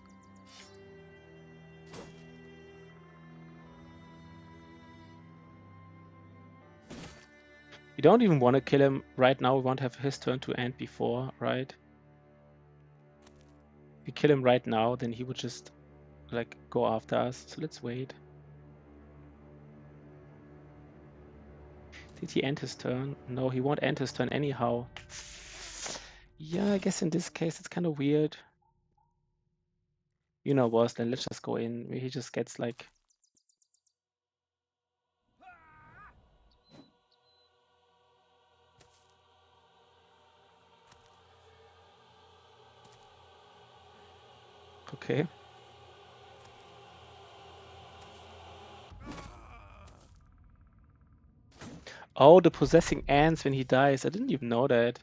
We don't even want to kill him right now. We want to have his turn to end before, right? If we kill him right now, then he would just like go after us. So let's wait. Did he end his turn? No, he won't end his turn anyhow. Yeah, I guess in this case it's kind of weird. You know what, then let's just go in. He just gets like... Okay. Oh, the possessing ends when he dies. I didn't even know that.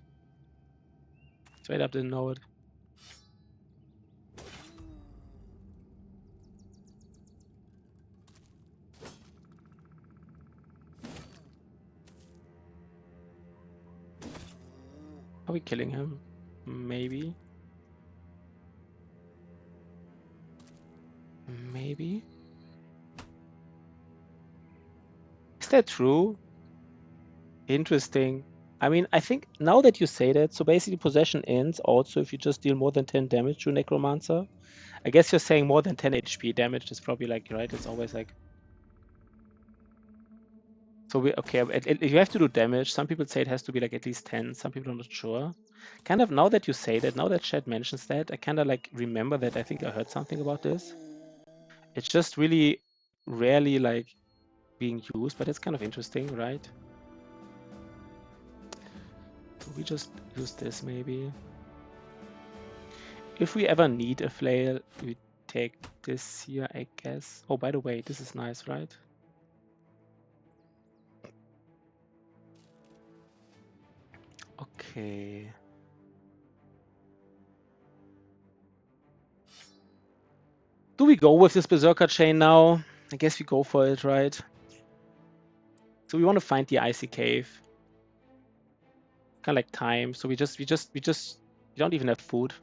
Straight up didn't know it. Are we killing him? Maybe. Maybe. Is that true? Interesting. I mean, I think now that you say that, so basically possession ends also if you just deal more than 10 damage to Necromancer. I guess you're saying more than 10 HP damage is probably like, right? It's always like... So we, okay, you have to do damage. Some people say it has to be like at least 10. Some people are not sure. Kind of now that you say that, now that Chad mentions that, I kind of like remember that I think I heard something about this. It's just really rarely like being used, but it's kind of interesting, right? So we just use this maybe. If we ever need a flail, we take this here, I guess. Oh, by the way, this is nice, right? Okay. Do we go with this Berserker chain now? I guess we go for it, right? So we want to find the icy cave. Kind of like time. So we don't even have food.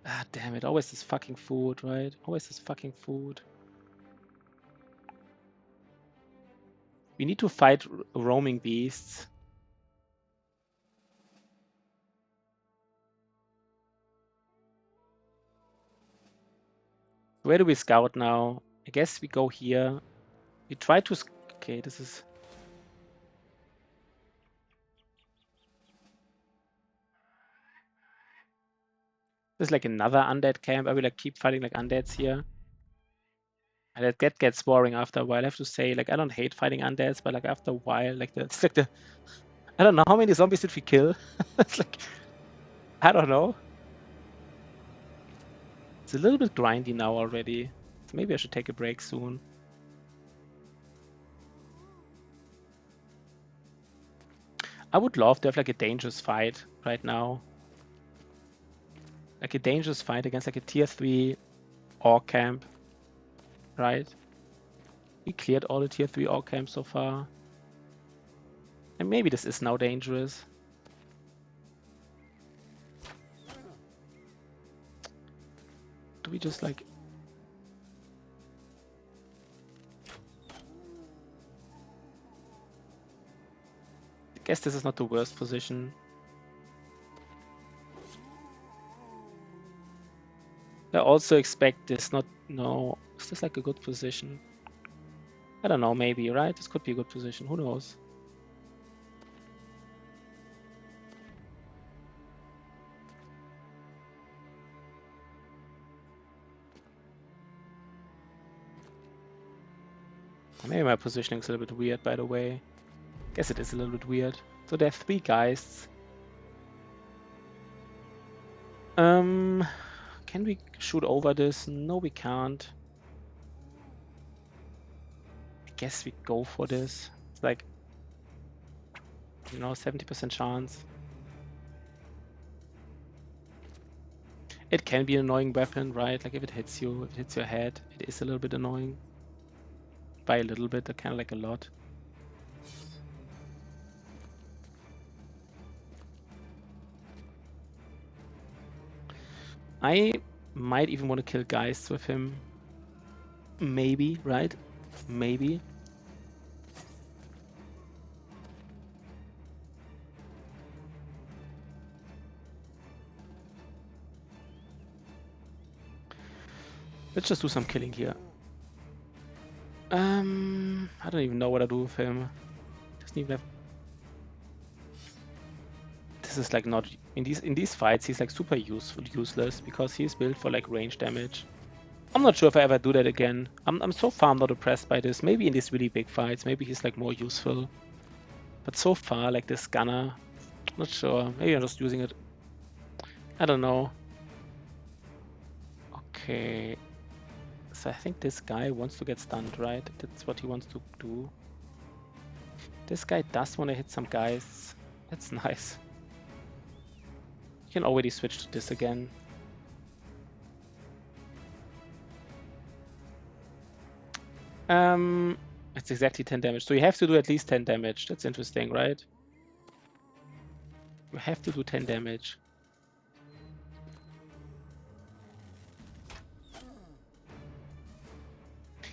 Ah, damn it. Always this fucking food, right? Always this fucking food. We need to fight roaming beasts. Where do we scout now? I guess we go here. We try to... Okay, this is... This is like another undead camp. I will like keep fighting like undeads here. And that gets boring after a while. I have to say, like, I don't hate fighting undeads, but like after a while, like it's like the... I don't know, how many zombies did we kill? It's like... I don't know. It's a little bit grindy now already. So maybe I should take a break soon. I would love to have like a dangerous fight right now. Like a dangerous fight against like a tier 3 orc camp. Right? We cleared all the tier 3 orc camps so far. And maybe this is now dangerous. Do we just like... I guess this is not the worst position. I also expect this not... No. Is this like a good position? I don't know, maybe, right? This could be a good position. Who knows? Maybe my positioning is a little bit weird, by the way. Guess it is a little bit weird. So there are 3 geists. Can we shoot over this? No, we can't. I guess we go for this. It's like, you know, 70% chance. It can be an annoying weapon, right? Like if it hits you, if it hits your head, it is a little bit annoying. by a little bit, kind of like a lot. I might even want to kill Geists with him. Maybe, right? Maybe. Let's just do some killing here. I don't even know what I do with him. Doesn't even have. This is like not in these fights. He's like super useless because he's built for like range damage. I'm not sure if I ever do that again. I'm so far not impressed by this. Maybe in these really big fights, maybe he's like more useful. But so far, like this gunner, not sure. Maybe I'm just using it. I don't know. Okay. So I think this guy wants to get stunned, right? That's what he wants to do. This guy does want to hit some guys. That's nice. You can already switch to this again. It's exactly 10 damage. So you have to do at least 10 damage. That's interesting, right? You have to do 10 damage.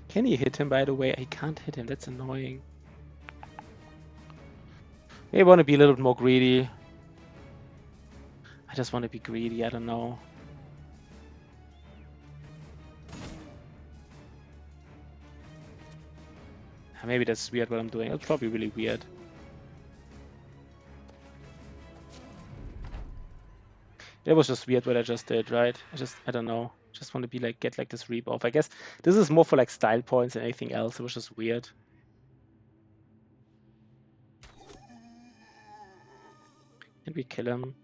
Can he hit him, by the way? I can't hit him. That's annoying. Maybe I want to be a little bit more greedy. I just want to be greedy. I don't know. Maybe that's weird what I'm doing. It's probably really weird. It was just weird what I just did, right? I don't know. Just want to be like, get like this reap off. I guess this is more for like style points than anything else. It was just weird. Can we kill him?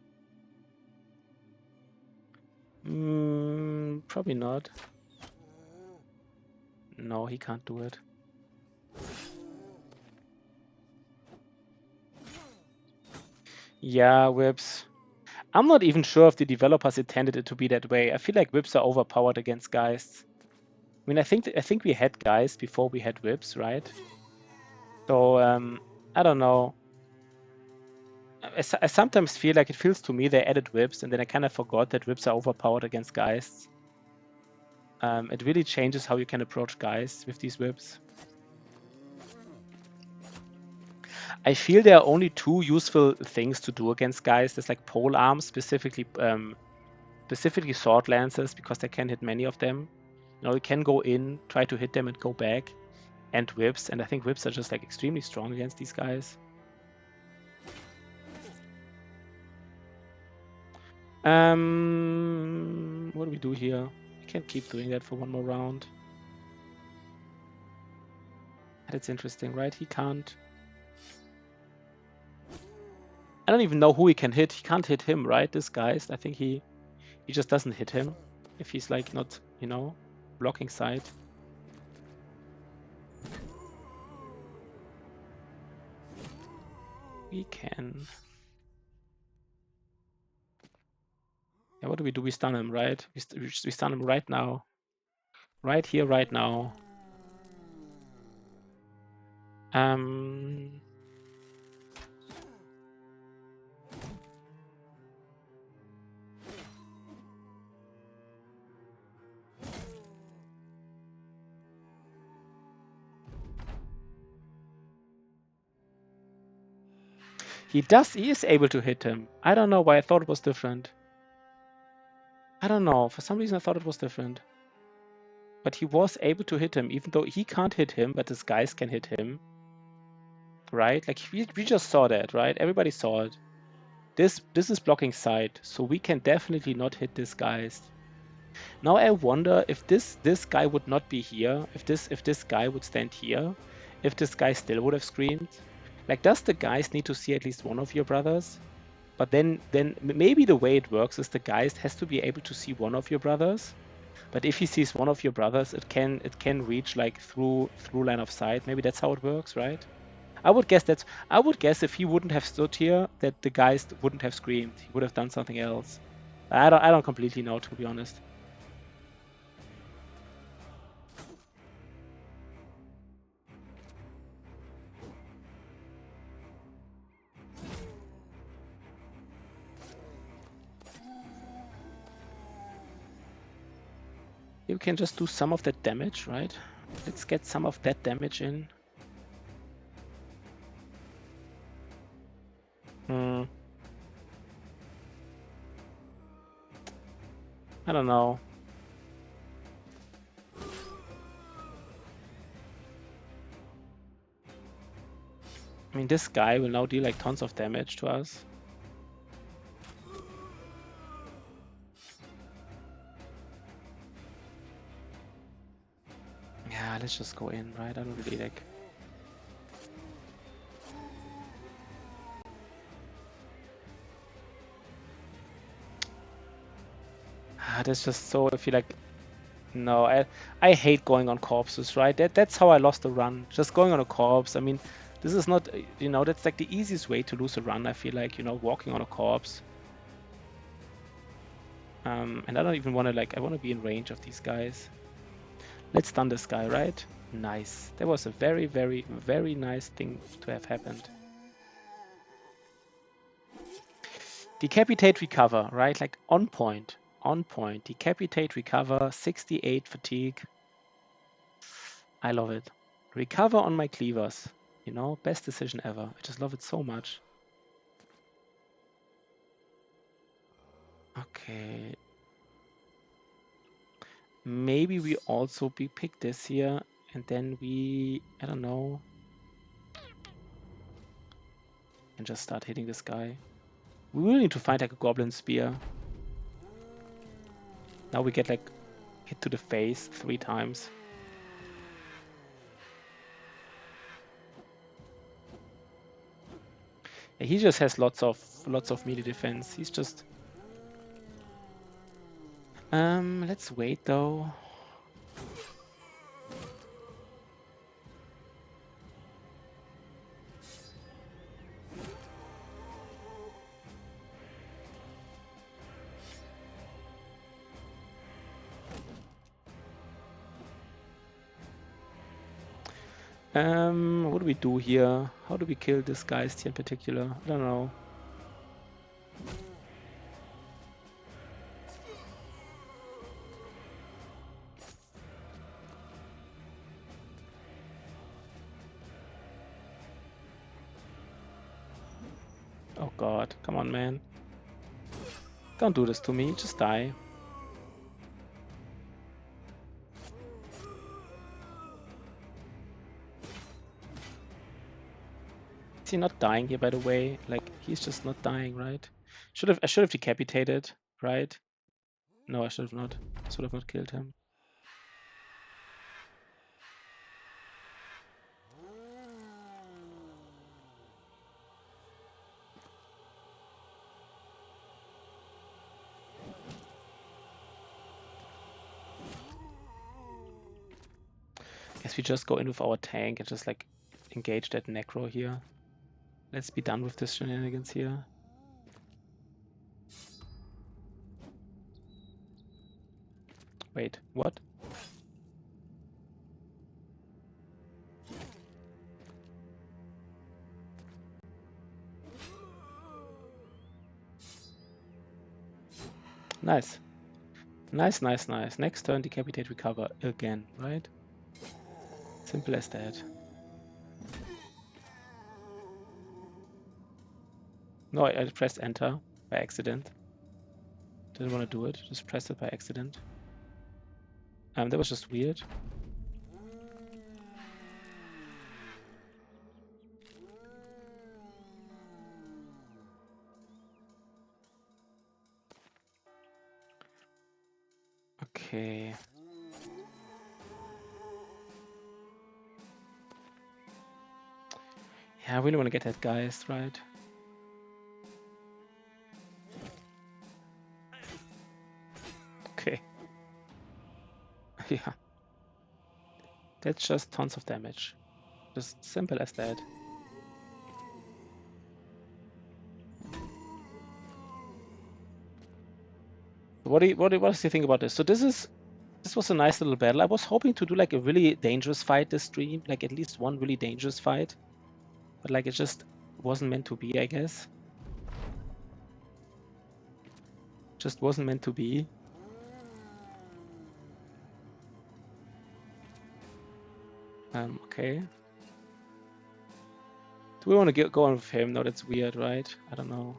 Probably not. No, he can't do it. Yeah, whips. I'm not even sure if the developers intended it to be that way. I feel like whips are overpowered against Geists. I mean, I think we had Geists before we had whips, right? So I don't know. I sometimes feel like it feels to me they added whips, and then I kind of forgot that whips are overpowered against Geists. It really changes how you can approach Geists with these whips. I feel there are only two useful things to do against Geists. There's like pole arms, specifically sword lances, because they can hit many of them. You know, you can go in, try to hit them and go back, and whips. And I think whips are just like extremely strong against these guys. What do we do here? We can keep doing that for one more round. That's interesting, right? He can't. I don't even know who he can hit. He can't hit him, right? This Geist. I think he just doesn't hit him if he's like not, you know, blocking side. We can. Yeah, what do? We stun him, right? We stun him right now. Right here, right now. He is able to hit him. I don't know why I thought it was different. I don't know. For some reason I thought it was different. But he was able to hit him, even though he can't hit him, but this guys can hit him. Right? Like we just saw that, right? Everybody saw it. This is blocking side, so we can definitely not hit this Geist. Now I wonder if this guy would not be here, if this guy would stand here, if this guy still would have screamed. Like, does the Geist need to see at least one of your brothers? But then maybe the way it works is the Geist has to be able to see one of your brothers. But if he sees one of your brothers, it can reach like through line of sight. Maybe that's how it works, right? I would guess if he wouldn't have stood here, that the Geist wouldn't have screamed. He would have done something else. I don't completely know, to be honest. we can just do some of that damage, right? Let's get some of that damage in. I don't know. I mean, this guy will now deal like tons of damage to us. Yeah, let's just go in, right? I don't really like... That's just so, I feel like... No, I hate going on corpses, right? That's how I lost a run. Just going on a corpse. I mean, this is not, you know, that's like the easiest way to lose a run, I feel like, you know, walking on a corpse. And I don't even want to, like, I want to be in range of these guys. Let's stun this guy, right? Nice. That was a very, very, very nice thing to have happened. Decapitate, recover, right? Like on point. On point. Decapitate, recover, 68 fatigue. I love it. Recover on my cleavers. You know, best decision ever. I just love it so much. Okay. Maybe we also pick this here and then we, I don't know, and just start hitting this guy. We will need to find like a goblin spear. Now we get like hit to the face 3 times. Yeah, he just has lots of melee defense. He's just... let's wait though. What do we do here? How do we kill this guy in particular? I don't know. Oh god, come on, man. Don't do this to me, just die. Is he not dying here, by the way? Like, he's just not dying, right? I should have decapitated, right? No, I should have not. Should have not killed him. Guess we just go in with our tank and just like engage that necro here. Let's be done with this shenanigans here. Wait, what? Nice. Nice, nice, nice. Next turn, decapitate, recover again, right? Simple as that. No, I pressed enter by accident. Didn't want to do it, just pressed it by accident. That was just weird. Okay. Yeah, I really want to get that Geist, right? Okay. Yeah. That's just tons of damage. Just simple as that. What do you think about this? So this was a nice little battle. I was hoping to do like a really dangerous fight this stream, like at least one really dangerous fight. But like it just wasn't meant to be, I guess. Just wasn't meant to be. Okay. Do we want to go on with him? No, that's weird, right? I don't know.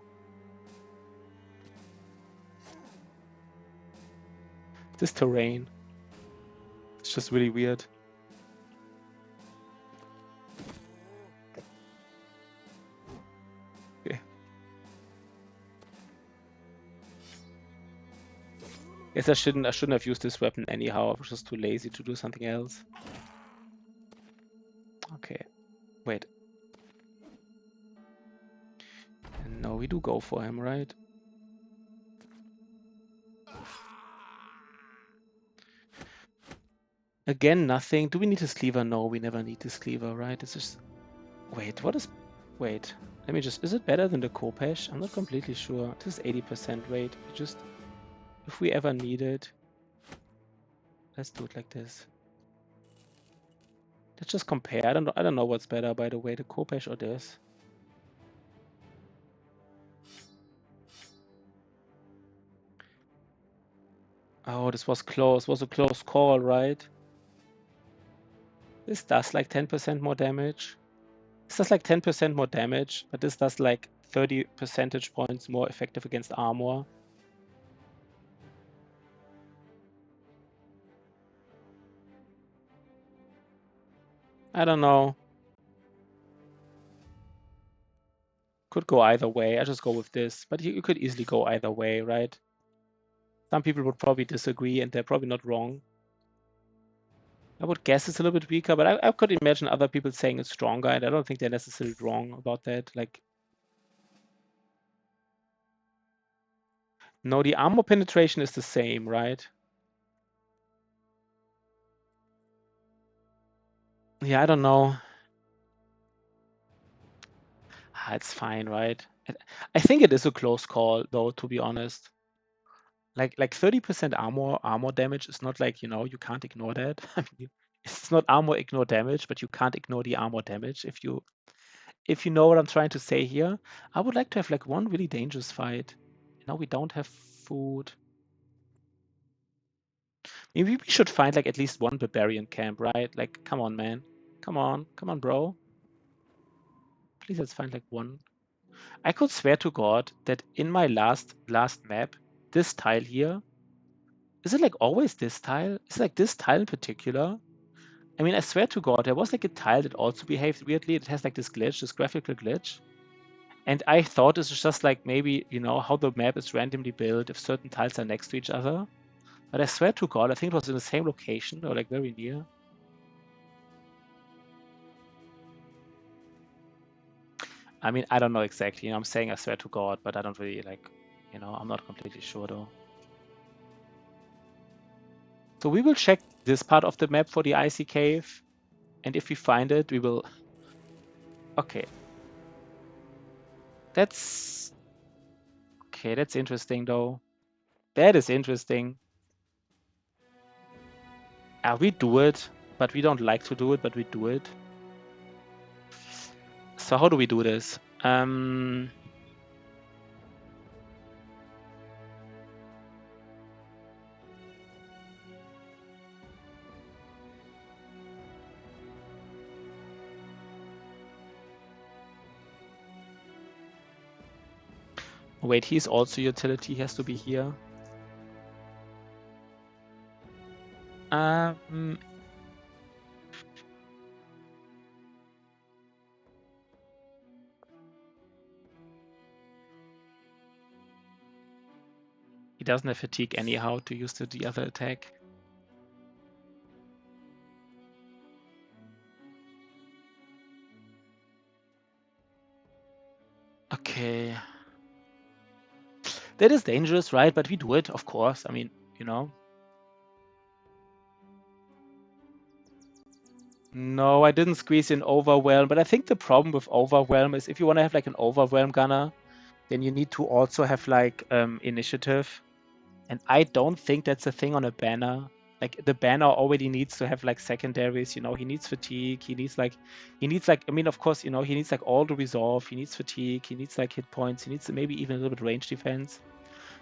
This terrain. It's just really weird. Okay. Guess I shouldn't have used this weapon anyhow. I was just too lazy to do something else. Okay. Wait. No, we do go for him, right? Again, nothing. Do we need this cleaver? No, we never need this cleaver, right? It's just... Wait, what is... Wait. Let me just... Is it better than the Kopesh? I'm not completely sure. This is 80% rate. Just... If we ever need it... Let's do it like this. Let's just compare. I don't know what's better, by the way, the Kopesh or this. Oh, this was close. Was a close call, right? This does like 10% more damage. This does like 10% more damage, but this does like 30 percentage points more effective against armor. I don't know. Could go either way. I just go with this, but you could easily go either way, right? Some people would probably disagree, and they're probably not wrong. I would guess it's a little bit weaker, but I could imagine other people saying it's stronger, and I don't think they're necessarily wrong about that. Like, no, the armor penetration is the same, right? Yeah, I don't know. It's fine, right? I think it is a close call, though, to be honest. Like 30% armor damage is not like, you can't ignore that. I mean, it's not armor ignore damage, but you can't ignore the armor damage if you know what I'm trying to say here. I would like to have like one really dangerous fight. Now we don't have food. Maybe we should find like at least one barbarian camp, right? Like, come on, man. Come on, bro. Please, let's find like one. I could swear to God that in my last map, this tile here, is it like always this tile? Is it like this tile in particular? I mean, I swear to God, there was like a tile that also behaved weirdly. It has like this glitch, this graphical glitch. And I thought this was just like maybe, how the map is randomly built if certain tiles are next to each other. But I swear to God, I think it was in the same location or like very near. I mean, I don't know exactly. I'm saying I swear to God, but I don't really like, I'm not completely sure though. So we will check this part of the map for the icy cave. And if we find it, we will... Okay. That's interesting though. That is interesting. We do it, but we don't like to do it, but we do it. So how do we do this? Wait, he's also utility. He has to be here. He doesn't have fatigue anyhow to use the other attack. Okay. That is dangerous, right? But we do it, of course. I mean, No, I didn't squeeze in Overwhelm, but I think the problem with Overwhelm is if you want to have like an Overwhelm gunner, then you need to also have like initiative. And I don't think that's a thing on a banner. Like the banner already needs to have like secondaries, he needs fatigue, he needs like, I mean, of course, he needs like all the resolve, he needs fatigue, he needs like hit points, he needs maybe even a little bit range defense.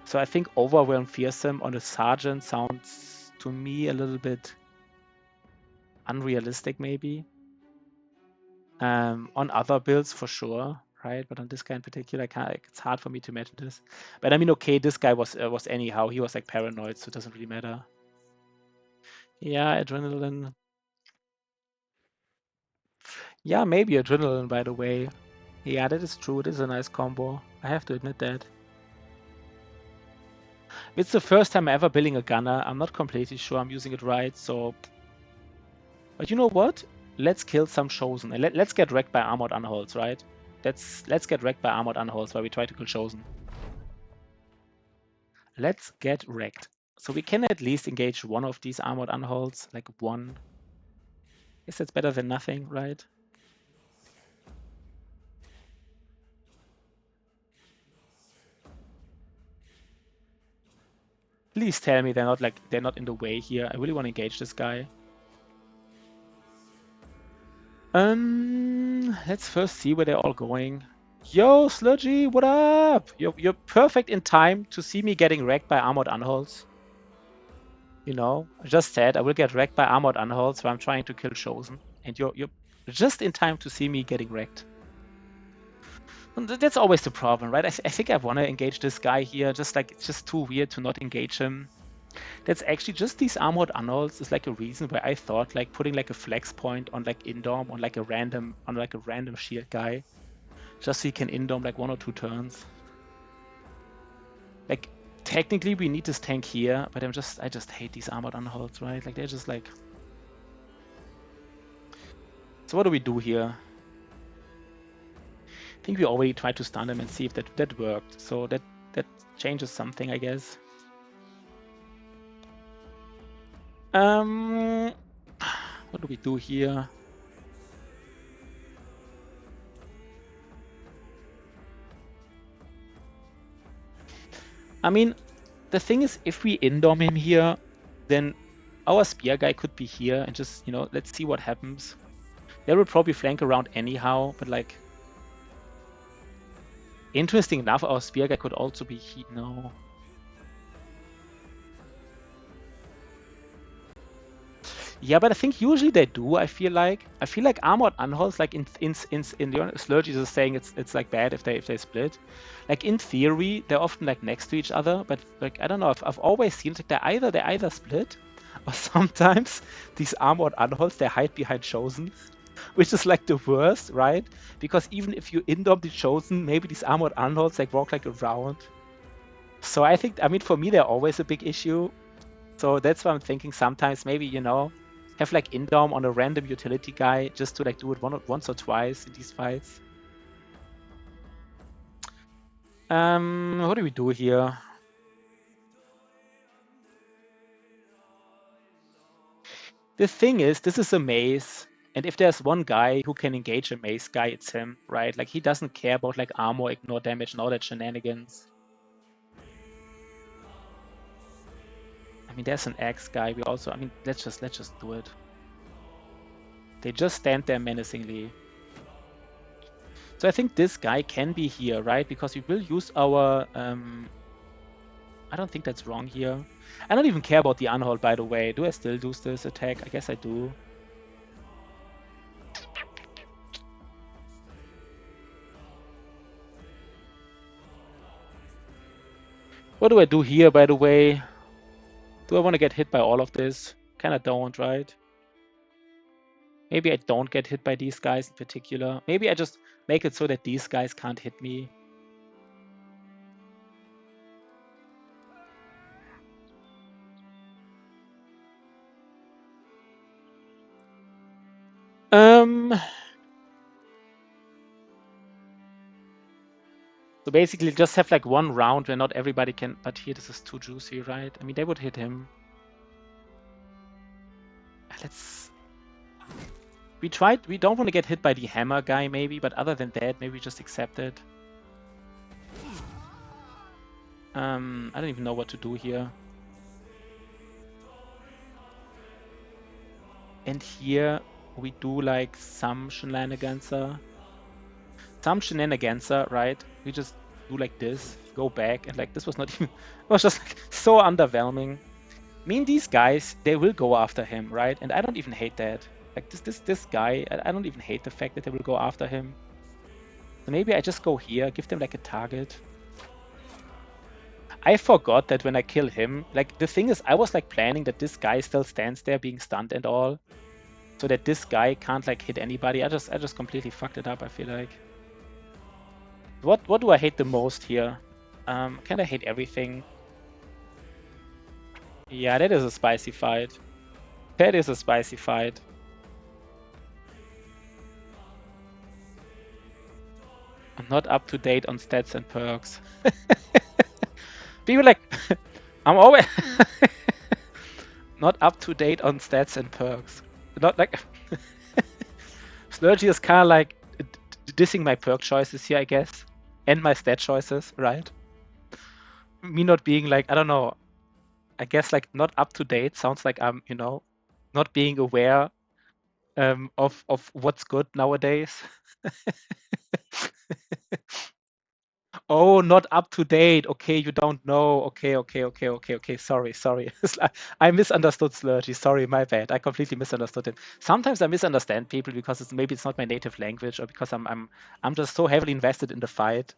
So I think Overwhelm Fearsome on a sergeant sounds to me a little bit unrealistic maybe. On other builds for sure, right? But on this guy in particular, it's hard for me to imagine this. But I mean, okay, this guy was anyhow. He was like paranoid, so it doesn't really matter. Yeah, adrenaline. Yeah, maybe adrenaline, by the way. Yeah, that is true. It is a nice combo. I have to admit that. It's the first time ever building a gunner. I'm not completely sure I'm using it right, so... But you know what? Let's kill some Chosen. And let's get wrecked by Armored Unholds, right? Let's get wrecked by Armored Unholds while we try to kill Chosen. Let's get wrecked. So we can at least engage one of these Armored Unholds, like one. Guess that's better than nothing, right? Please tell me they're not in the way here. I really want to engage this guy. Let's first see where they're all going. Yo, Sludgy, what up? You're perfect in time to see me getting wrecked by Armored Unholds. You know, I just said I will get wrecked by Armored Unholds while I'm trying to kill Chosen. And you're just in time to see me getting wrecked. And that's always the problem, right? I think I want to engage this guy here. Just like, it's just too weird to not engage him. That's actually just these Armored Unholds is like a reason why I thought like putting like a flex point on like Indom on like a random shield guy. Just so he can Indom like 1 or 2 turns. Like, technically we need this tank here, but I just hate these Armored Unholds, right? Like, they're just like... So what do we do here? I think we already tried to stun him and see if that worked. So that changes something, I guess. What do we do here? I mean, the thing is, if we Indom him here, then our spear guy could be here and just, you know, let's see what happens. They will probably flank around anyhow, but like... Interesting enough, our spear guy could also be here. No. Yeah, but I think usually they do. I feel like Armored Unholds, like in the Slurgy is saying it's like bad if they split. Like in theory, they're often like next to each other, but like I don't know. I've always seen like they either split, or sometimes these Armored Unholds they hide behind Chosen, which is like the worst, right? Because even if you Indom the Chosen, maybe these Armored Unholds like walk like around. So I think, I mean, for me they're always a big issue. So that's why I'm thinking sometimes maybe, you know, have like Indom on a random utility guy just to like do it once or twice in these fights. What do we do here? The thing is, this is a maze, and if there's one guy who can engage a maze guy, it's him, right? Like he doesn't care about like armor, ignore damage, and all that shenanigans. I mean, there's an axe guy. We also, I mean, let's just do it. They just stand there menacingly. So I think this guy can be here, right? Because we will use our... I don't think that's wrong here. I don't even care about the Unhold, by the way. Do I still do this attack? I guess I do. What do I do here, by the way? Do I want to get hit by all of this? Kinda don't, right? Maybe I don't get hit by these guys in particular. Maybe I just make it so that these guys can't hit me. So basically just have like one round where not everybody can... But here this is too juicy, right? I mean, they would hit him. Let's... We don't want to get hit by the hammer guy maybe, but other than that, maybe just accept it. I don't even know what to do here. And here we do like some shenanigans. Right? We just do like this, go back, and like this was not even... It was just like so underwhelming. I mean, these guys, they will go after him, right? And I don't even hate that. Like this guy, I don't even hate the fact that they will go after him. So maybe I just go here, give them like a target. I forgot that when I kill him, like the thing is, I was like planning that this guy still stands there being stunned and all, so that this guy can't like hit anybody. I just completely fucked it up, I feel like. What do I hate the most here? Kind of hate everything. Yeah, that is a spicy fight. That is a spicy fight. I'm not up to date on stats and perks. People like, I'm always not up to date on stats and perks. Not like Slurgy is kind of like dissing my perk choices here, I guess, and my stat choices, right? Me not being like, I don't know, I guess like not up to date sounds like I'm, you know, not being aware of what's good nowadays. Oh, not up to date. Okay, you don't know. Okay. Sorry. I misunderstood Slurgy. Sorry, my bad. I completely misunderstood him. Sometimes I misunderstand people because maybe it's not my native language, or because I'm just so heavily invested in the fight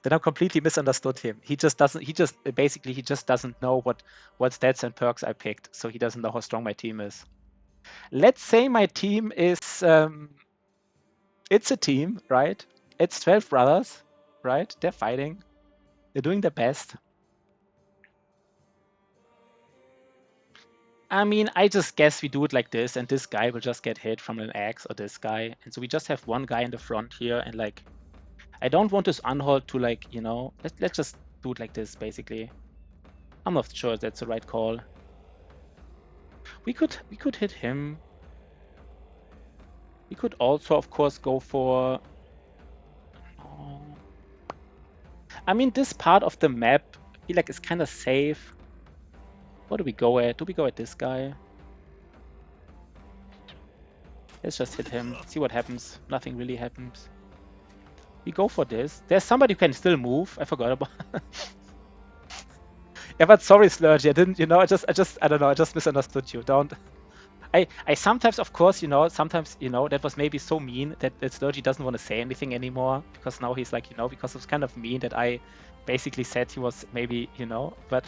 that I completely misunderstood him. He just doesn't. He just basically he just doesn't know what stats and perks I picked, so he doesn't know how strong my team is. Let's say my team is it's a team, right? It's 12 brothers, right? They're fighting. They're doing their best. I mean, I just guess we do it like this, and this guy will just get hit from an axe, or this guy. And so we just have one guy in the front here, and like, I don't want this unhold to like, you know, let's just do it like this, basically. I'm not sure if that's the right call. We could hit him. We could also, of course, go for... Oh. I mean, this part of the map, I feel like it's kind of safe. What do we go at? Do we go at this guy? Let's just hit him. See what happens. Nothing really happens. We go for this. There's somebody who can still move. I forgot about. Yeah, but sorry, Slurgy. I didn't. You know, I don't know. I just misunderstood you. Don't. I sometimes, of course, you know, sometimes, you know, that was maybe so mean that Slurgy doesn't want to say anything anymore, because now he's like, you know, because it was kind of mean that I basically said he was maybe, you know, but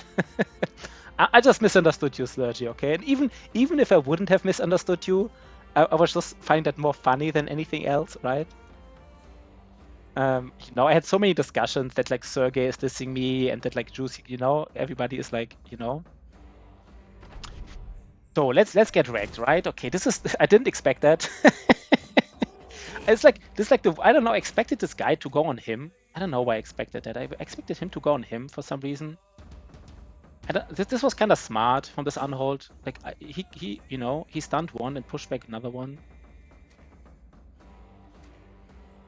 I just misunderstood you, Slurgy, okay? And even if I wouldn't have misunderstood you, I was just find that more funny than anything else, right? You know, I had so many discussions that like Sergey is dissing me, and that like Juicy, you know, everybody is like, you know. So let's get wrecked, right? Okay, this is I didn't expect that. It's like I don't know, I expected this guy to go on him. I don't know why I expected that. I expected him to go on him for some reason. This was kind of smart from this unhold. Like he you know, he stunned one and pushed back another one.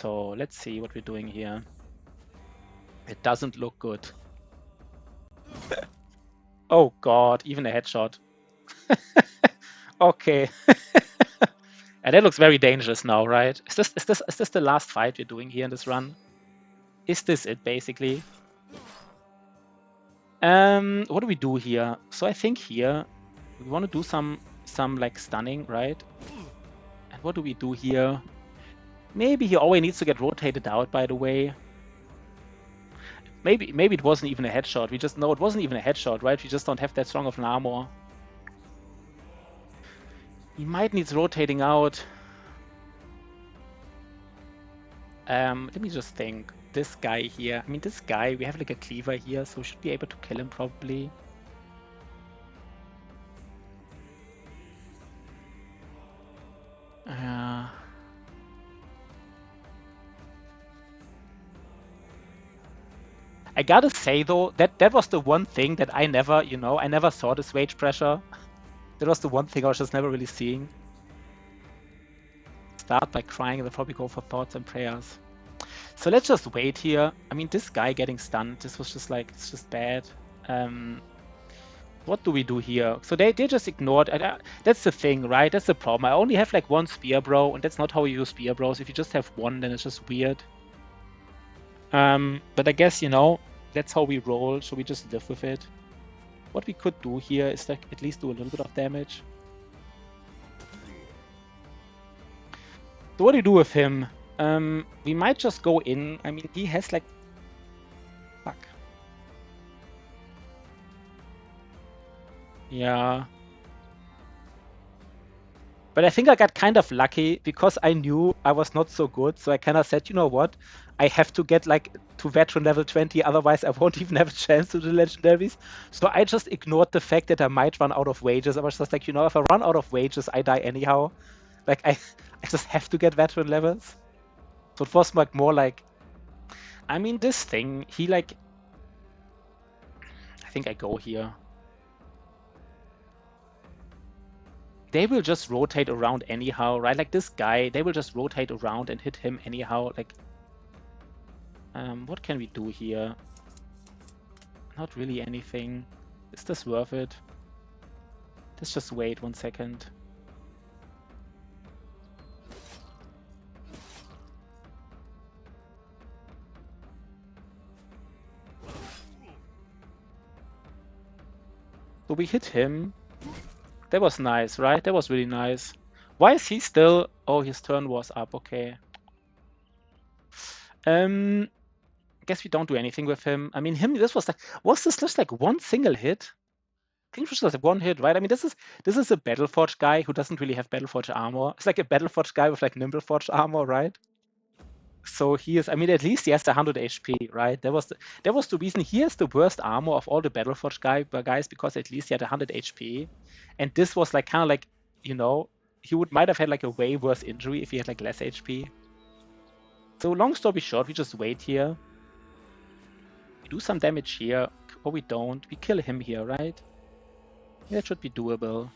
So let's see what we're doing here. It doesn't look good. Oh god, even a headshot. Okay. And that looks very dangerous now, right? Is this the last fight we're doing here in this run? Is this it, basically? What do we do here? So I think here we want to do some like stunning, right? And what do we do here? Maybe he always needs to get rotated out, by the way. Maybe it wasn't even a headshot. We just know it wasn't even a headshot, right? We just don't have that strong of an armor. He might need rotating out. Let me just think. This guy here. I mean, this guy, we have like a cleaver here, so we should be able to kill him probably. I gotta say though, that was the one thing that I never, you know, I never saw this rage pressure. That was the one thing I was just never really seeing. Start by crying and then probably go for thoughts and prayers. So let's just wait here. I mean, this guy getting stunned, this was just like, it's just bad. What do we do here? So they just ignored. That's the thing, right? That's the problem. I only have like one spear bro, and that's not how you use spear bros. If you just have one, then it's just weird. But I guess, you know, that's how we roll, so we just live with it. What we could do here is like at least do a little bit of damage. So what do you do with him? We might just go in. I mean, he has like... Fuck. Yeah. But I think I got kind of lucky because I knew I was not so good. So I kind of said, you know what? I have to get like to veteran level 20. Otherwise, I won't even have a chance to the legendaries. So I just ignored the fact that I might run out of wages. I was just like, you know, if I run out of wages, I die anyhow. Like I just have to get veteran levels. So it was like more like, I mean, this thing, he like, I think I go here. They will just rotate around anyhow, right? Like this guy, they will just rotate around and hit him anyhow. Like, what can we do here? Not really anything. Is this worth it? Let's just wait 1 second. So we hit him. That was nice, right? That was really nice. Why is he still... Oh, his turn was up. Okay. I guess we don't do anything with him. I mean, this was like... Was this just like one single hit? I think it was just like one hit, right? I mean, this is a Battleforge guy who doesn't really have Battleforge armor. It's like a Battleforge guy with like Nimbleforge armor, right? So he is, I mean, at least he has 100 HP, right? That was the reason he has the worst armor of all the Battleforge guys because at least he had 100 HP. And this was like kind of like, you know, he might have had like a way worse injury if he had like less HP. So long story short, we just wait here. We do some damage here, or we don't. We kill him here, right? Yeah, that should be doable.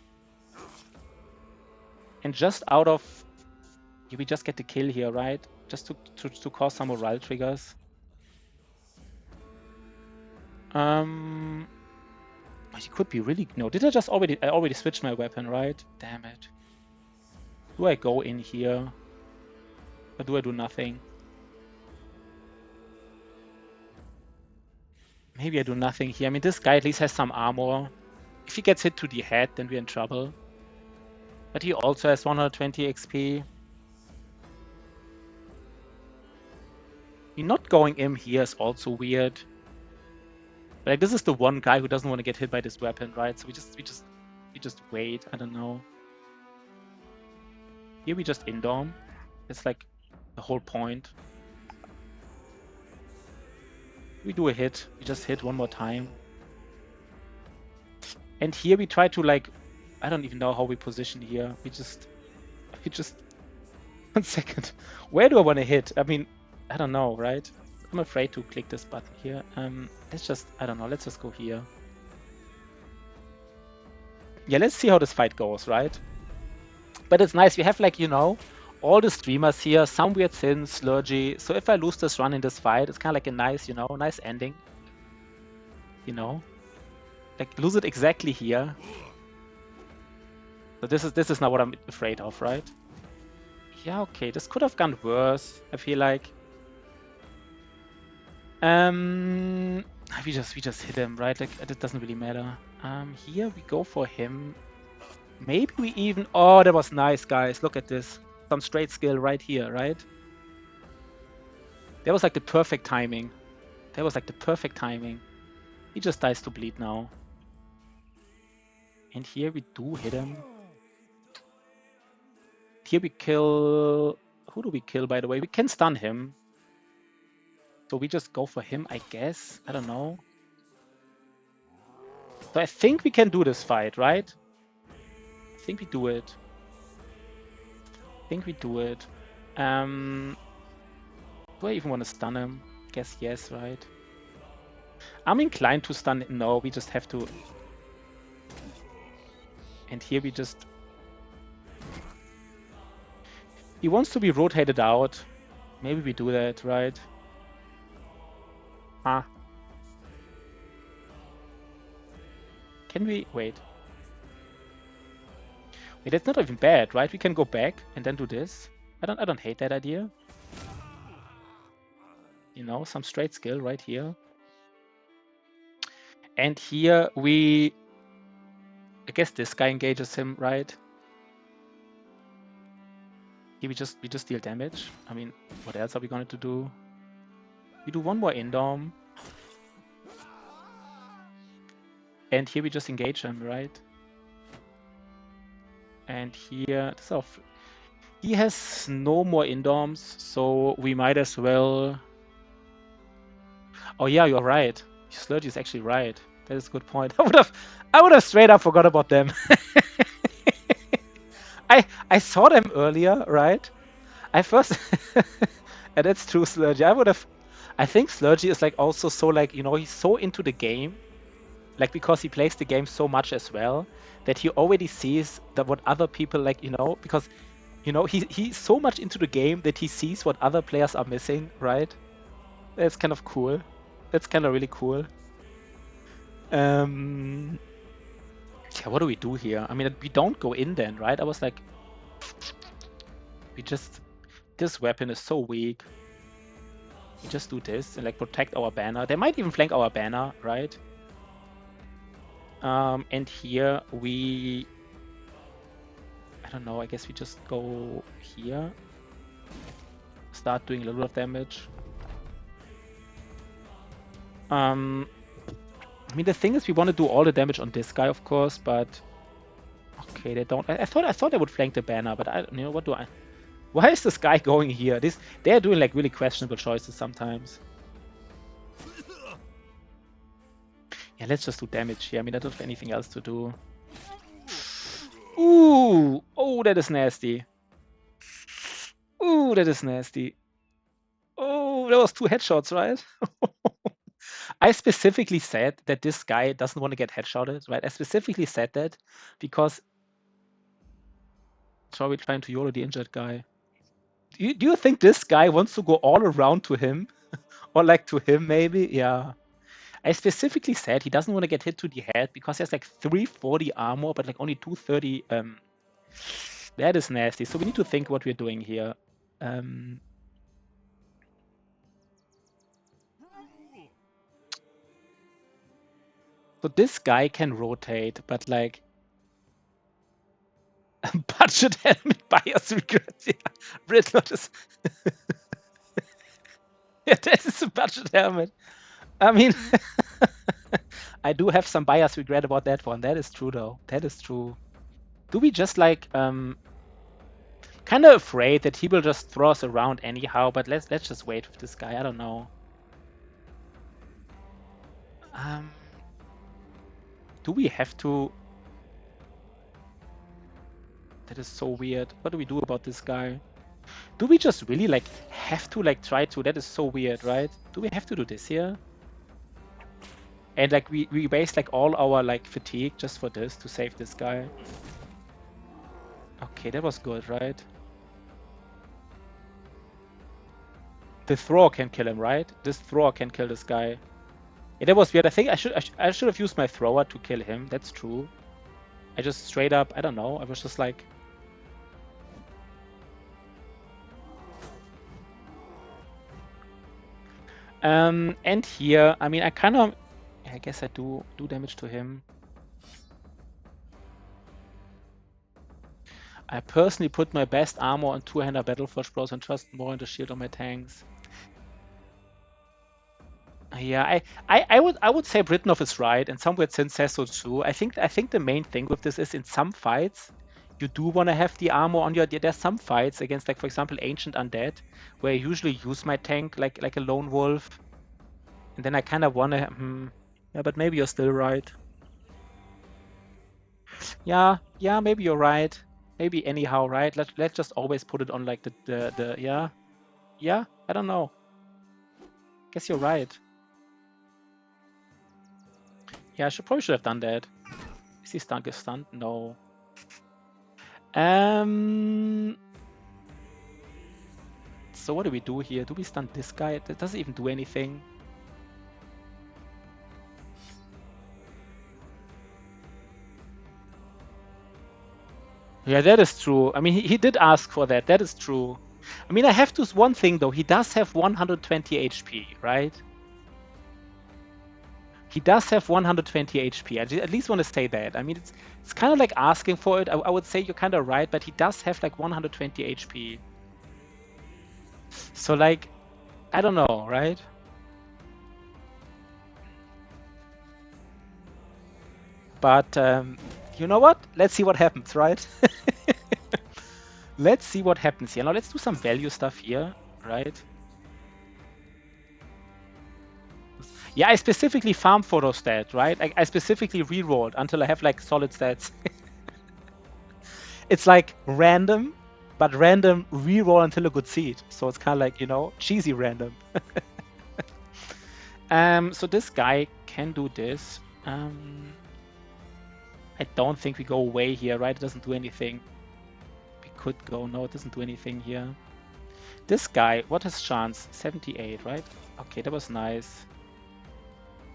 And just out of... We just get the kill here, right? Just to cause some morale triggers. He could be really... No, did I just already... I already switched my weapon, right? Damn it. Do I go in here? Or do I do nothing? Maybe I do nothing here. I mean, this guy at least has some armor. If he gets hit to the head, then we're in trouble. But he also has 120 XP. Not going in here is also weird. But like, this is the one guy who doesn't want to get hit by this weapon, right? So we just wait. I don't know. Here we just indom. It's like the whole point. We do a hit. We just hit one more time. And here we try to like, I don't even know how we position here. We just 1 second. Where do I want to hit? I mean, I don't know, right? I'm afraid to click this button here. Let's just, I don't know, let's just go here. Yeah, let's see how this fight goes, right? But it's nice. We have like, you know, all the streamers here, some weird sins, Slurgy. So if I lose this run in this fight, it's kind of like a nice, you know, nice ending. You know? Like, lose it exactly here. So this is not what I'm afraid of, right? Yeah, okay. This could have gone worse, I feel like. We just hit him, right? Like, it doesn't really matter. Here we go for him. Maybe we even... Oh, that was nice, guys. Look at this. Some straight skill right here, right? That was like the perfect timing. That was like the perfect timing. He just dies to bleed now. And here we do hit him. Here we kill... Who do we kill, by the way? We can stun him. So we just go for him, I guess. I don't know. So I think we can do this fight, right? I think we do it. I think we do it. Do I even want to stun him? Guess yes, right? I'm inclined to stun. No, we just have to. And here we just... He wants to be rotated out. Maybe we do that, right? Huh. Can we... Wait. Wait, that's not even bad, right? We can go back and then do this. I don't hate that idea. You know, some straight skill right here. And here we... I guess this guy engages him, right? Here we just deal damage. I mean, what else are we going to do? We do one more Indom. And here we just engage him, right? And here, he has no more Indoms, so we might as well... Oh yeah, you're right. Slurgy is actually right. That is a good point. I would have straight up forgot about them. I saw them earlier, right? I first... And that's true, Slurgy. I think Slurgy is like also so like, you know, he's so into the game, like because he plays the game so much as well, that he already sees that what other people like, you know, because, you know, he's so much into the game that he sees what other players are missing, right? That's kind of cool. That's kind of really cool. Yeah, what do we do here? I mean, we don't go in then, right? I was like, this weapon is so weak. We just do this and like protect our banner. They might even flank our banner, right? And here we... I don't know, I guess we just go here. Start doing a little bit of damage. I mean, the thing is we want to do all the damage on this guy, of course, but... Okay, they don't... I thought they would flank the banner, but I... You know, what do I... Why is this guy going here? They're doing like really questionable choices sometimes. Yeah, let's just do damage here. I mean, I don't have anything else to do. Ooh! Oh, that is nasty. Ooh, that is nasty. Oh, that was 2 headshots, right? I specifically said that this guy doesn't want to get headshotted, right? I specifically said that because... Probably trying to YOLO the injured guy. Do you think this guy wants to go all around to him? Or like to him, maybe? Yeah. I specifically said he doesn't want to get hit to the head because he has like 340 armor, but like only 230. That is nasty. So we need to think what we're doing here. So this guy can rotate, but like... Budget helmet bias regrets. Yeah, Britlock is... Yeah, that is a budget helmet. I mean, I do have some bias regret about that one. That is true, though. That is true. Do we just like kind of afraid that he will just throw us around anyhow? But let's just wait with this guy. I don't know. Do we have to? That is so weird. What do we do about this guy? Do we just really like have to like try to? That is so weird, right? Do we have to do this here? And like we waste like all our like fatigue just for this to save this guy. Okay, that was good, right? The thrower can kill him, right? This thrower can kill this guy. Yeah, that was weird. I think I should have used my thrower to kill him. That's true. I just straight up, I don't know. I was just like... and here, I mean, I kind of... I guess I do damage to him. I personally put my best armor on two-hander Battleforge Bros and trust more in the shield on my tanks. Yeah, I would say Britnov is right, and some weird Sin says so too. I think the main thing with this is in some fights you do want to have the armor on your... There's some fights against, like, for example, Ancient Undead, where I usually use my tank like a lone wolf. And then I kind of want to... yeah, but maybe you're still right. Yeah, maybe you're right. Maybe anyhow, right? Let's just always put it on, like, the yeah? Yeah? I don't know. Guess you're right. Yeah, probably should have done that. Is he stunned? Stunned? No. So what do we do here? Do we stun this guy? That doesn't even do anything. Yeah, that is true. I mean, he did ask for that. That is true. I mean, I have to... One thing, though. He does have 120 HP, right? He does have 120 HP. I at least want to say that. I mean, it's kind of like asking for it. I would say you're kind of right, but he does have like 120 HP. So like, I don't know, right? But you know what? Let's see what happens, right? Let's see what happens here. Now let's do some value stuff here, right? Yeah, I specifically farm photo stat, right? I specifically rerolled until I have like solid stats. It's like random, but random reroll until a good seed. So it's kind of like, you know, cheesy random. So this guy can do this. I don't think we go away here, right? It doesn't do anything. We could go. No, it doesn't do anything here. This guy, what his chance? 78, right? Okay, that was nice.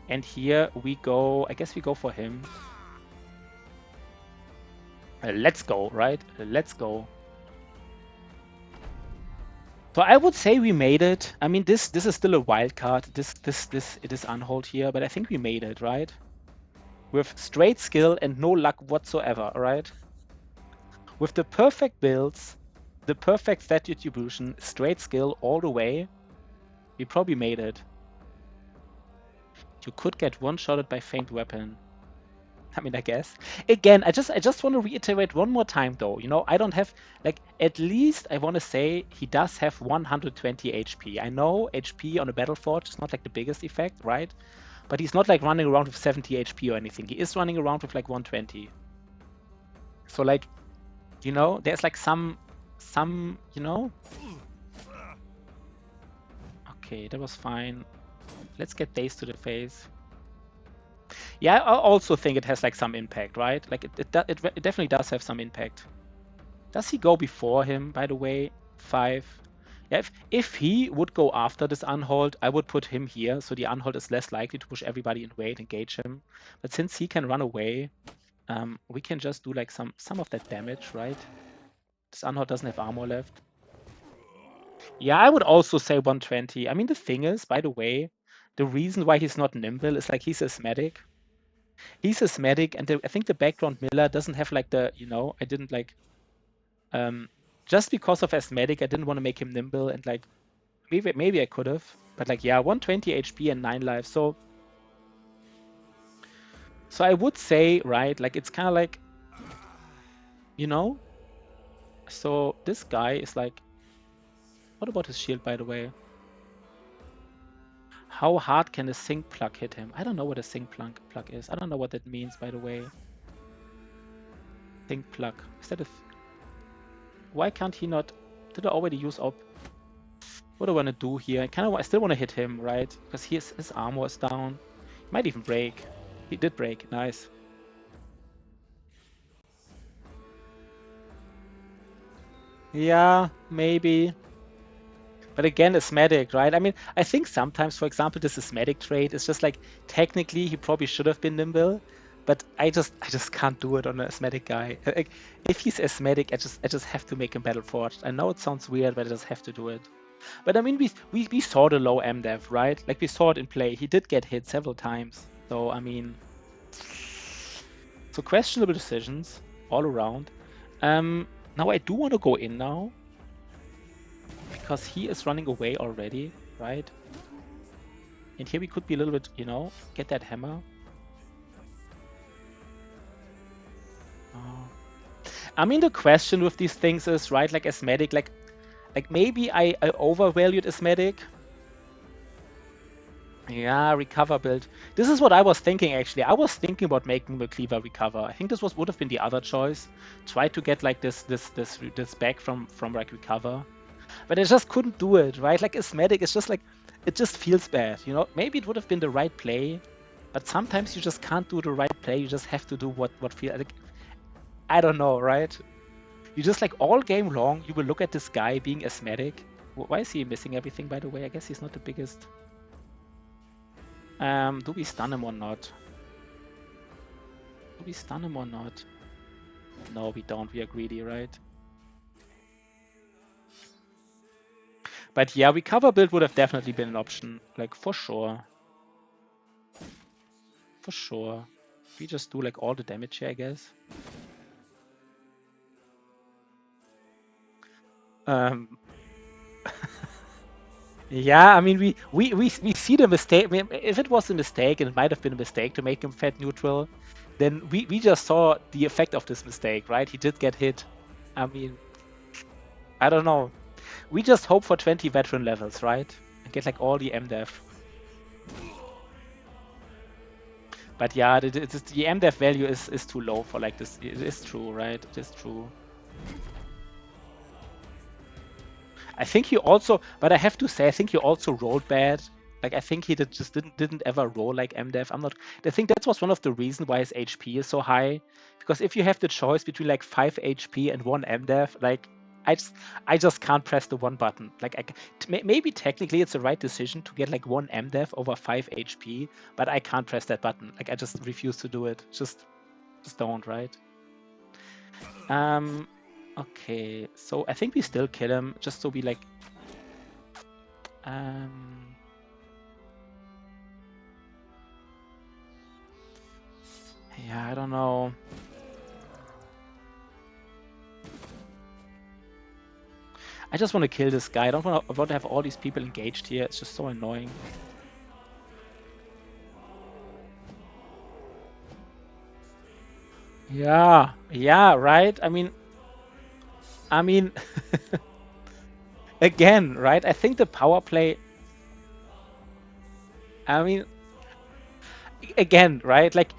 And here we go. I guess we go for him. Let's go, right? Let's go. So I would say we made it. I mean, this is still a wild card. It is unhold here, but I think we made it, right? With straight skill and no luck whatsoever, right? With the perfect builds, the perfect stat distribution, straight skill all the way, we probably made it. You could get one-shotted by faint weapon. I mean, I guess. Again, I just want to reiterate one more time, though. You know, I don't have, like, at least I want to say he does have 120 HP. I know HP on a Battleforge is not like the biggest effect, right? But he's not like running around with 70 HP or anything. He is running around with like 120. So like, you know, there's like some, you know. Okay, that was fine. Let's get Daze to the face. Yeah, I also think it has like some impact, right? Like it definitely does have some impact. Does he go before him, by the way? 5. Yeah, if he would go after this unhold, I would put him here, so the unhold is less likely to push everybody in way and engage him. But since he can run away, we can just do like some of that damage, right? This unhold doesn't have armor left. Yeah, I would also say 120. I mean, the thing is, by the way, the reason why he's not nimble is like he's asthmatic. He's asthmatic, and I think the background Miller doesn't have like the, you know, I didn't like, just because of asthmatic, I didn't want to make him nimble, and like, maybe I could have, but like, yeah, 120 HP and 9 lives. So I would say, right, like it's kind of like, you know, so this guy is like, what about his shield, by the way? How hard can a sync plug hit him? I don't know what a sync plug is. I don't know what that means, by the way. Sync plug. Is that a... Why can't he not... Did I already use op? What do I want to do here? I still want to hit him, right? Because his armor is down. He might even break. He did break. Nice. Yeah, maybe. But again, asthmatic, right? I mean, I think sometimes, for example, this asthmatic trait is just like, technically, he probably should have been nimble, but I just can't do it on an asthmatic guy. Like, if he's asthmatic, I just have to make him battle forged. I know it sounds weird, but I just have to do it. But I mean, we saw the low MDev, right? Like we saw it in play. He did get hit several times. So I mean, so questionable decisions all around. Now I do want to go in now because he is running away already, right? And here we could be a little bit, you know, get that hammer. I mean, the question with these things is, right, like asthmatic, like maybe I overvalued asthmatic. Yeah, recover build. This is what I was thinking, actually. I was thinking about making the cleaver recover. I think this would have been the other choice. Try to get like this back from like recover. But I just couldn't do it, right? Like asthmatic, it's just like, it just feels bad, you know? Maybe it would have been the right play, but sometimes you just can't do the right play. You just have to do what feels like, I don't know, right? You just like all game long, you will look at this guy being asthmatic. Why is he missing everything, by the way? I guess he's not the biggest. Do we stun him or not? Do we stun him or not? No, we don't. We are greedy, right? But yeah, recover build would have definitely been an option. Like, for sure. For sure. We just do like all the damage here, I guess. Yeah, I mean, we see the mistake. I mean, if it was a mistake, and it might have been a mistake to make him fat neutral, then we just saw the effect of this mistake, right? He did get hit. I mean, I don't know. We just hope for 20 veteran levels, right? And get like all the MDEF. But yeah, the MDEF value is too low for like this. It is true, right? It is true. I think he also, but I have to say, I think he also rolled bad. Like I think he just didn't ever roll like MDEF. I'm not. I think that was one of the reasons why his HP is so high. Because if you have the choice between like 5 HP and 1 MDEF, like I just I just can't press the one button. Like maybe technically it's the right decision to get like 1 MDEF over 5 HP, but I can't press that button. Like I just refuse to do it. Just don't, right? Um. Okay, so I think we still kill him just so we like Um, yeah, I don't know. I just want to kill this guy. I don't want to have all these people engaged here. It's just so annoying. Yeah, yeah, right. I mean, again, right? I think the power play. I mean, again, right? Like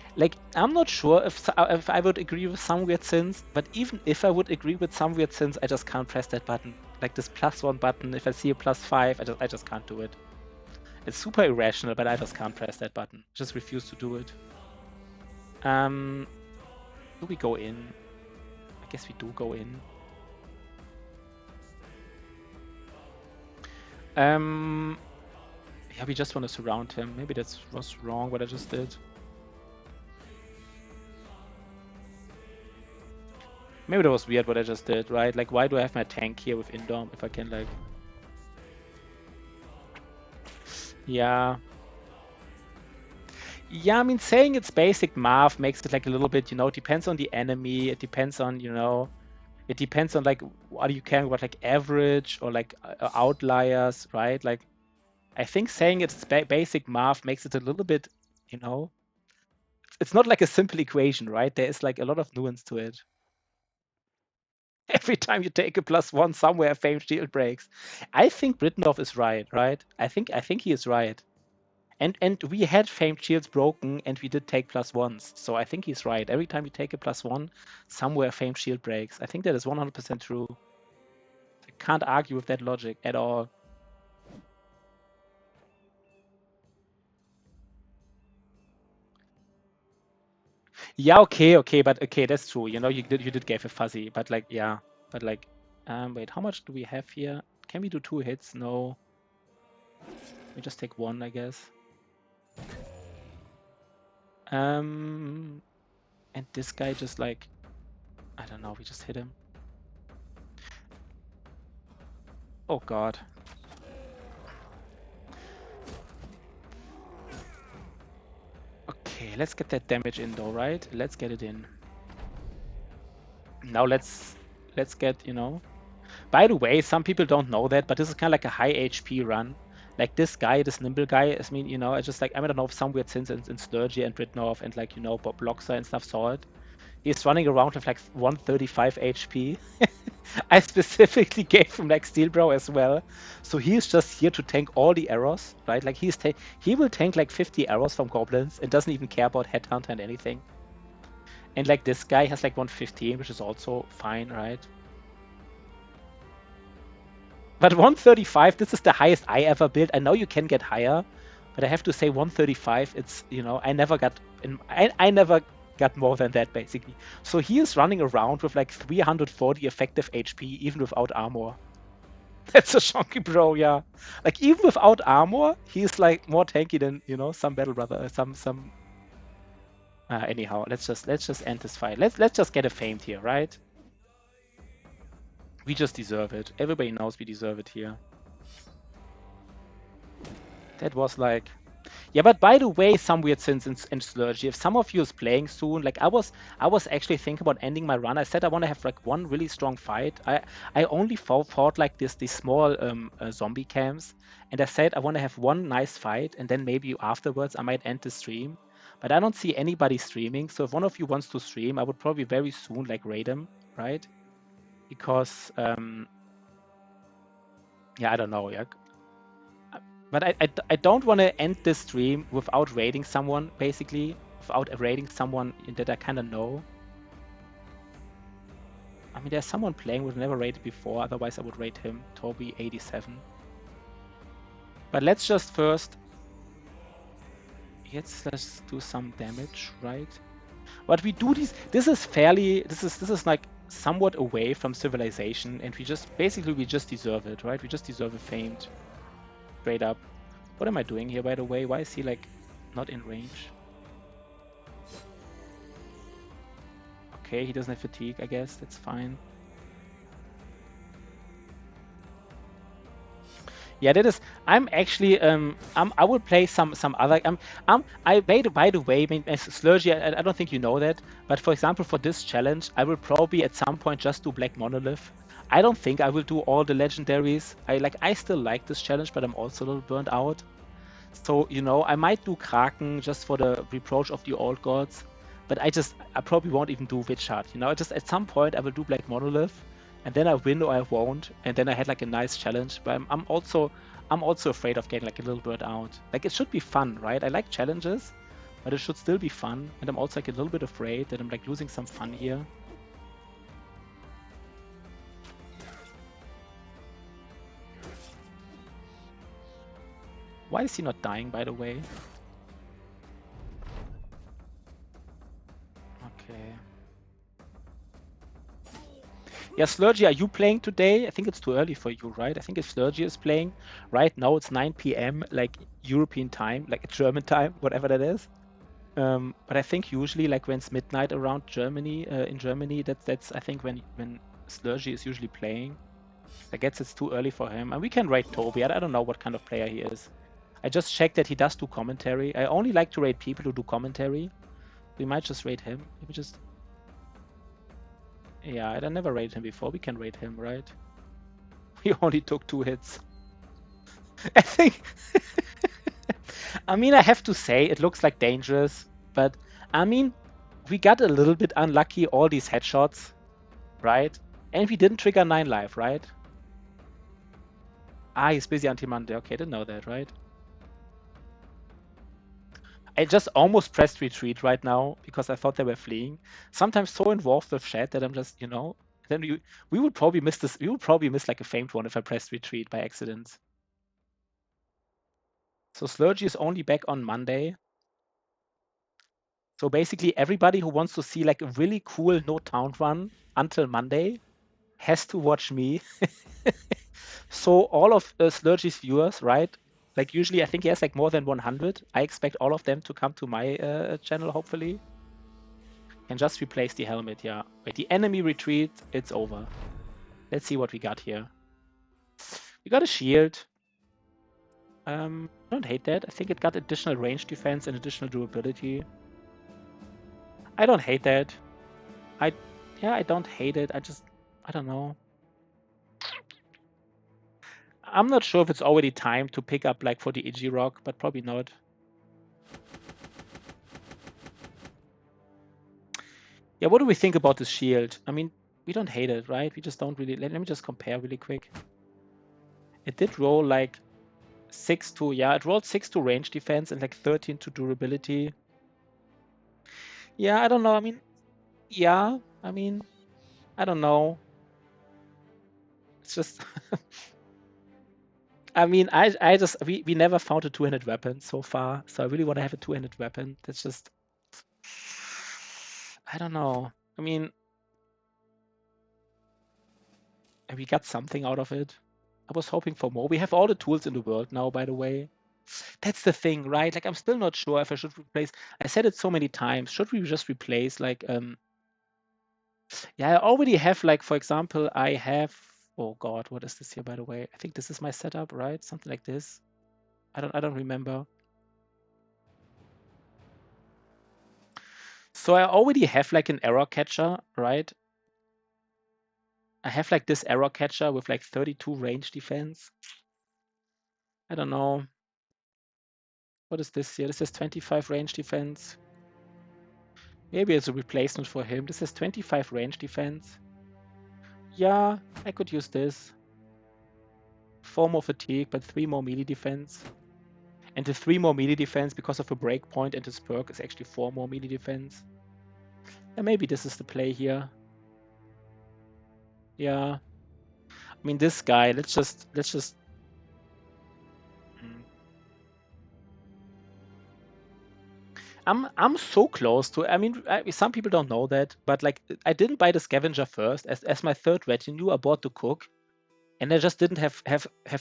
I'm not sure if I would agree with some weird sins, but even if I would agree with some weird sins, I just can't press that button. Like this +1 button. If I see a +5, I just can't do it. It's super irrational, but I just can't press that button. Just refuse to do it. Do we go in? I guess we do go in. Yeah, we just want to surround him. Maybe that was wrong what I just did. Maybe that was weird what I just did, right? Like, why do I have my tank here with Indom if I can, like... Yeah. Yeah, I mean, saying it's basic math makes it, like, a little bit, it depends on the enemy. It depends on, it depends on, like, are you caring about, like, average or, like, outliers, right? Like, I think saying it's basic math makes it a little bit, it's not like a simple equation, right? There is, like, a lot of nuance to it. Every time you take a +1 somewhere, famed shield breaks. I think Brittendorf is right, right? I think he is right. And we had famed shields broken and we did take +1s. So I think he's right. Every time you take a +1, somewhere famed shield breaks. I think that is 100% true. I can't argue with that logic at all. Yeah, okay, but okay, that's true. You did give a fuzzy, but like yeah. But like wait, how much do we have here? Can we do 2 hits? No. We just take 1, I guess. And this guy just like, I don't know, we just hit him. Oh god. Okay, let's get that damage in though, right? Let's get it in. Now let's get, By the way, some people don't know that, but this is kind of like a high HP run. Like this guy, this nimble guy, I mean, I just like, I don't know if some weird sins in Sturgy and Britnov and like, Bob Bloxer and stuff saw it. He's running around with like 135 HP. I specifically gave him like Steel Bro as well. So he's just here to tank all the arrows, right? Like he will tank like 50 arrows from goblins and doesn't even care about Headhunter and anything. And like this guy has like 115, which is also fine, right? But 135, this is the highest I ever built. I know you can get higher, but I have to say 135, it's, I never got I never got more than that basically. So he is running around with like 340 effective HP even without armor. That's a chunky bro, yeah. Like even without armor, he's like more tanky than, some battle brother, some anyhow, let's just end this fight. Let's just get a famed here, right? We just deserve it. Everybody knows we deserve it here. That was like, Yeah, but by the way, some weird sins in Slurgy. If some of you is playing soon, like I was actually thinking about ending my run. I said I want to have like one really strong fight. I only fought like these small zombie camps, and I said I want to have one nice fight, and then maybe afterwards I might end the stream. But I don't see anybody streaming. So if one of you wants to stream, I would probably very soon like raid him, right? Because yeah, I don't know. Yeah, but I don't want to end this stream without raiding someone, basically, without raiding someone that I kind of know. I mean, there's someone playing we've never raided before, otherwise I would raid him, Toby87. But let's just first... let's do some damage, right? But we do this is fairly... This is like somewhat away from civilization, and we just deserve it, right? We just deserve a famed, straight up. What am I doing here, by the way? Why is he like not in range? Okay, he doesn't have fatigue, I guess. That's fine. Yeah, that is. I'm actually. I will play some other. By the way, I mean, as Slurgy, I don't think you know that, but for example, for this challenge, I will probably at some point just do Black Monolith. I don't think I will do all the legendaries. I still like this challenge, but I'm also a little burnt out. So, you know, I might do Kraken just for the reproach of the old gods, but I probably won't even do Witch Heart. You know, just at some point I will do Black Monolith, and then I win or I won't, and then I had like a nice challenge. But I'm also afraid of getting like a little burnt out. Like it should be fun, right? I like challenges, but it should still be fun. And I'm also like a little bit afraid that I'm like losing some fun here. Why is he not dying, by the way? Okay. Yeah, Slurgy, are you playing today? I think it's too early for you, right? I think if Slurgy is playing, right now it's 9 p.m. like European time, like German time, whatever that is. But I think usually like when it's midnight around Germany, in Germany, that's I think when Slurgy is usually playing. I guess it's too early for him. And we can rate Toby. I don't know what kind of player he is. I just checked that he does do commentary. I only like to rate people who do commentary. We might just rate him. Maybe just... Yeah, I never rated him before. We can rate him, right? He only took 2 hits. I think... I mean, I have to say, it looks like dangerous. But, I mean, we got a little bit unlucky, all these headshots, right? And we didn't trigger 9 life, right? Ah, he's busy until Monday. Okay, didn't know that, right? I just almost pressed retreat right now because I thought they were fleeing. Sometimes so involved with chat that I'm just, you know, then we would probably miss this. We would probably miss like a famed one if I pressed retreat by accident. So Slurgy is only back on Monday. So basically everybody who wants to see like a really cool no town run until Monday has to watch me. So all of Slurgy's viewers, right? Like usually I think he has like more than 100. I expect all of them to come to my channel, hopefully. And just replace the helmet, yeah. Wait, the enemy retreat, it's over. Let's see what we got here. We got a shield. I don't hate that. I think it got additional range defense and additional durability. I don't hate that. I don't hate it. I don't know. I'm not sure if it's already time to pick up like for the Iji Rock, but probably not. Yeah, what do we think about this shield? I mean, we don't hate it, right? We just don't really... Let me just compare really quick. It did roll like 6 to... Yeah, it rolled 6 to range defense and like 13 to durability. Yeah, I don't know. I mean, yeah, I mean, I don't know. It's just... I mean, we never found a two-handed weapon so far, so I really want to have a two-handed weapon. That's just... I don't know. I mean, we got something out of it. I was hoping for more. We have all the tools in the world now, by the way. That's the thing, right? Like, I'm still not sure if I should replace... I said it so many times. Should we just replace, like... Yeah, I already have, like, for example, I have... Oh, God, what is this here, by the way? I think this is my setup, right? Something like this. I don't remember. So I already have like an error catcher, right? I have like this error catcher with like 32 range defense. I don't know. What is this here? This is 25 range defense. Maybe it's a replacement for him. This is 25 range defense. Yeah, I could use this. 4 more fatigue, but 3 more melee defense. And the 3 more melee defense because of a breakpoint and his perk is actually 4 more melee defense. And maybe this is the play here. Yeah. I mean, this guy, let's just. I'm so close to. I mean, some people don't know that, but like, I didn't buy the scavenger first as my third retinue. I bought the cook, and I just didn't have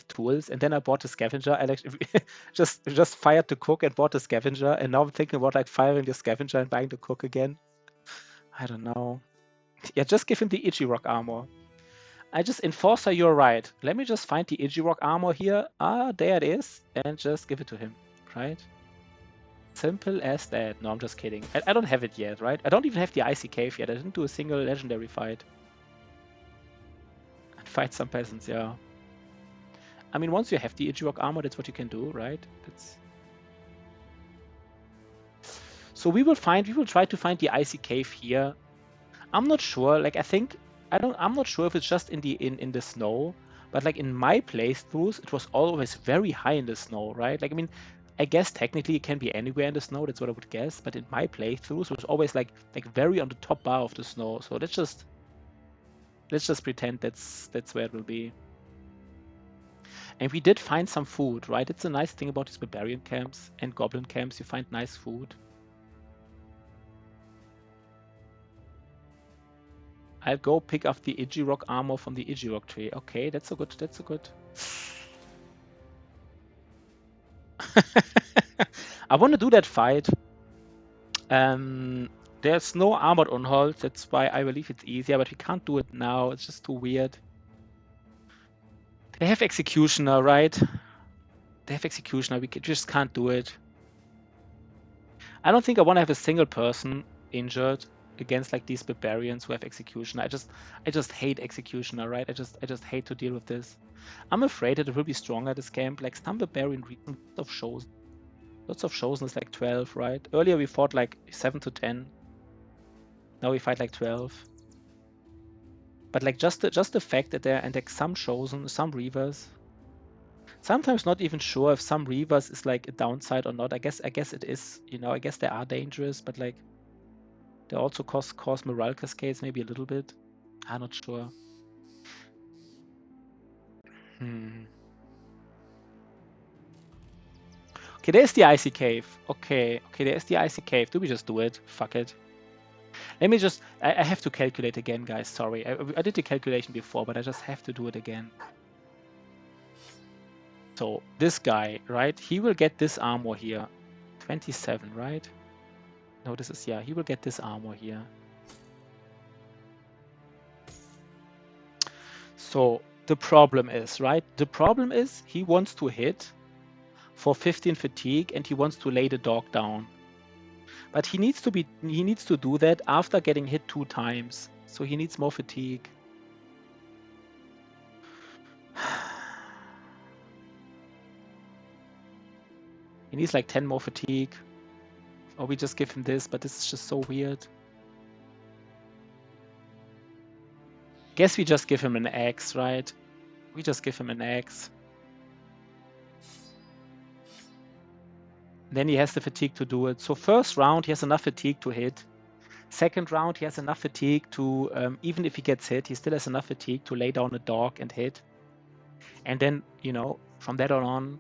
tools. And then I bought the scavenger. I like just fired the cook and bought the scavenger. And now I'm thinking about like firing the scavenger and buying the cook again. I don't know. Yeah, just give him the Ichi-Rock armor. I just Enforcer, you're right. Let me just find the Ichi-Rock armor here. Ah, there it is, and just give it to him. Right. Simple as that. No, I'm just kidding. I don't have it yet, right? I don't even have the Icy Cave yet. I didn't do a single legendary fight. And fight some peasants, yeah. I mean, once you have the Ichi-Rock armor, that's what you can do, right? That's... So we will try to find the Icy Cave here. I'm not sure. Like, I'm not sure if it's just in the snow, but like in my playthroughs, it was always very high in the snow, right? Like, I mean, I guess technically it can be anywhere in the snow. That's what I would guess. But in my playthroughs, it was always like very on the top bar of the snow. So let's just pretend that's where it will be. And we did find some food, right? It's a nice thing about these barbarian camps and goblin camps. You find nice food. I'll go pick up the Ichi-Rock armor from the Ichi-Rock tree. Okay, that's a good. I want to do that fight. There's no armored Unhold. That's why I believe it's easier, but we can't do it now. It's just too weird. They have Executioner, right? They have Executioner. We just can't do it. I don't think I want to have a single person injured against like these barbarians who have Executioner. I just hate Executioner, right? I just hate to deal with this. I'm afraid that it will be stronger this camp. Like some barbarian reason of shows. Lots of chosen is like 12, right? Earlier we fought like 7 to 10. Now we fight like 12. But like just the fact that there are and like some chosen, some reavers. Sometimes not even sure if some reavers is like a downside or not. I guess it is. You know, I guess they are dangerous, but like they also cause morale cascades maybe a little bit. I'm not sure. Okay, there's the Icy Cave. Okay, there's the Icy Cave. Do we just do it? Fuck it. Let me just... I have to calculate again, guys. Sorry. I did the calculation before, but I just have to do it again. So, this guy, right? He will get this armor here. 27, right? No, this is... Yeah, he will get this armor here. So, the problem is, right? The problem is he wants to hit for 15 fatigue and he wants to lay the dog down. But he needs to do that after getting hit 2 times. So he needs more fatigue. He needs like 10 more fatigue. Or we just give him this, but this is just so weird. Guess we just give him an X, right? We just give him an X. Then he has the fatigue to do it. So first round, he has enough fatigue to hit. Second round, he has enough fatigue to, even if he gets hit, he still has enough fatigue to lay down a dog and hit. And then, you know, from that on,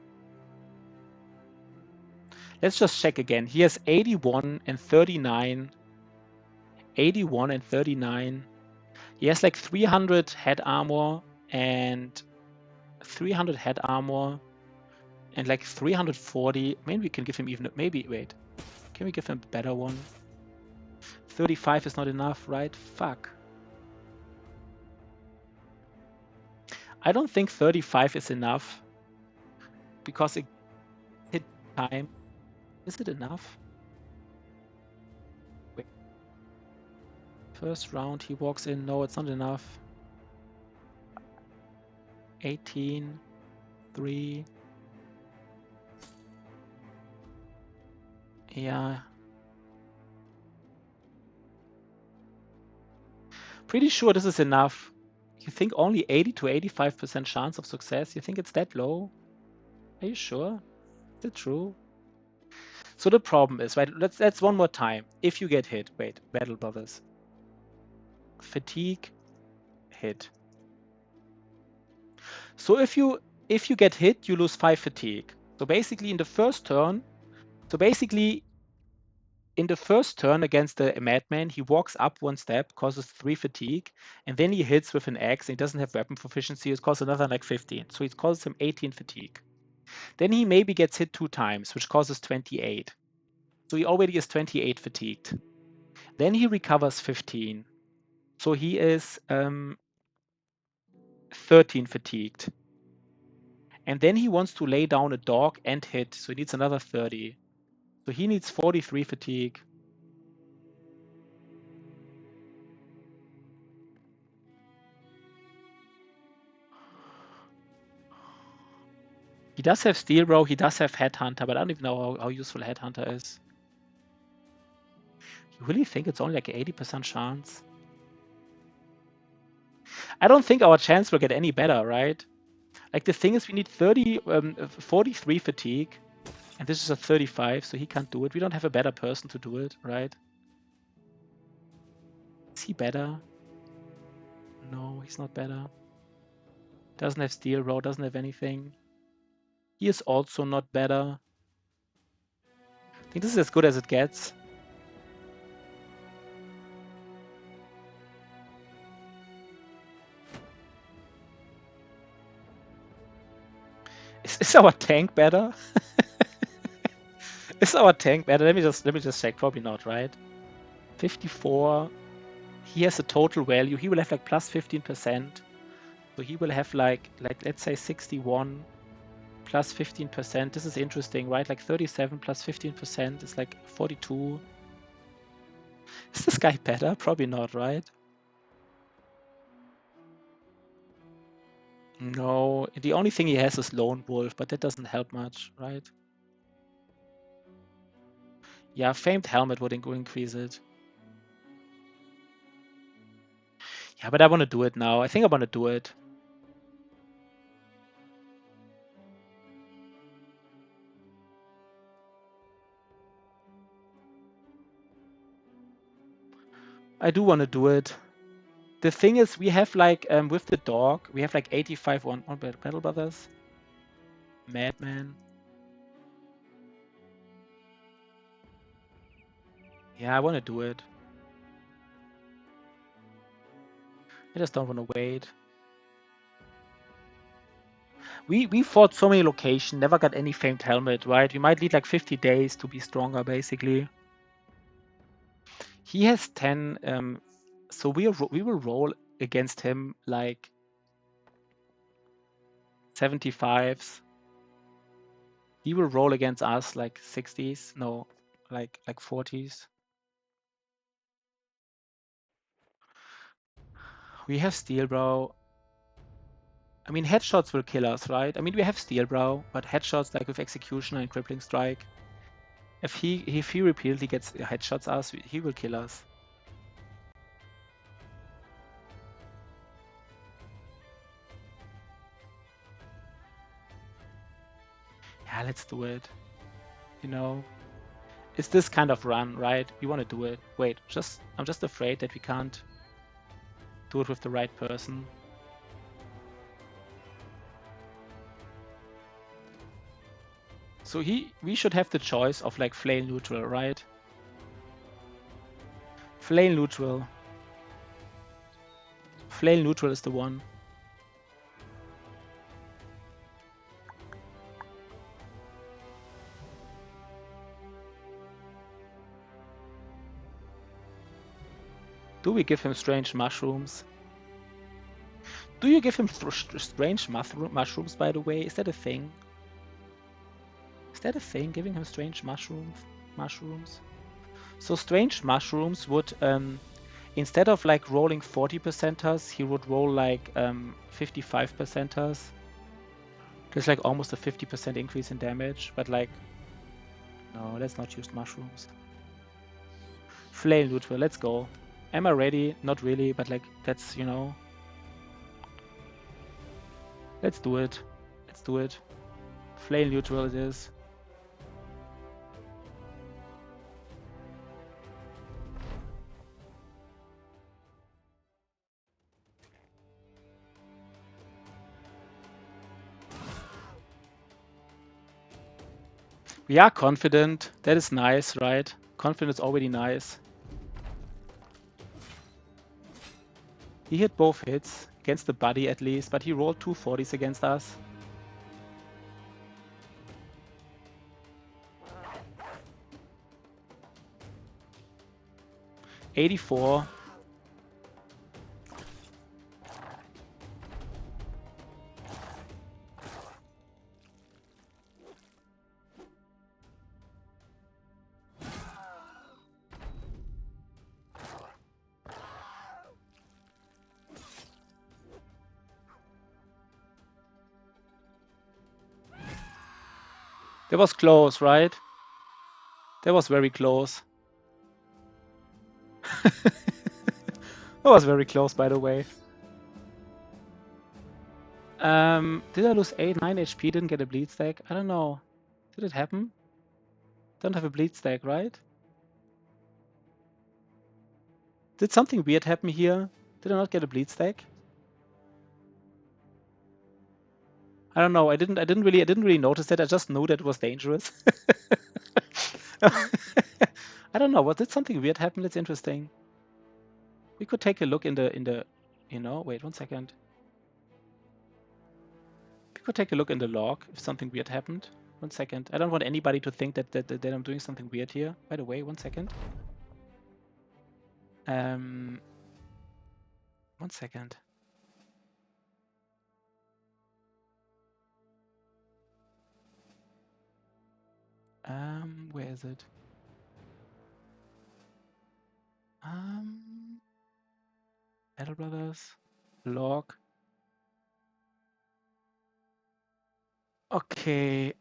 let's just check again. He has 81 and 39. 81 and 39. He has like 300 head armor and 300 head armor and like 340. Maybe we can give him even... Maybe, wait. Can we give him a better one? 35 is not enough, right? Fuck. I don't think 35 is enough. Because it hit time. Is it enough? Wait. First round he walks in. No, it's not enough. 18, 3. Yeah. Pretty sure this is enough. You think only 80 to 85% chance of success? You think it's that low? Are you sure? Is it true? So the problem is, right, let's one more time. If you get hit, wait, Battle Brothers. Fatigue, hit. So if you get hit, you lose 5 fatigue. So basically in the first turn against the Madman, he walks up 1 step, causes 3 fatigue, and then he hits with an axe, and he doesn't have weapon proficiency, it causes another like 15. So it causes him 18 fatigue. Then he maybe gets hit 2 times, which causes 28. So he already is 28 fatigued. Then he recovers 15. So he is 13 fatigued. And then he wants to lay down a dog and hit, so he needs another 30. So he needs 43 fatigue. He does have Steel Bro, he does have Headhunter, but I don't even know how useful Headhunter is. You really think it's only like an 80% chance? I don't think our chance will get any better, right? Like the thing is, we need 43 fatigue, and this is a 35, so he can't do it. We don't have a better person to do it, right? Is he better? No, he's not better. Doesn't have Steel Bro, doesn't have anything. He is also not better. I think this is as good as it gets. Is our tank better? Is our tank better? Let me just check. Probably not, right? 54. He has a total value. He will have like plus 15%. So he will have like let's say 61 plus 15%. This is interesting, right? Like 37 plus 15% is like 42. Is this guy better? Probably not, right? No, the only thing he has is Lone Wolf, but that doesn't help much, right? Yeah, Famed Helmet would increase it. Yeah, but I want to do it now. I think I want to do it. I do want to do it. The thing is, we have like, with the dog, we have like 85 on Battle Brothers. Madman. Yeah, I want to do it. I just don't want to wait. We fought so many locations, never got any Famed Helmet, right? We might need like 50 days to be stronger, basically. He has 10, so we will roll against him like 75s. He will roll against us like 60s. No, like 40s. We have Steel Bro. I mean, headshots will kill us, right? I mean, we have Steel Bro, but headshots like with Executioner and Crippling Strike. If he repeatedly gets headshots us, he will kill us. Yeah, let's do it. You know, it's this kind of run, right? We want to do it. Wait, I'm just afraid that we can't do it with the right person. So we should have the choice of like flail neutral, right? Flail neutral. Flail neutral is the one. Do we give him strange mushrooms? Do you give him strange mushrooms, by the way? Is that a thing? Is that a thing, giving him strange mushrooms? So strange mushrooms would, instead of like rolling 40%ers, he would roll like 55%ers. There's like almost a 50% increase in damage, but like, no, let's not use mushrooms. Flail neutral, let's go. Am I ready? Not really, but like, that's, you know. Let's do it. Let's do it. Flail neutral it is. We are confident. That is nice, right? Confident is already nice. He hit both hits against the buddy at least, but he rolled 2 40s against us. $84. That was close, right? That was very close. That was very close, by the way. Did I lose 9 HP? Didn't get a bleed stack? I don't know. Did it happen? Don't have a bleed stack, right? Did something weird happen here? Did I not get a bleed stack? I don't know. I didn't really notice that. I just knew that it was dangerous. I don't know. Did something weird happen? That's interesting. We could take a look in the you know, wait 1 second. We could take a look in the log if something weird happened. 1 second. I don't want anybody to think that I'm doing something weird here. By the way, 1 second. 1 second. Where is it? Battle Brothers log. Okay.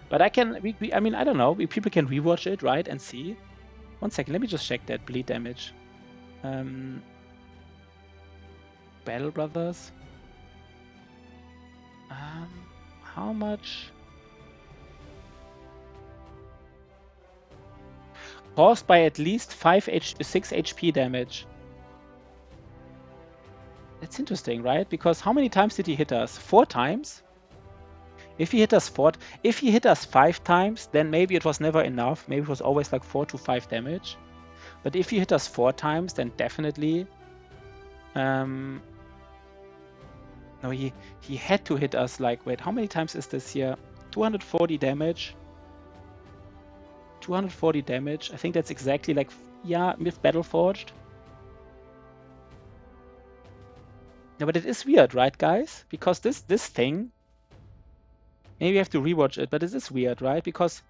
But I can, I mean, I don't know. People can rewatch it, right, and see. 1 second, let me just check that bleed damage. Battle Brothers. How much? Caused by at least 6 HP damage. That's interesting, right? Because how many times did he hit us? 4 times? If he hit us 5 times, then maybe it was never enough. Maybe it was always like 4 to 5 damage. But if he hit us 4 times, then definitely No, he had to hit us like, wait, how many times is this here? 240 damage. 240 damage. I think that's exactly like, yeah, with Battle Forged. Yeah, but it is weird, right, guys? Because this thing, maybe I have to rewatch it, but it is weird, right? Because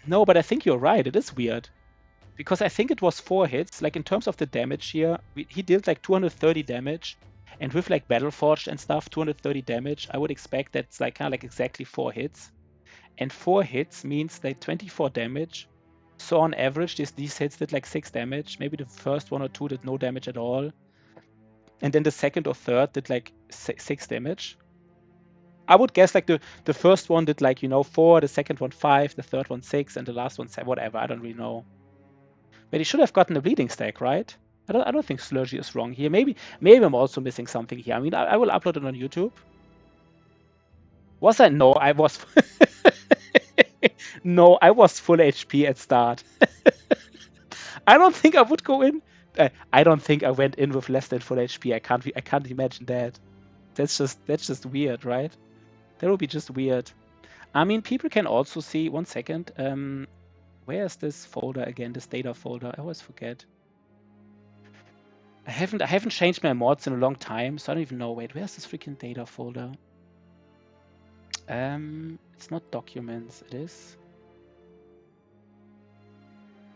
no, but I think you're right. It is weird because I think it was 4 hits. Like in terms of the damage here, he did like 230 damage, and with like Battle Forged and stuff, 230 damage. I would expect that's like kind of like exactly 4 hits, and 4 hits means like 24 damage. So on average, these hits did like 6 damage. Maybe the first 1 or 2 did no damage at all, and then the second or third did like 6 damage. I would guess like the first one did like 4, the second one 5, the third one 6, and the last one 7. Whatever, I don't really know. But he should have gotten a bleeding stack, right? I don't think Slurgy is wrong here. Maybe I'm also missing something here. I mean, I will upload it on YouTube. Was I? No, I was. No, I was full HP at start. I don't think I would go in. I don't think I went in with less than full HP. I can't imagine that. That's just weird, right? That would be just weird. I mean, people can also see. 1 second. Where is this folder again? This data folder. I always forget. I haven't changed my mods in a long time, so I don't even know. Wait, where's this freaking data folder? It's not documents. It is.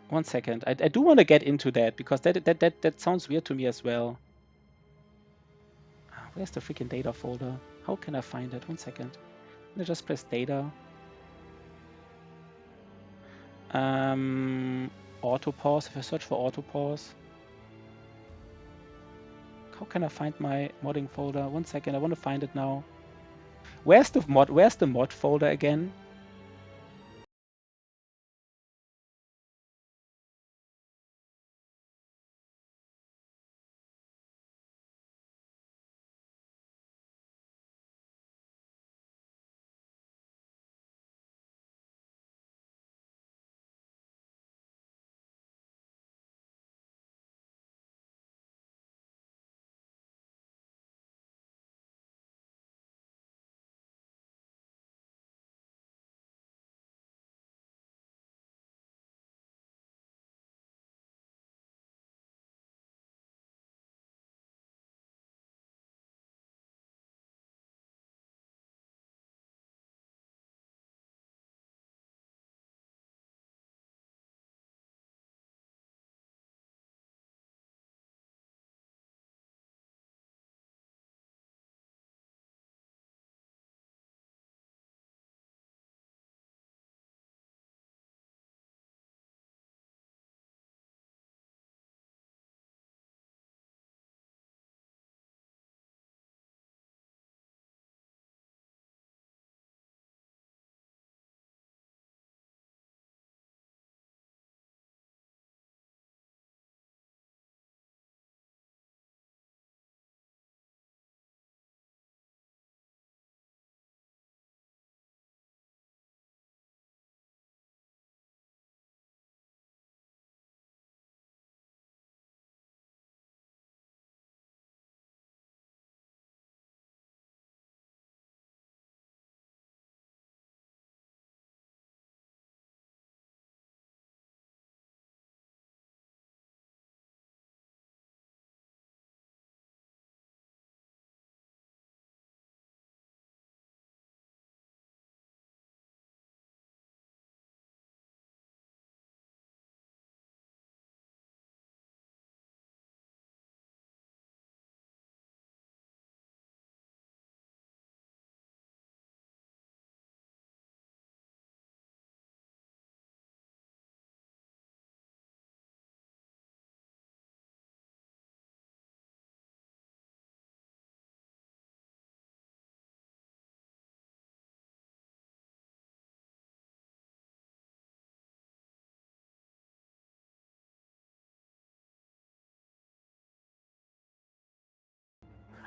1 second. I do want to get into that because that sounds weird to me as well. Where's the freaking data folder? How can I find it? 1 second. Let me just press data. Auto pause. If I search for auto pause. How can I find my modding folder? 1 second. I want to find it now. Where's the mod folder again?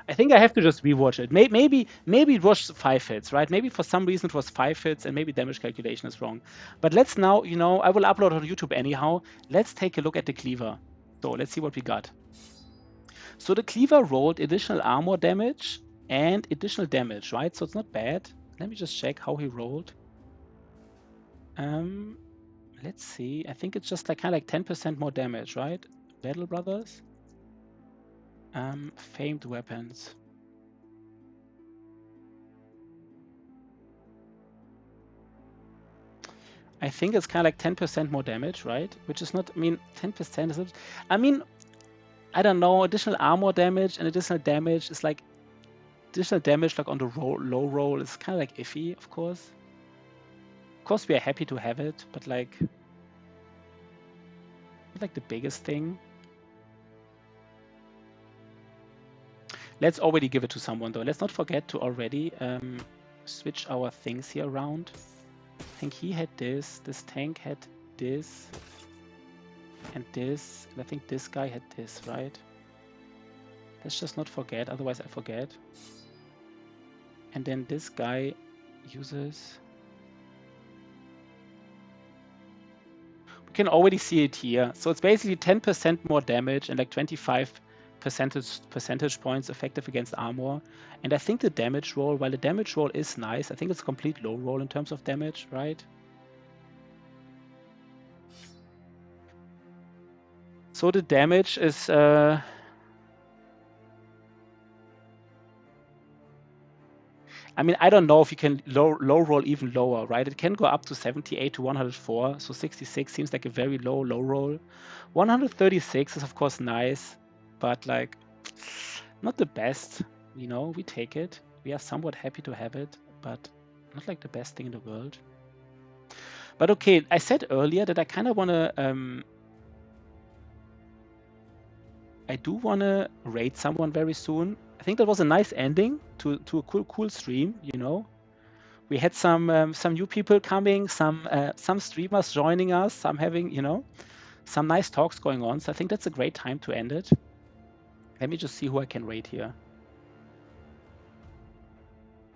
I think I have to just rewatch it. Maybe it was 5 hits, right? Maybe for some reason it was 5 hits and maybe damage calculation is wrong. But let's now, I will upload on YouTube anyhow. Let's take a look at the cleaver. So let's see what we got. So the cleaver rolled additional armor damage and additional damage, right? So it's not bad. Let me just check how he rolled. Let's see. I think it's just like kind of like 10% more damage, right? Battle Brothers. Famed weapons. I think it's kind of like 10% more damage, right? Which is not, I mean, 10% is, I mean, I don't know, additional armor damage and additional damage is like, additional damage like on the low roll is kind of like iffy, of course. Of course, we are happy to have it, but like the biggest thing. Let's already give it to someone though. Let's not forget to already switch our things here around. I think he had this tank had this, and this, and I think this guy had this, right? Let's just not forget, otherwise I forget. And then this guy uses... We can already see it here. So it's basically 10% more damage and like 25 percentage points effective against armor. And I think the damage roll, while the damage roll is nice, I think it's a complete low roll in terms of damage, right? So the damage is... I mean, I don't know if you can low roll even lower, right? It can go up to 78 to 104. So 66 seems like a very low roll. 136 is of course nice, but like not the best. You know, we take it. We are somewhat happy to have it, but not like the best thing in the world. But okay, I said earlier that I kind of want to... I do want to raid someone very soon. I think that was a nice ending to a cool stream, you know. We had some new people coming, some streamers joining us, some having, you know, some nice talks going on. So I think that's a great time to end it. Let me just see who I can raid here.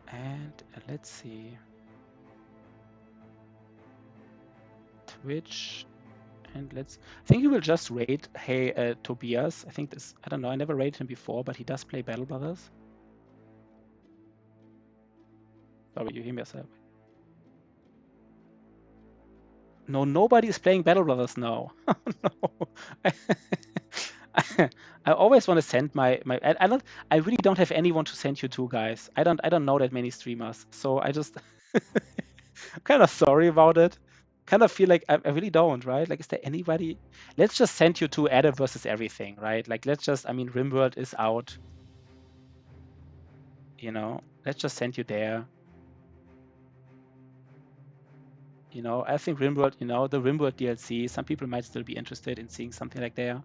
And let's see. Twitch. And I think we will just raid, hey, Tobias. I think this, I don't know, I never raided him before, but he does play Battle Brothers. Sorry, you hear me yourself. No, nobody is playing Battle Brothers now. No. I always want to send my I really don't have anyone to send you to, guys. I don't know that many streamers, so I just I'm kind of sorry about it. Kind of feel like I really don't, right? Like, is there anybody? Let's just send you to Adam versus everything, right? Like, let's just, I mean, RimWorld is out. You know, let's just send you there. You know, I think RimWorld, you know, the RimWorld DLC, some people might still be interested in seeing something like there.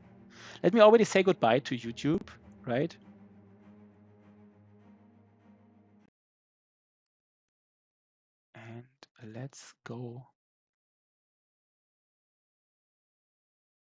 Let me already say goodbye to YouTube, right? And let's go